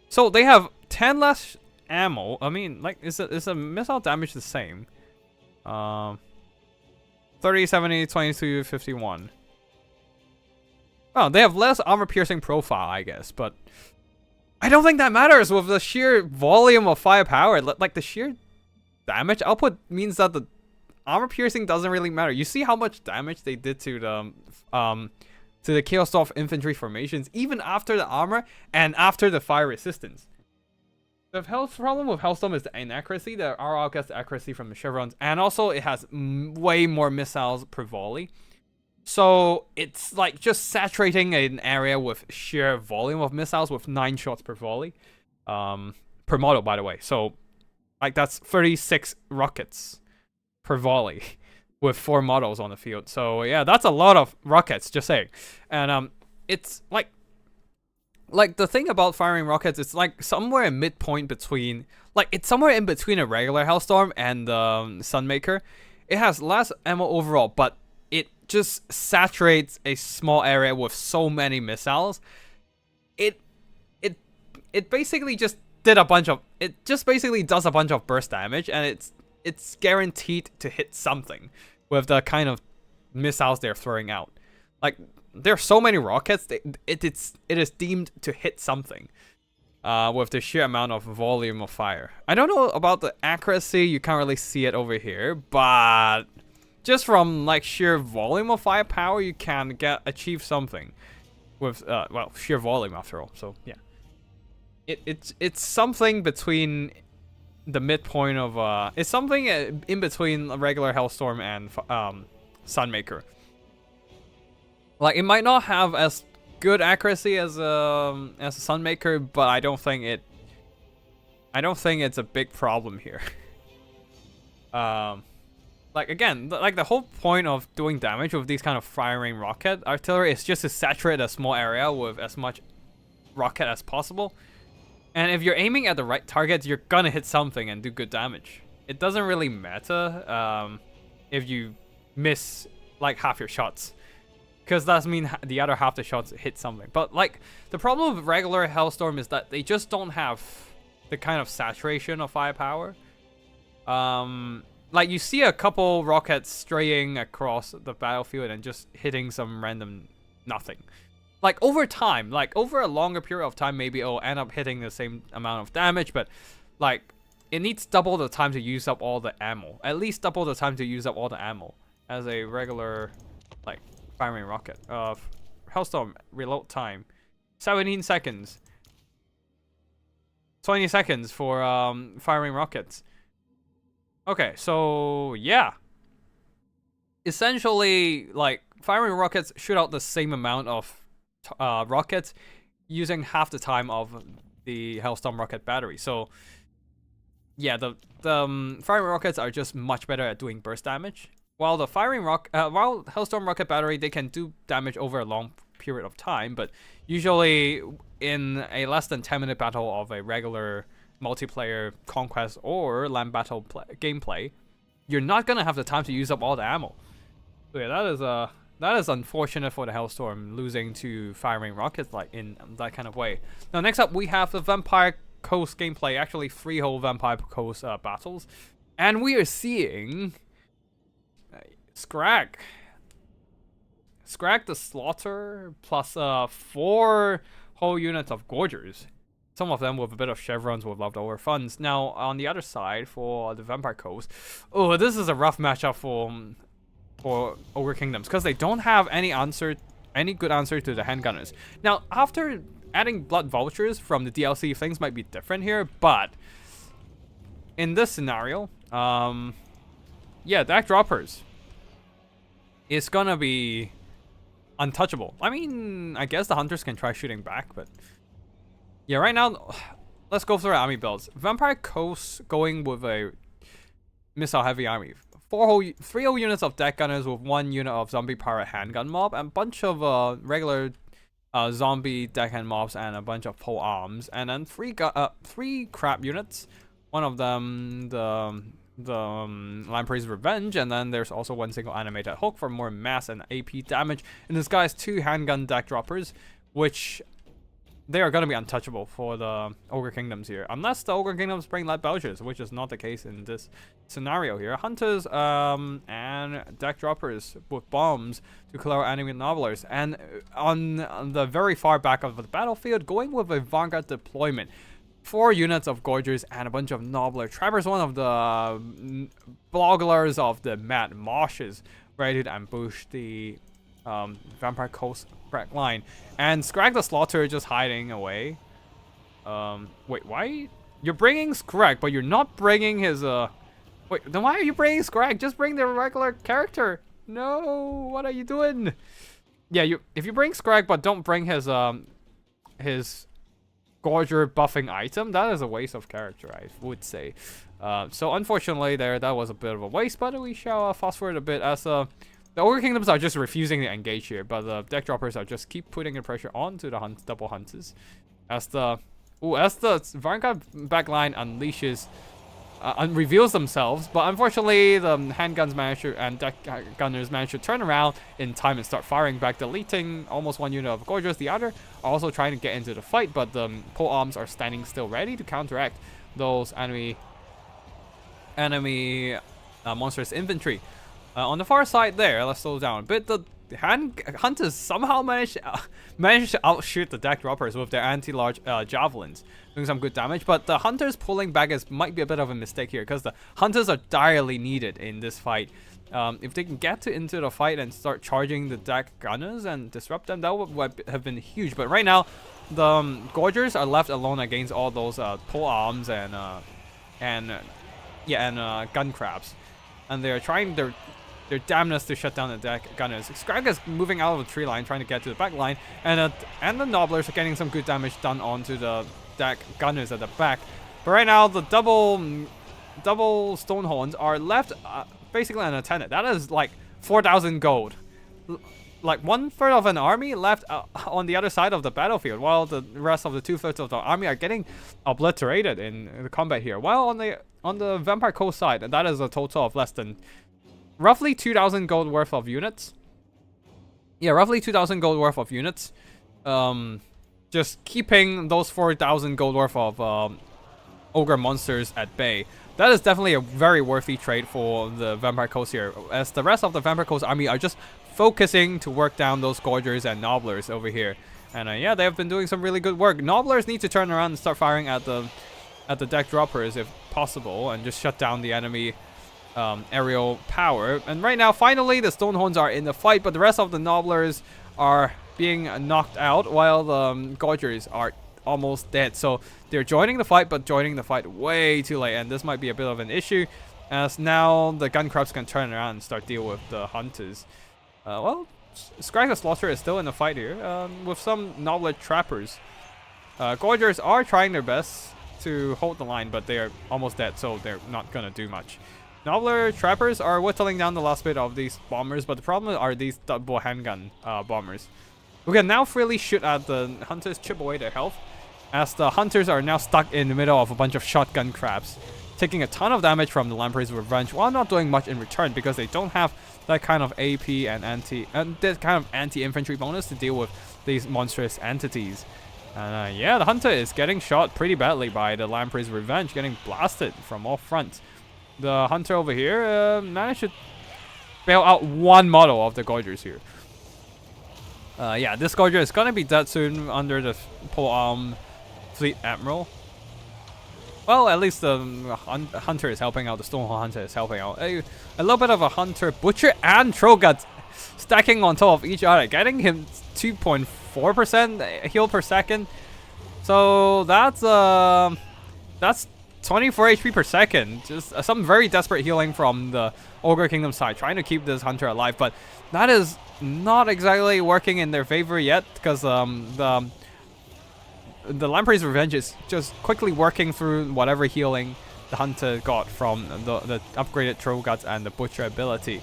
So they have 10 less ammo. I mean, like, is a missile damage the same? 30, 70, 22, 51. Oh, they have less armor piercing profile, I guess, but I don't think that matters with the sheer volume of firepower. Like, the sheer damage output means that the armor piercing doesn't really matter. You see how much damage they did to the Chaos Dwarf infantry formations, even after the armor and after the fire resistance. The problem with Hellstorm is the inaccuracy. The RR gets the accuracy from the chevrons, and also it has way more missiles per volley. So it's like just saturating an area with sheer volume of missiles with 9 shots per volley, per model, by the way. So like that's 36 rockets per volley with 4 models on the field. So yeah, that's a lot of rockets, just saying. And it's like the thing about firing rockets, it's like somewhere in midpoint between, like it's somewhere in between a regular Hellstorm and the Sunmaker. It has less ammo overall, but it just saturates a small area with so many missiles. It basically just did a bunch of, it just basically does a bunch of burst damage, and it's guaranteed to hit something with the kind of missiles they're throwing out. Like there are so many rockets, it is deemed to hit something with the sheer amount of volume of fire. I don't know about the accuracy, you can't really see it over here, but just from like sheer volume of firepower, you can achieve something with well, sheer volume after all. So yeah, it's something between the midpoint of it's something in between a regular Hellstorm and Sunmaker. Like it might not have as good accuracy as a Sunmaker, but I don't think it's a big problem here. Like again, like the whole point of doing damage with these kind of firing rocket artillery is just to saturate a small area with as much rocket as possible. And if you're aiming at the right targets, you're gonna hit something and do good damage. It doesn't really matter if you miss like half your shots, because that means the other half the shots hit something. But like the problem with regular Hellstorm is that they just don't have the kind of saturation of firepower. Like you see a couple rockets straying across the battlefield and just hitting some random nothing. Like over time, like over a longer period of time, maybe it'll end up hitting the same amount of damage, but like it needs double the time to use up all the ammo. At least double the time to use up all the ammo as a regular like firing rocket. Hellstorm reload time 17 seconds. 20 seconds for firing rockets. Okay, so yeah. Essentially, like firing rockets shoot out the same amount of rockets using half the time of the Hellstorm rocket battery. So yeah, the firing rockets are just much better at doing burst damage. While the while Hellstorm rocket battery, they can do damage over a long period of time, but usually in a less than 10-minute battle of a regular multiplayer conquest or land battle gameplay, you're not gonna have the time to use up all the ammo. So yeah, that is unfortunate for the Hellstorm, losing to firing rockets like in that kind of way. Now next up we have the Vampire Coast gameplay, actually 3 whole Vampire Coast battles, and we are seeing Scrag the Slaughter plus 4 whole units of Gorgers. Some of them with a bit of chevrons with leftover funds. Now on the other side for the Vampire Coast, oh, this is a rough matchup for Ogre Kingdoms, because they don't have any good answer to the handgunners. Now after adding blood vultures from the DLC, things might be different here, but in this scenario, yeah, deck droppers is gonna be untouchable. I mean, I guess the hunters can try shooting back, but yeah, right now, let's go through our army builds. Vampire Coast going with a missile heavy army. 3 whole units of deck gunners with 1 unit of zombie pirate handgun mob, and a bunch of regular zombie deckhand mobs and a bunch of pole arms, and then 3 crab units. One of them the Lamprey's Revenge, and then there's also 1 single animated hook for more mass and AP damage. And this guy's 2 handgun deck droppers, which they are going to be untouchable for the Ogre Kingdoms here, unless the Ogre Kingdoms bring lead belchers, which is not the case in this scenario here. Hunters and deck droppers with bombs to clear enemy nobblers, and on the very far back of the battlefield, going with a Vanguard deployment. 4 units of Gorgers and a bunch of Nobbler Trappers, one of the bogglers of the Mad Moshes, ready to ambush the Vampire Coast back line. And Scrag the Slaughter just hiding away. Wait, why You're bringing Scrag, but you're not bringing his Wait, then why are you bringing Scrag? Just bring the regular character. No, what are you doing? Yeah, if you bring Scrag, but don't bring his Gorger buffing item, that is a waste of character, I would say. So unfortunately, that was a bit of a waste, but we shall fast forward a bit as the Ogre Kingdoms are just refusing to engage here, but the deck droppers are just keep putting the pressure onto the double hunters as the Vanguard backline unleashes. Reveals themselves, but unfortunately the handguns and deck gunners manage to turn around in time and start firing back, deleting almost one unit of Gorgers. The other are also trying to get into the fight, but the pole arms are standing still ready to counteract those enemy monstrous infantry. On the far side there, let's slow down a bit. The hunters somehow managed to outshoot the deck droppers with their anti-large javelins, doing some good damage, but the hunters pulling back might be a bit of a mistake here, because the hunters are direly needed in this fight. If they can get into the fight and start charging the deck gunners and disrupt them, that would have been huge. But right now, the Gorgers are left alone against all those pole arms and gun crabs, and they're trying their damnness to shut down the deck gunners. Scrag is moving out of the tree line, trying to get to the back line, and the Nobblers are getting some good damage done onto the deck gunners at the back. But right now, the double Stonehorns are left basically unattended. That is like 4,000 gold. Like 1/3 of an army left on the other side of the battlefield, while the rest of the 2/3 of the army are getting obliterated in the combat here. While on the Vampire Coast side, that is a total of less than roughly 2,000 gold worth of units. Yeah, roughly 2,000 gold worth of units. Just keeping those 4,000 gold worth of ogre monsters at bay. That is definitely a very worthy trade for the Vampire Coast here, as the rest of the Vampire Coast army are just focusing to work down those Gorgers and Nobblers over here. And yeah, they have been doing some really good work. Nobblers need to turn around and start firing at the deck droppers if possible, and just shut down the enemy aerial power. And right now, finally, the Stonehorns are in the fight, but the rest of the Nobblers are being knocked out, while the Gorgers are almost dead. So they're joining the fight, but joining the fight way too late, and this might be a bit of an issue, as now the gun crabs can turn around and start deal with the hunters. Well, Scrag the Slaughter is still in the fight here, with some Nobbler trappers. Gorgers are trying their best to hold the line, but they are almost dead, so they're not gonna do much. Nobbler trappers are whittling down the last bit of these bombers, but the problem are these double handgun bombers, who can now freely shoot at the hunters, chip away their health, as the hunters are now stuck in the middle of a bunch of shotgun crabs, taking a ton of damage from the Lamprey's Revenge while not doing much in return, because they don't have that kind of AP and that kind of anti-infantry bonus to deal with these monstrous entities. And yeah, the hunter is getting shot pretty badly by the Lamprey's Revenge, getting blasted from all fronts. The hunter over here managed to bail out one model of the Gorgers here. Yeah, this Gorger is gonna be dead soon under the polearm Fleet Admiral. Well, at least the hunter is helping out. The Stonehorn hunter is helping out. A little bit of a hunter, butcher, and troll guts stacking on top of each other, getting him 2.4% heal per second. So that's 24 HP per second. Just some very desperate healing from the Ogre Kingdom side, trying to keep this hunter alive, but that is not exactly working in their favor yet, because the Lamprey's Revenge is just quickly working through whatever healing the hunter got from the upgraded Troll Guts and the Butcher ability.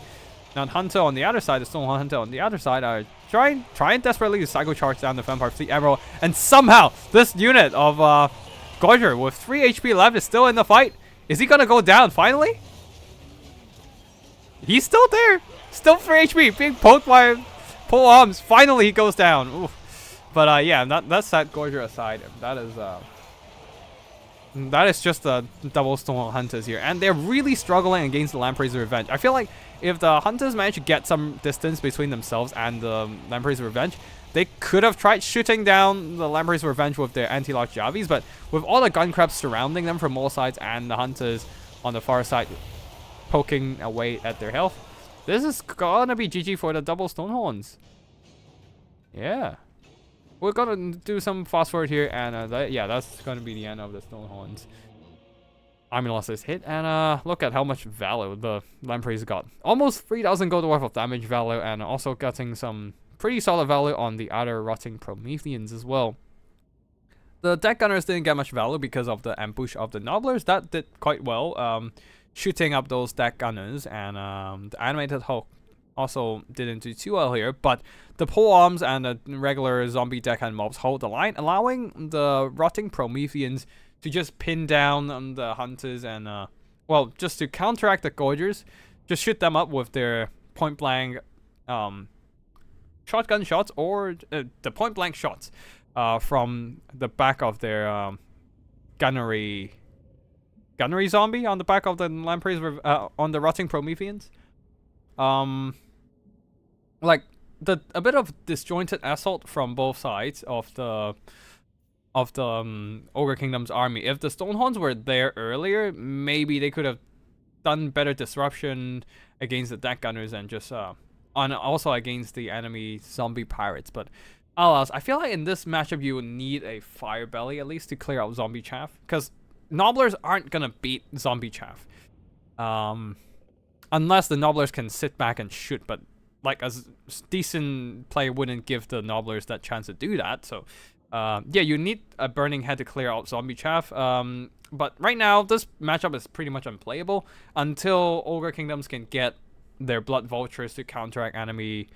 Now the hunter on the other side, the Stonehorn hunter on the other side, are trying desperately to Psycho Charge down the Vampire Fleet Admiral, and somehow this unit of Gorger with 3 HP left is still in the fight. Is he gonna go down finally? He's still there. Still 3 HP, being poked by pole arms. Finally he goes down. Oof. But yeah, that's that Gorger aside. That is just the double Stonehorn hunters here, and they're really struggling against the Lamprey's Revenge. I feel like if the hunters manage to get some distance between themselves and the Lamprey's Revenge, they could have tried shooting down the Lamprey's Revenge with their anti-lock Javis, but with all the gun crabs surrounding them from all sides and the hunters on the far side poking away at their health, this is gonna be GG for the double Stonehorns. Yeah. we're gonna do some fast forward here, and yeah, that's gonna be the end of the Stonehorns. Army losses hit, and look at how much value the Lampreys got. Almost 3,000 gold worth of damage value, and also getting some pretty solid value on the other rotting Prometheans as well. The deck gunners didn't get much value because of the ambush of the Nobblers. That did quite well, shooting up those deck gunners, and the animated Hulk also didn't do too well here. But the polearms and the regular zombie deckhand mobs hold the line, allowing the rotting Prometheans to just pin down the hunters and, well, just to counteract the Gorgers, just shoot them up with their point-blank shotgun shots, or the point-blank shots from the back of their gunnery zombie on the back of the Lampreys on the rotting Prometheans. Like, a bit of disjointed assault from both sides of the Ogre Kingdoms army. If the Stonehorns were there earlier, maybe they could have done better disruption against the deck gunners and just also against the enemy zombie pirates. But alas, I feel like in this matchup you would need a fire belly at least to clear out zombie chaff, because Nobblers aren't gonna beat zombie chaff unless the Nobblers can sit back and shoot. But like, a decent player wouldn't give the Nobblers that chance to do that. So yeah, you need a burning head to clear out zombie chaff. But right now, this matchup is pretty much unplayable until Ogre Kingdoms can get their blood vultures to counteract enemy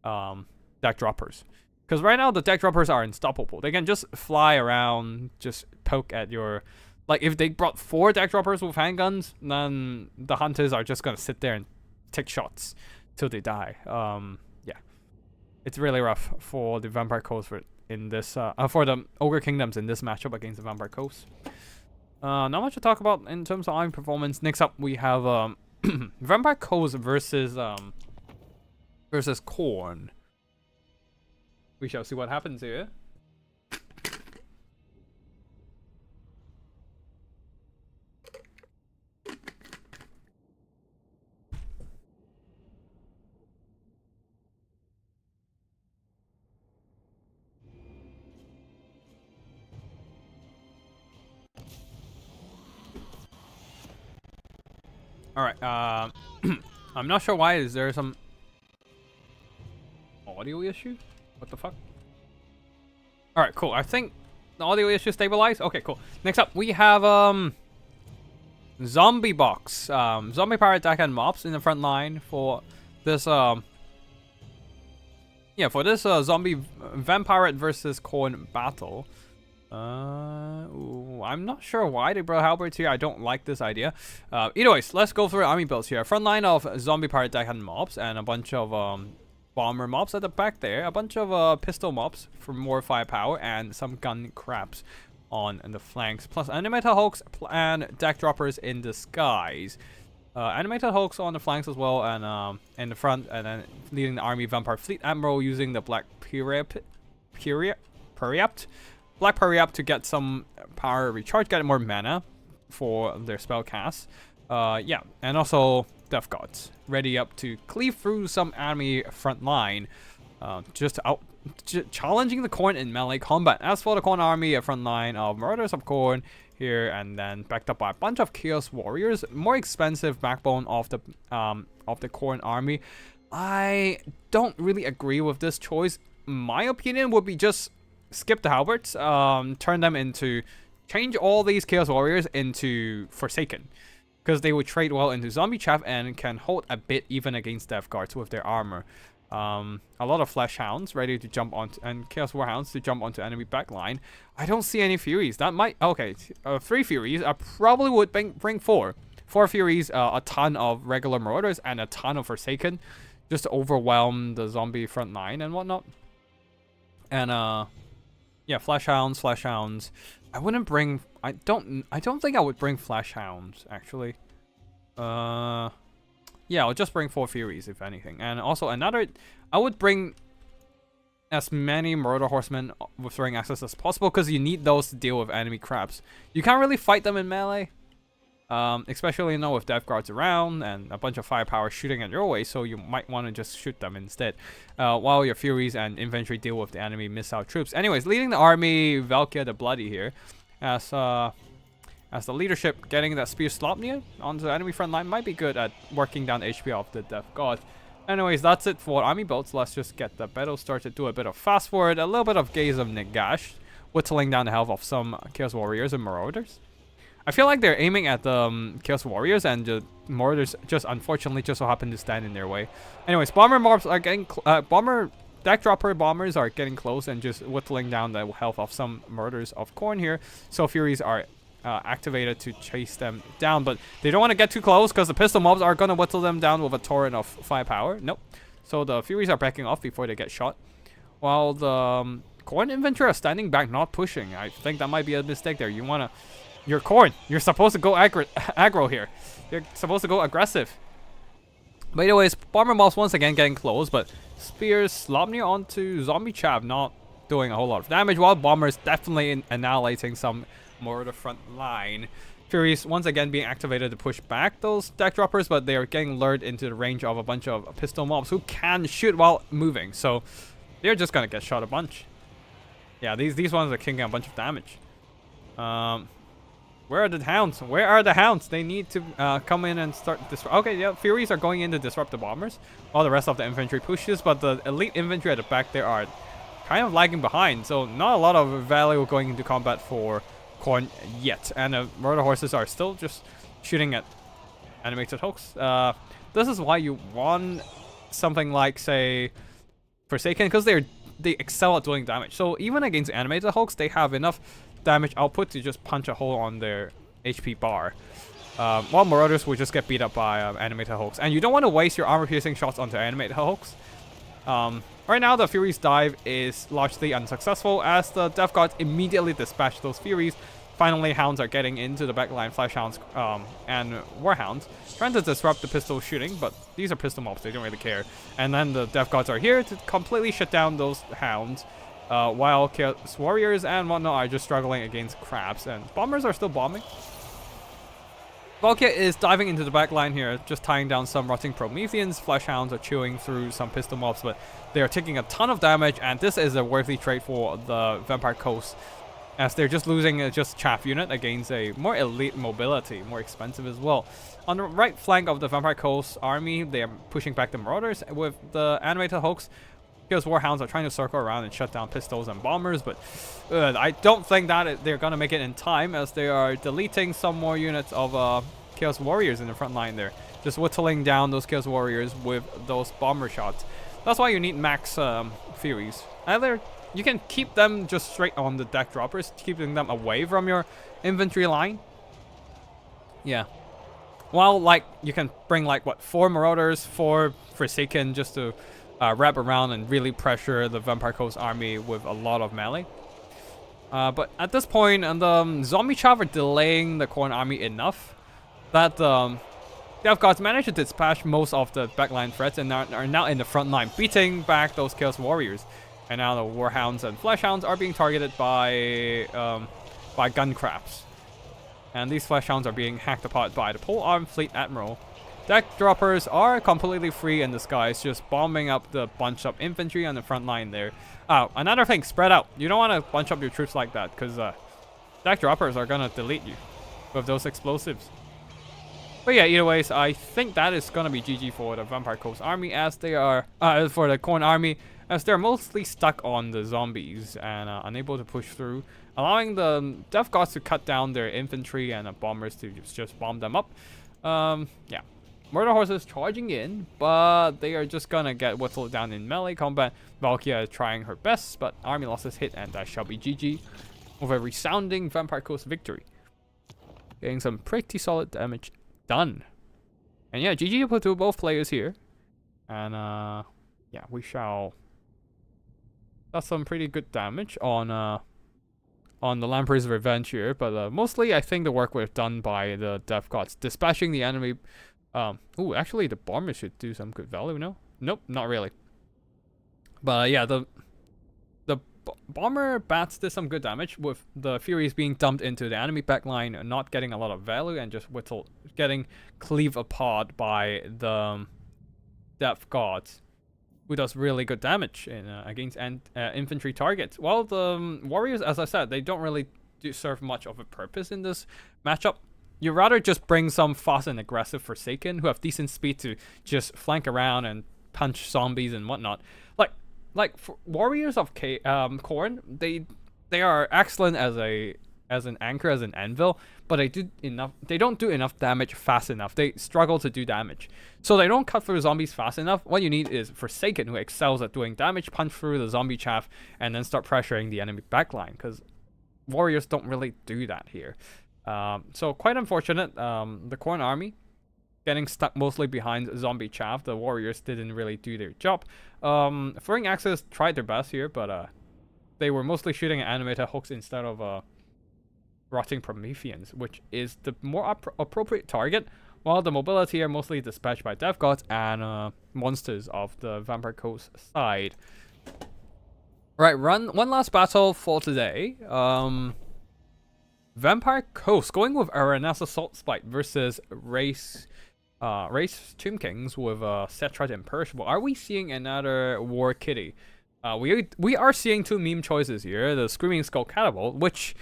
deck droppers. Because right now, the deck droppers are unstoppable. They can just fly around, just poke at your... Like, if they brought 4 deck droppers with handguns, then the hunters are just going to sit there and take shots till they die. Yeah. It's really rough for the Vampire Coast in this for the Ogre Kingdoms in this matchup against the Vampire Coast. Not much to talk about in terms of army performance. Next up, we have Vampire Coast versus Khorne. We shall see what happens here. Alright, I'm not sure why. Is there some audio issue? What the fuck? Alright, cool. I think the audio issue stabilized. Okay, cool. Next up, we have Zombie Box. Zombie Pirate Deckhand Mobs in the front line for this yeah, for this zombie Vampire versus Khorne battle. I'm not sure why they brought halberds here. I don't like this idea. Either ways, let's go through army builds here. Front line of zombie pirate deckhand mobs and a bunch of bomber mobs at the back there. A bunch of pistol mobs for more firepower and some gun crabs on the flanks. Plus animated hulks and deck droppers in the skies. Animated hulks on the flanks as well, and in the front, and then leading the army vampire fleet admiral using the black Periapt. Black Periapt to get some power recharge, get more mana for their spell cast. Yeah, and also Death Gods ready up to cleave through some enemy front line, challenging the Khorne in melee combat. As for the Khorne army, a front line of Marauders of Khorne here, and then backed up by a bunch of Chaos Warriors, more expensive backbone of the Khorne army. I don't really agree with this choice. My opinion would be just skip the halberds, turn them into, change all these Chaos Warriors into Forsaken, because they would trade well into Zombie Chaff and can hold a bit even against Death Guards with their armor. A lot of Flesh Hounds ready to jump on, and Chaos Warhounds to jump onto enemy backline. I don't see any Furies. That might, okay, 3 Furies. I probably would bring 4. 4 Furies, a ton of regular Marauders, and a ton of Forsaken, just to overwhelm the zombie front line and whatnot. And yeah, Flesh Hounds. I wouldn't bring. I don't think I would bring Flesh Hounds actually. Yeah, I'll just bring 4 Furies if anything, and also another. I would bring as many Murder Horsemen with throwing access as possible, because you need those to deal with enemy crabs. You can't really fight them in melee. especially with death guards around and a bunch of firepower shooting at your way, so you might want to just shoot them instead, while your Furies and infantry deal with the enemy missile troops. Anyways, leading the army, Valkia the Bloody here, as the leadership, getting that Spear Slopnia onto the enemy front line might be good at working down the HP of the death god. Anyways, that's it for army builds. Let's just get the battle started. Do a bit of fast forward, a little bit of Gaze of Nagash, whittling down the health of some Chaos Warriors and Marauders. I feel like they're aiming at the Chaos Warriors, and the Marauders just unfortunately just so happen to stand in their way. Anyways, bomber mobs are getting deck dropper bombers are getting close and just whittling down the health of some Marauders of Khorne here. So Furies are activated to chase them down, but they don't want to get too close because the pistol mobs are gonna whittle them down with a torrent of firepower. Nope. So the Furies are backing off before they get shot, while the Khorne infantry are standing back, not pushing. I think that might be a mistake there. You're Khorne. You're supposed to go aggro here. You're supposed to go aggressive. But anyways, bomber mobs once again getting close, but Spears Slopnia onto Zombie Chav, not doing a whole lot of damage, while bombers definitely annihilating some more of the front line. Furies once again being activated to push back those deck droppers, but they are getting lured into the range of a bunch of pistol mobs who can shoot while moving, so they're just gonna get shot a bunch. Yeah, these ones are kicking a bunch of damage. Where are the hounds? Where are the hounds? They need to come in and start disrupt. Okay, yeah, Furies are going in to disrupt the bombers, while the rest of the infantry pushes, but the elite infantry at the back there are kind of lagging behind, so not a lot of value going into combat for Khorne yet, and the Murder Horses are still just shooting at animated hulks. This is why you want something like, say, Forsaken, because they excel at doing damage. So even against animated hulks, they have enough damage output to just punch a hole on their HP bar, while Marauders will just get beat up by animated hulks. And you don't want to waste your armor-piercing shots onto animated hulks. Right now, the Furies dive is largely unsuccessful as the Death Gods immediately dispatch those Furies. Finally, Hounds are getting into the backline, Flash Hounds and Warhounds, trying to disrupt the pistol shooting, but these are pistol mobs, they don't really care. And then the Death Gods are here to completely shut down those Hounds, while Chaos Warriors and whatnot are just struggling against crabs, and bombers are still bombing. Valkia is diving into the back line here, just tying down some rotting Prometheans. Flesh Hounds are chewing through some pistol mobs, but they are taking a ton of damage, and this is a worthy trade for the Vampire Coast, as they're just losing just chaff unit against a more elite mobility, more expensive as well. On the right flank of the Vampire Coast army, they are pushing back the Marauders with the animated hulks. Chaos Warhounds are trying to circle around and shut down pistols and bombers, but I don't think that they're gonna make it in time, as they are deleting some more units of Chaos Warriors in the front line there, just whittling down those Chaos Warriors with those bomber shots. That's why you need max Furies. Either you can keep them just straight on the deck droppers, keeping them away from your infantry line. Yeah. While like you can bring like what, 4 Marauders, 4 Forsaken, just to wrap around and really pressure the Vampire Coast army with a lot of melee. But at this point, the Zombie Chav are delaying the Khorne army enough that Death Gods managed to dispatch most of the backline threats and are now in the front line, beating back those Chaos Warriors. And now the Warhounds and Flesh Hounds are being targeted by gun crabs. And these Flesh Hounds are being hacked apart by the Polearm Fleet Admiral. Deck droppers are completely free in the skies, just bombing up the bunch of infantry on the front line there. Another thing, spread out. You don't want to bunch up your troops like that, because deck droppers are going to delete you with those explosives. But yeah, either ways, I think that is going to be GG for the Vampire Coast army, as they are, for the Khorne army, as they're mostly stuck on the zombies and unable to push through, allowing the Death Gods to cut down their infantry and bombers to just bomb them up. Yeah. Murder Horses charging in, but they are just gonna get whittled down in melee combat. Valkia is trying her best, but army losses hit, and that shall be GG with a resounding Vampire Coast victory. Getting some pretty solid damage done. And yeah, GG to both players here. And yeah, we shall... That's some pretty good damage on the Lamprey's Revenge here, but mostly I think the work was done by the Death Gods, dispatching the enemy. Ooh, actually the bombers should do some good value, no? Nope, not really. But yeah, the Bomber Bats did some good damage with the Furies being dumped into the enemy backline and not getting a lot of value and just getting cleaved apart by the Death Gods, who does really good damage in against infantry targets. Well, the Warriors, as I said, they don't really serve much of a purpose in this matchup. You'd rather just bring some fast and aggressive Forsaken who have decent speed to just flank around and punch zombies and whatnot. Like for Warriors of Khorne, they are excellent as an anchor, as an anvil, but they don't do enough damage fast enough. They struggle to do damage. So they don't cut through zombies fast enough. What you need is Forsaken, who excels at doing damage, punch through the zombie chaff, and then start pressuring the enemy backline, because Warriors don't really do that here. So quite unfortunate. The Khorne army getting stuck mostly behind zombie chaff. The Warriors didn't really do their job. Throwing Axes tried their best here, but they were mostly shooting at animated hooks instead of rotting Prometheans, which is the more appropriate target, while the mobility are mostly dispatched by Death Gods and monsters of the Vampire Coast side. Right, one last battle for today. Vampire Coast going with Aranessa Saltspite versus Race Tomb Kings with Setrat Imperishable. Are we seeing another War Kitty? We are seeing two meme choices here. The Screaming Skull Catapult, which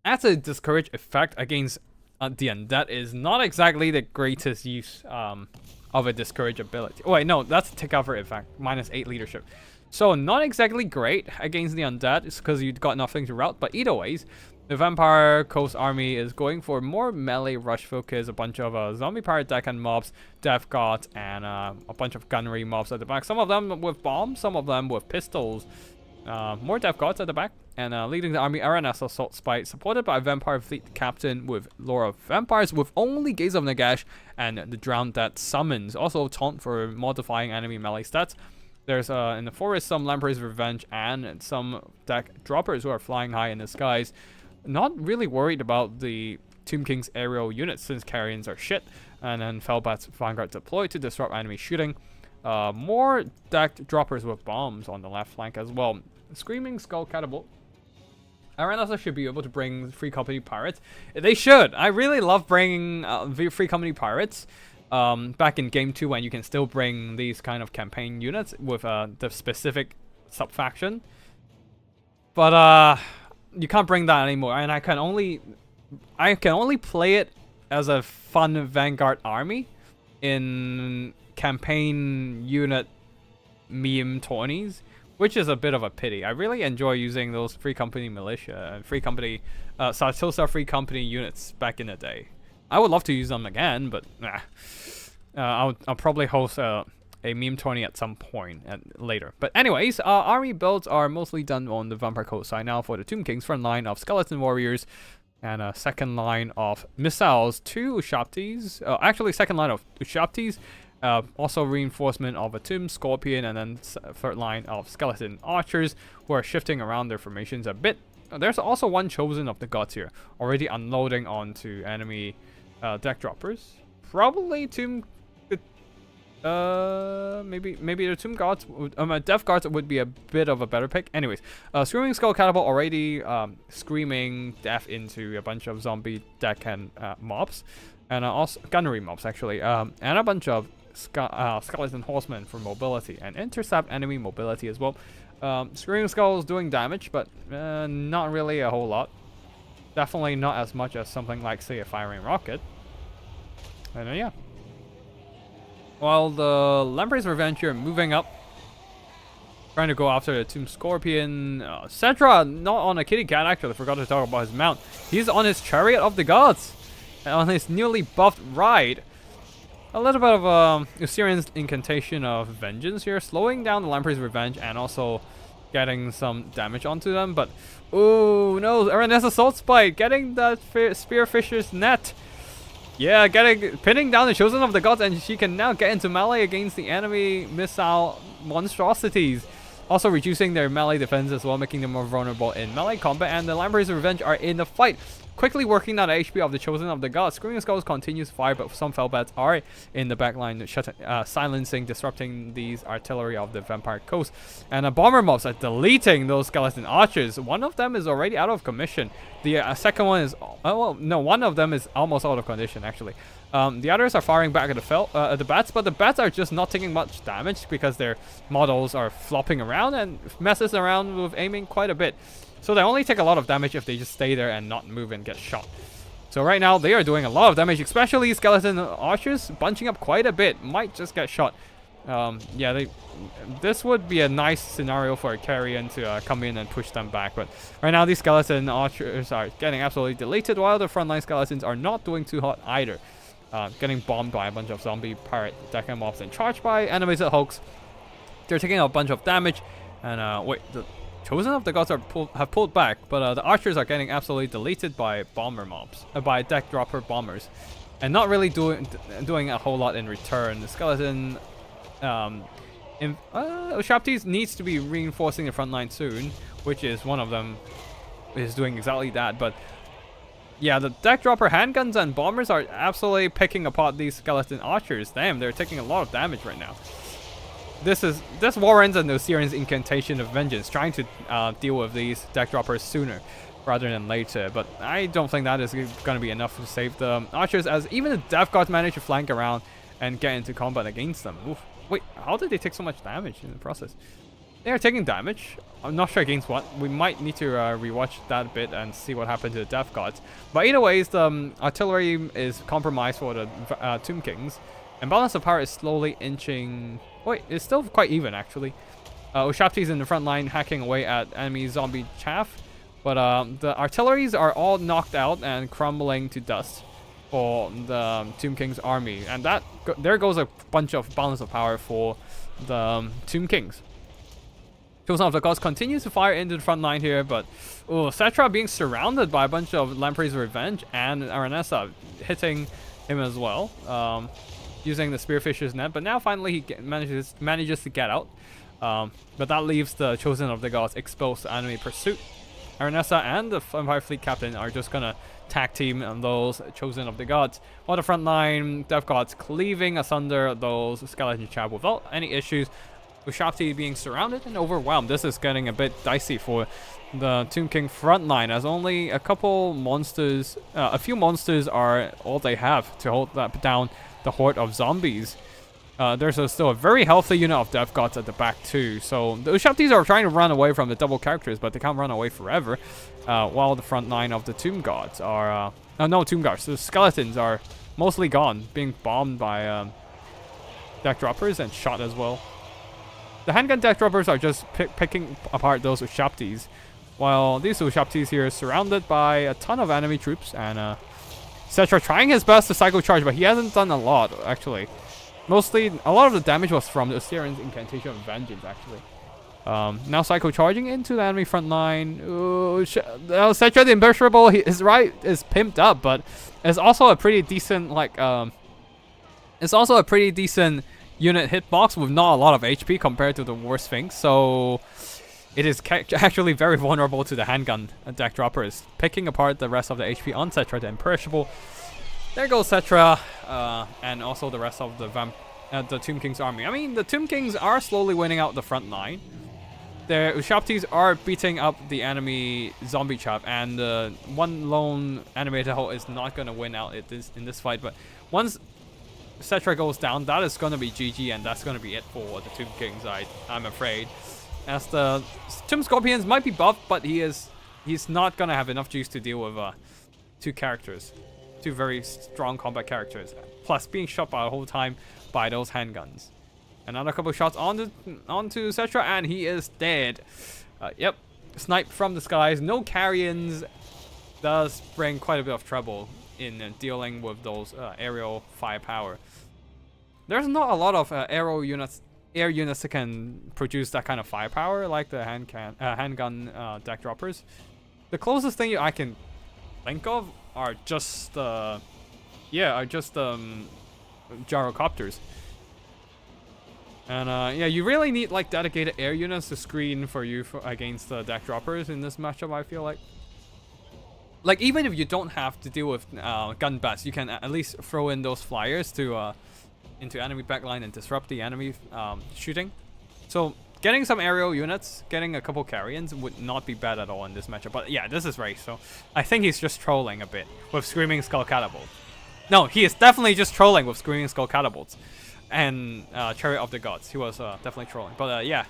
adds a discourage effect against the undead, is not exactly the greatest use of a discourage ability. Oh wait, no, that's a takeover effect, -8 leadership. So not exactly great against the undead, it's because you've got nothing to route, but either ways, the Vampire Coast army is going for more melee rush focus, a bunch of zombie pirate deckhand mobs, Death Gods, and a bunch of gunnery mobs at the back. Some of them with bombs, some of them with pistols. More Death Gods at the back, and leading the army, Aranessa Saltspite, supported by a Vampire Fleet Captain with Lore of Vampires, with only Gaze of Nagash and the Drowned Dead Summons. Also Taunt for modifying enemy melee stats. There's in the forest some Lamprey's Revenge and some deck droppers who are flying high in the skies. Not really worried about the Tomb King's aerial units since carrions are shit. And then Felbat's Vanguard deployed to disrupt enemy shooting. More deck droppers with bombs on the left flank as well. Screaming Skull Catapult. Aranessa should be able to bring Free Company Pirates. They should. I really love bringing Free Company Pirates. Back in Game 2 when you can still bring these kind of campaign units with the specific sub-faction. But you can't bring that anymore, and I can only play it as a fun Vanguard army in campaign unit meme tourneys, which is a bit of a pity. I really enjoy using those Free Company Militia and Free Company Sartosa Free Company units back in the day. I would love to use them again, but I'll probably host a meme tourney at some point later. But anyways, army builds are mostly done on the Vampire Coast side now for the Tomb Kings. Front line of Skeleton Warriors and a second line of missiles, 2 Ushaptis. Actually, second line of Ushaptis. Also reinforcement of a Tomb Scorpion, and then third line of Skeleton Archers who are shifting around their formations a bit. There's also one Chosen of the Gods here, already unloading onto enemy deck droppers. Probably Tomb... maybe the Tomb Gods, Death Gods would be a bit of a better pick. Anyways, Screaming Skull Catapult already screaming death into a bunch of zombie deckhand mobs, and also gunnery mobs actually, and a bunch of skeleton horsemen for mobility and intercept enemy mobility as well. Screaming Skull is doing damage, but not really a whole lot. Definitely not as much as something like, say, a Firing Rocket. And yeah. While the Lamprey's Revenge here moving up, trying to go after the Tomb Scorpion. Cetra, not on a kitty cat, actually. Forgot to talk about his mount. He's on his Chariot of the Gods. And on his newly buffed ride. A little bit of Assyrian's Incantation of Vengeance here, slowing down the Lamprey's Revenge and also getting some damage onto them. But, oh no, Aranessa Saltspite getting that Spearfisher's net. Yeah, pinning down the Chosen of the Gods, and she can now get into melee against the enemy missile monstrosities. also reducing their melee defense as well, making them more vulnerable in melee combat. And the Lamprey's Revenge are in the fight, quickly working down the HP of the Chosen of the Gods. Screaming Skulls continues to fire, but some Fellbats are in the backline, silencing, disrupting these artillery of the Vampire Coast. And Bomber Mobs are deleting those Skeleton Archers. One of them is already out of commission. The second one is, one of them is almost out of condition, actually. The others are firing back at the bats, but the bats are just not taking much damage because their models are flopping around and messes around with aiming quite a bit. So they only take a lot of damage if they just stay there and not move and get shot. So right now they are doing a lot of damage, especially Skeleton Archers, bunching up quite a bit. Might just get shot. Yeah, this would be a nice scenario for a Carrion to come in and push them back. But right now these Skeleton Archers are getting absolutely deleted, while the frontline Skeletons are not doing too hot either. Getting bombed by a bunch of zombie pirate Deca mobs and charged by animated hulks. They're taking a bunch of damage. And wait, the Chosen of the Gods have pulled back, but the archers are getting absolutely deleted by bomber mobs, by deck dropper bombers, and not really doing a whole lot in return. The skeleton Shaptis needs to be reinforcing the front line soon, which is one of them is doing exactly that. But yeah, the deck dropper handguns and bombers are absolutely picking apart these skeleton archers. Damn, they're taking a lot of damage right now. This warrants an Osirian's Incantation of Vengeance, trying to deal with these deck droppers sooner rather than later. But I don't think that is going to be enough to save the archers, as even the Death Gods manage to flank around and get into combat against them. Oof. Wait, how did they take so much damage in the process? They are taking damage. I'm not sure against what. We might need to rewatch that bit and see what happened to the Death Gods. But either way, the artillery is compromised for the Tomb Kings. And balance of power is slowly inching. Wait, it's still quite even actually. Ushapti's in the front line hacking away at enemy zombie chaff. But the artilleries are all knocked out and crumbling to dust for the Tomb King's army. And there goes a bunch of balance of power for the Tomb Kings. Chosen of the Gods continues to fire into the front line here, but Cetra being surrounded by a bunch of Lamprey's Revenge and Aranessa hitting him as well, using the Spearfisher's net. But now finally he manages to get out, but that leaves the Chosen of the Gods exposed to enemy pursuit. Aranessa and the Vampire Fleet Captain are just gonna tag team on those Chosen of the Gods, while the front line Death Gods cleaving asunder those Skeleton Chaff without any issues. Ushapti being surrounded and overwhelmed. This is getting a bit dicey for the Tomb King frontline, as only a couple monsters, a few monsters are all they have to hold down the horde of zombies. There's still a very healthy unit of Death Gods at the back too. So the Ushaptis are trying to run away from the double characters, but they can't run away forever. While the front line of the Tomb Gods are, no Tomb Gods, the skeletons are mostly gone, being bombed by deck droppers and shot as well. The handgun deck droppers are just picking apart those Ushaptis, while these Ushaptis here are surrounded by a ton of enemy troops, and Cetra trying his best to psycho charge, but he hasn't done a lot actually. Mostly, a lot of the damage was from the Osirian's Incantation of Vengeance actually. Now psycho charging into the enemy front line. Cetra the Imperishable, his right is pimped up, but it's also a pretty decent unit hitbox with not a lot of HP compared to the War Sphinx, so it is actually very vulnerable to the handgun deck droppers, picking apart the rest of the HP on Cetra the Imperishable. There goes Cetra, and also the rest of the Tomb King's army. I mean, the Tomb Kings are slowly winning out the front line. The Ushaptis are beating up the enemy zombie chaff, and one lone animated hull is not going to win out in this fight. But once Cetra goes down, that is going to be GG, and that's going to be it for the Tomb Kings, I'm afraid. As the Tomb Scorpions might be buffed, but he's not going to have enough juice to deal with two very strong combat characters, plus being shot by the whole time by those handguns. Another couple shots onto Cetra, and he is dead. Yep, sniped from the skies. No carrions does bring quite a bit of trouble in dealing with those aerial firepower. There's not a lot of air units that can produce that kind of firepower like the handgun deck droppers. The closest thing I can think of are just gyrocopters. And yeah, you really need like dedicated air units to screen for you against the deck droppers in this matchup, I feel like. Like, even if you don't have to deal with gun bats, you can at least throw in those flyers to into enemy backline and disrupt the enemy shooting. So getting some aerial units, getting a couple carrions would not be bad at all in this matchup. But yeah, this is Race, so I think he's just trolling a bit with Screaming Skull Catapult. No, he is definitely just trolling with Screaming Skull Catapults and Chariot of the Gods. He was definitely trolling. But yeah.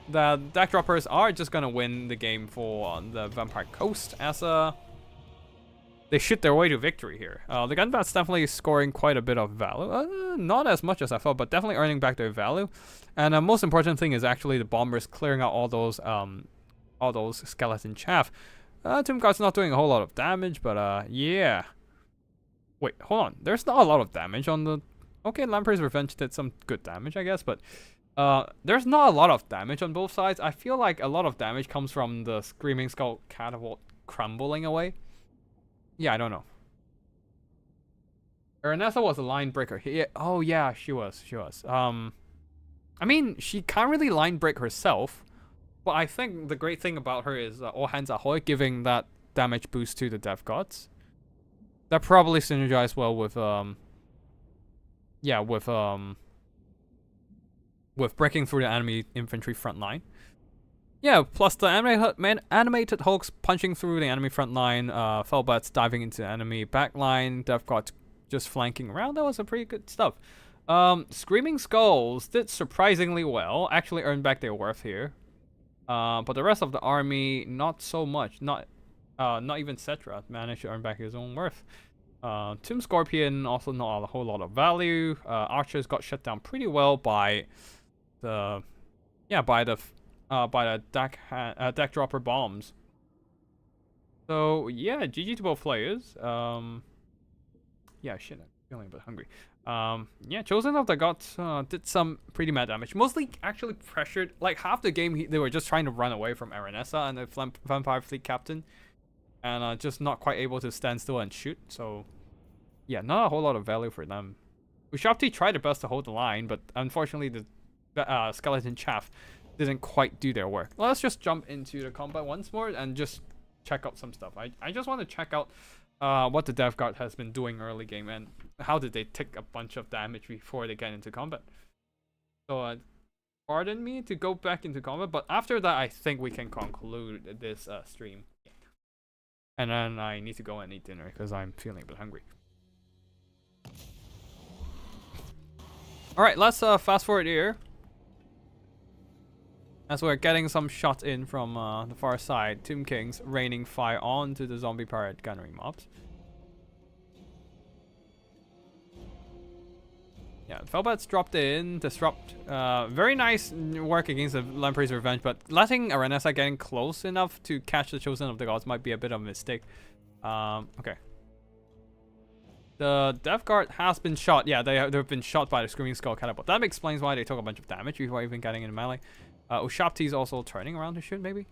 The deck droppers are just gonna win the game for the Vampire Coast as they shoot their way to victory here. The Gunbat's definitely scoring quite a bit of value. Not as much as I thought, but definitely earning back their value. And the most important thing is actually the bombers clearing out all those skeleton chaff. Tomb Guard's not doing a whole lot of damage, but yeah. Wait, hold on. There's not a lot of damage on the. Okay, Lamprey's Revenge did some good damage, I guess, but. There's not a lot of damage on both sides. I feel like a lot of damage comes from the Screaming Skull Catapult crumbling away. Yeah, I don't know. Aranessa was a line breaker. Oh yeah, she was. I mean, she can't really line break herself, but I think the great thing about her is All Hands Ahoy giving that damage boost to the Death Gods. That probably synergized well with breaking through the enemy infantry front line. Yeah, plus the animated hulks punching through the enemy front line, Fellbats diving into the enemy back line, Death Guard just flanking around. That was a pretty good stuff. Screaming Skulls did surprisingly well, actually earned back their worth here. But the rest of the army, not so much. Not even Cetra managed to earn back his own worth. Tomb Scorpion also not a whole lot of value. Archers got shut down pretty well by the deck dropper bombs. So yeah, GG to both players. Yeah, shit, I'm feeling a bit hungry. Yeah, Chosen of the Gods did some pretty mad damage. Mostly actually pressured. Like half the game, they were just trying to run away from Aranessa and the Vampire Fleet Captain, and just not quite able to stand still and shoot. So yeah, not a whole lot of value for them. Ushapti tried their best to hold the line, but unfortunately the Skeleton Chaff didn't quite do their work. Let's just jump into the combat once more and just check out some stuff. I just want to check out what the Death Guard has been doing early game and how did they take a bunch of damage before they get into combat. So pardon me to go back into combat, but after that I think we can conclude this stream. And then I need to go and eat dinner because I'm feeling a bit hungry. Alright, let's fast forward here. As we're getting some shots in from the far side, Tomb Kings raining fire onto the zombie pirate gunnery mobs. Yeah, Fellbats dropped in, disrupt. Very nice work against the Lamprey's Revenge, but letting Aranessa getting close enough to catch the Chosen of the Gods might be a bit of a mistake. Okay. The Death Guard has been shot. Yeah, they've been shot by the Screaming Skull Catapult. That explains why they took a bunch of damage before even getting into melee. Ushapti's also turning around to shoot, maybe?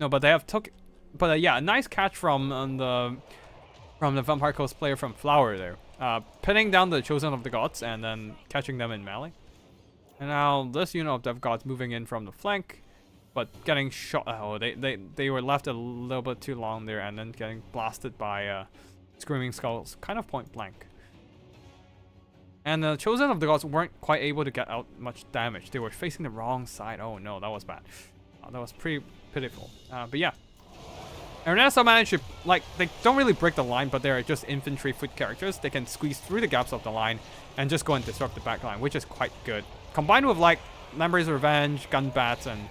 No, but they have took... But yeah, a nice catch from the Vampire Coast player from Flower there. Pinning down the Chosen of the Gods and then catching them in melee. And now this unit of Death Gods moving in from the flank, but getting shot. Oh, they were left a little bit too long there and then getting blasted by Screaming Skulls, kind of point blank. And the Chosen of the Gods weren't quite able to get out much damage. They were facing the wrong side. Oh no, that was bad. That was pretty pitiful. But yeah. Aranessa managed to, like, they don't really break the line, but they're just infantry foot characters. They can squeeze through the gaps of the line and just go and disrupt the back line, which is quite good. Combined with, like, Lamprey's Revenge, gun bats, and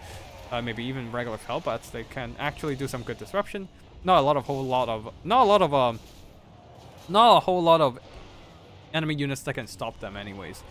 maybe even regular Fellbats, they can actually do some good disruption. Not a whole lot of enemy units that can stop them anyways.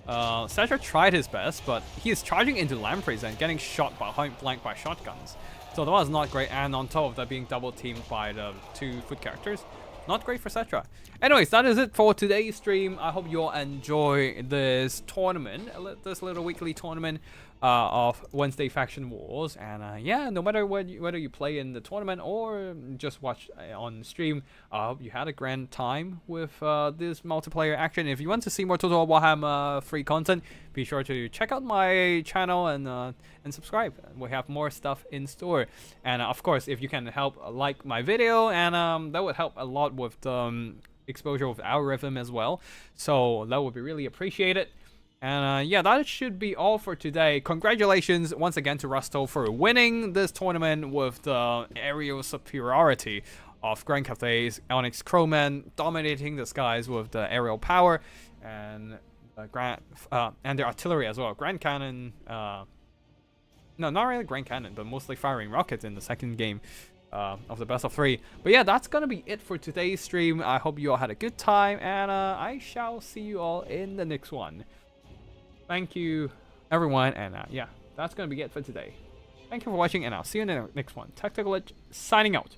Cetra tried his best, but he is charging into Lampreys and getting shot behind flank by shotguns. So that was not great, and on top of that being double teamed by the two foot characters. Not great for Cetra. Anyways, that is it for today's stream. I hope you all enjoy this tournament, this little weekly tournament. of Wednesday Faction Wars. And yeah, no matter whether you play in the tournament or just watch on stream, I hope you had a grand time with this multiplayer action. If you want to see more Total Warhammer 3 content, be sure to check out my channel and subscribe. We have more stuff in store. And of course, if you can help like my video, and that would help a lot with the exposure of algorithm as well. So that would be really appreciated. And yeah, that should be all for today. Congratulations once again to Rusto for winning this tournament with the aerial superiority of Grand Cathay's Onyx Crowman, dominating the skies with the aerial power and their artillery as well. Grand Cannon, no, not really Grand Cannon, but mostly firing rockets in the second game of the best of 3. But yeah, that's gonna be it for today's stream. I hope you all had a good time, and I shall see you all in the next one. Thank you, everyone, and yeah, that's gonna be it for today. Thank you for watching, and I'll see you in the next one. Tactical Edge, signing out.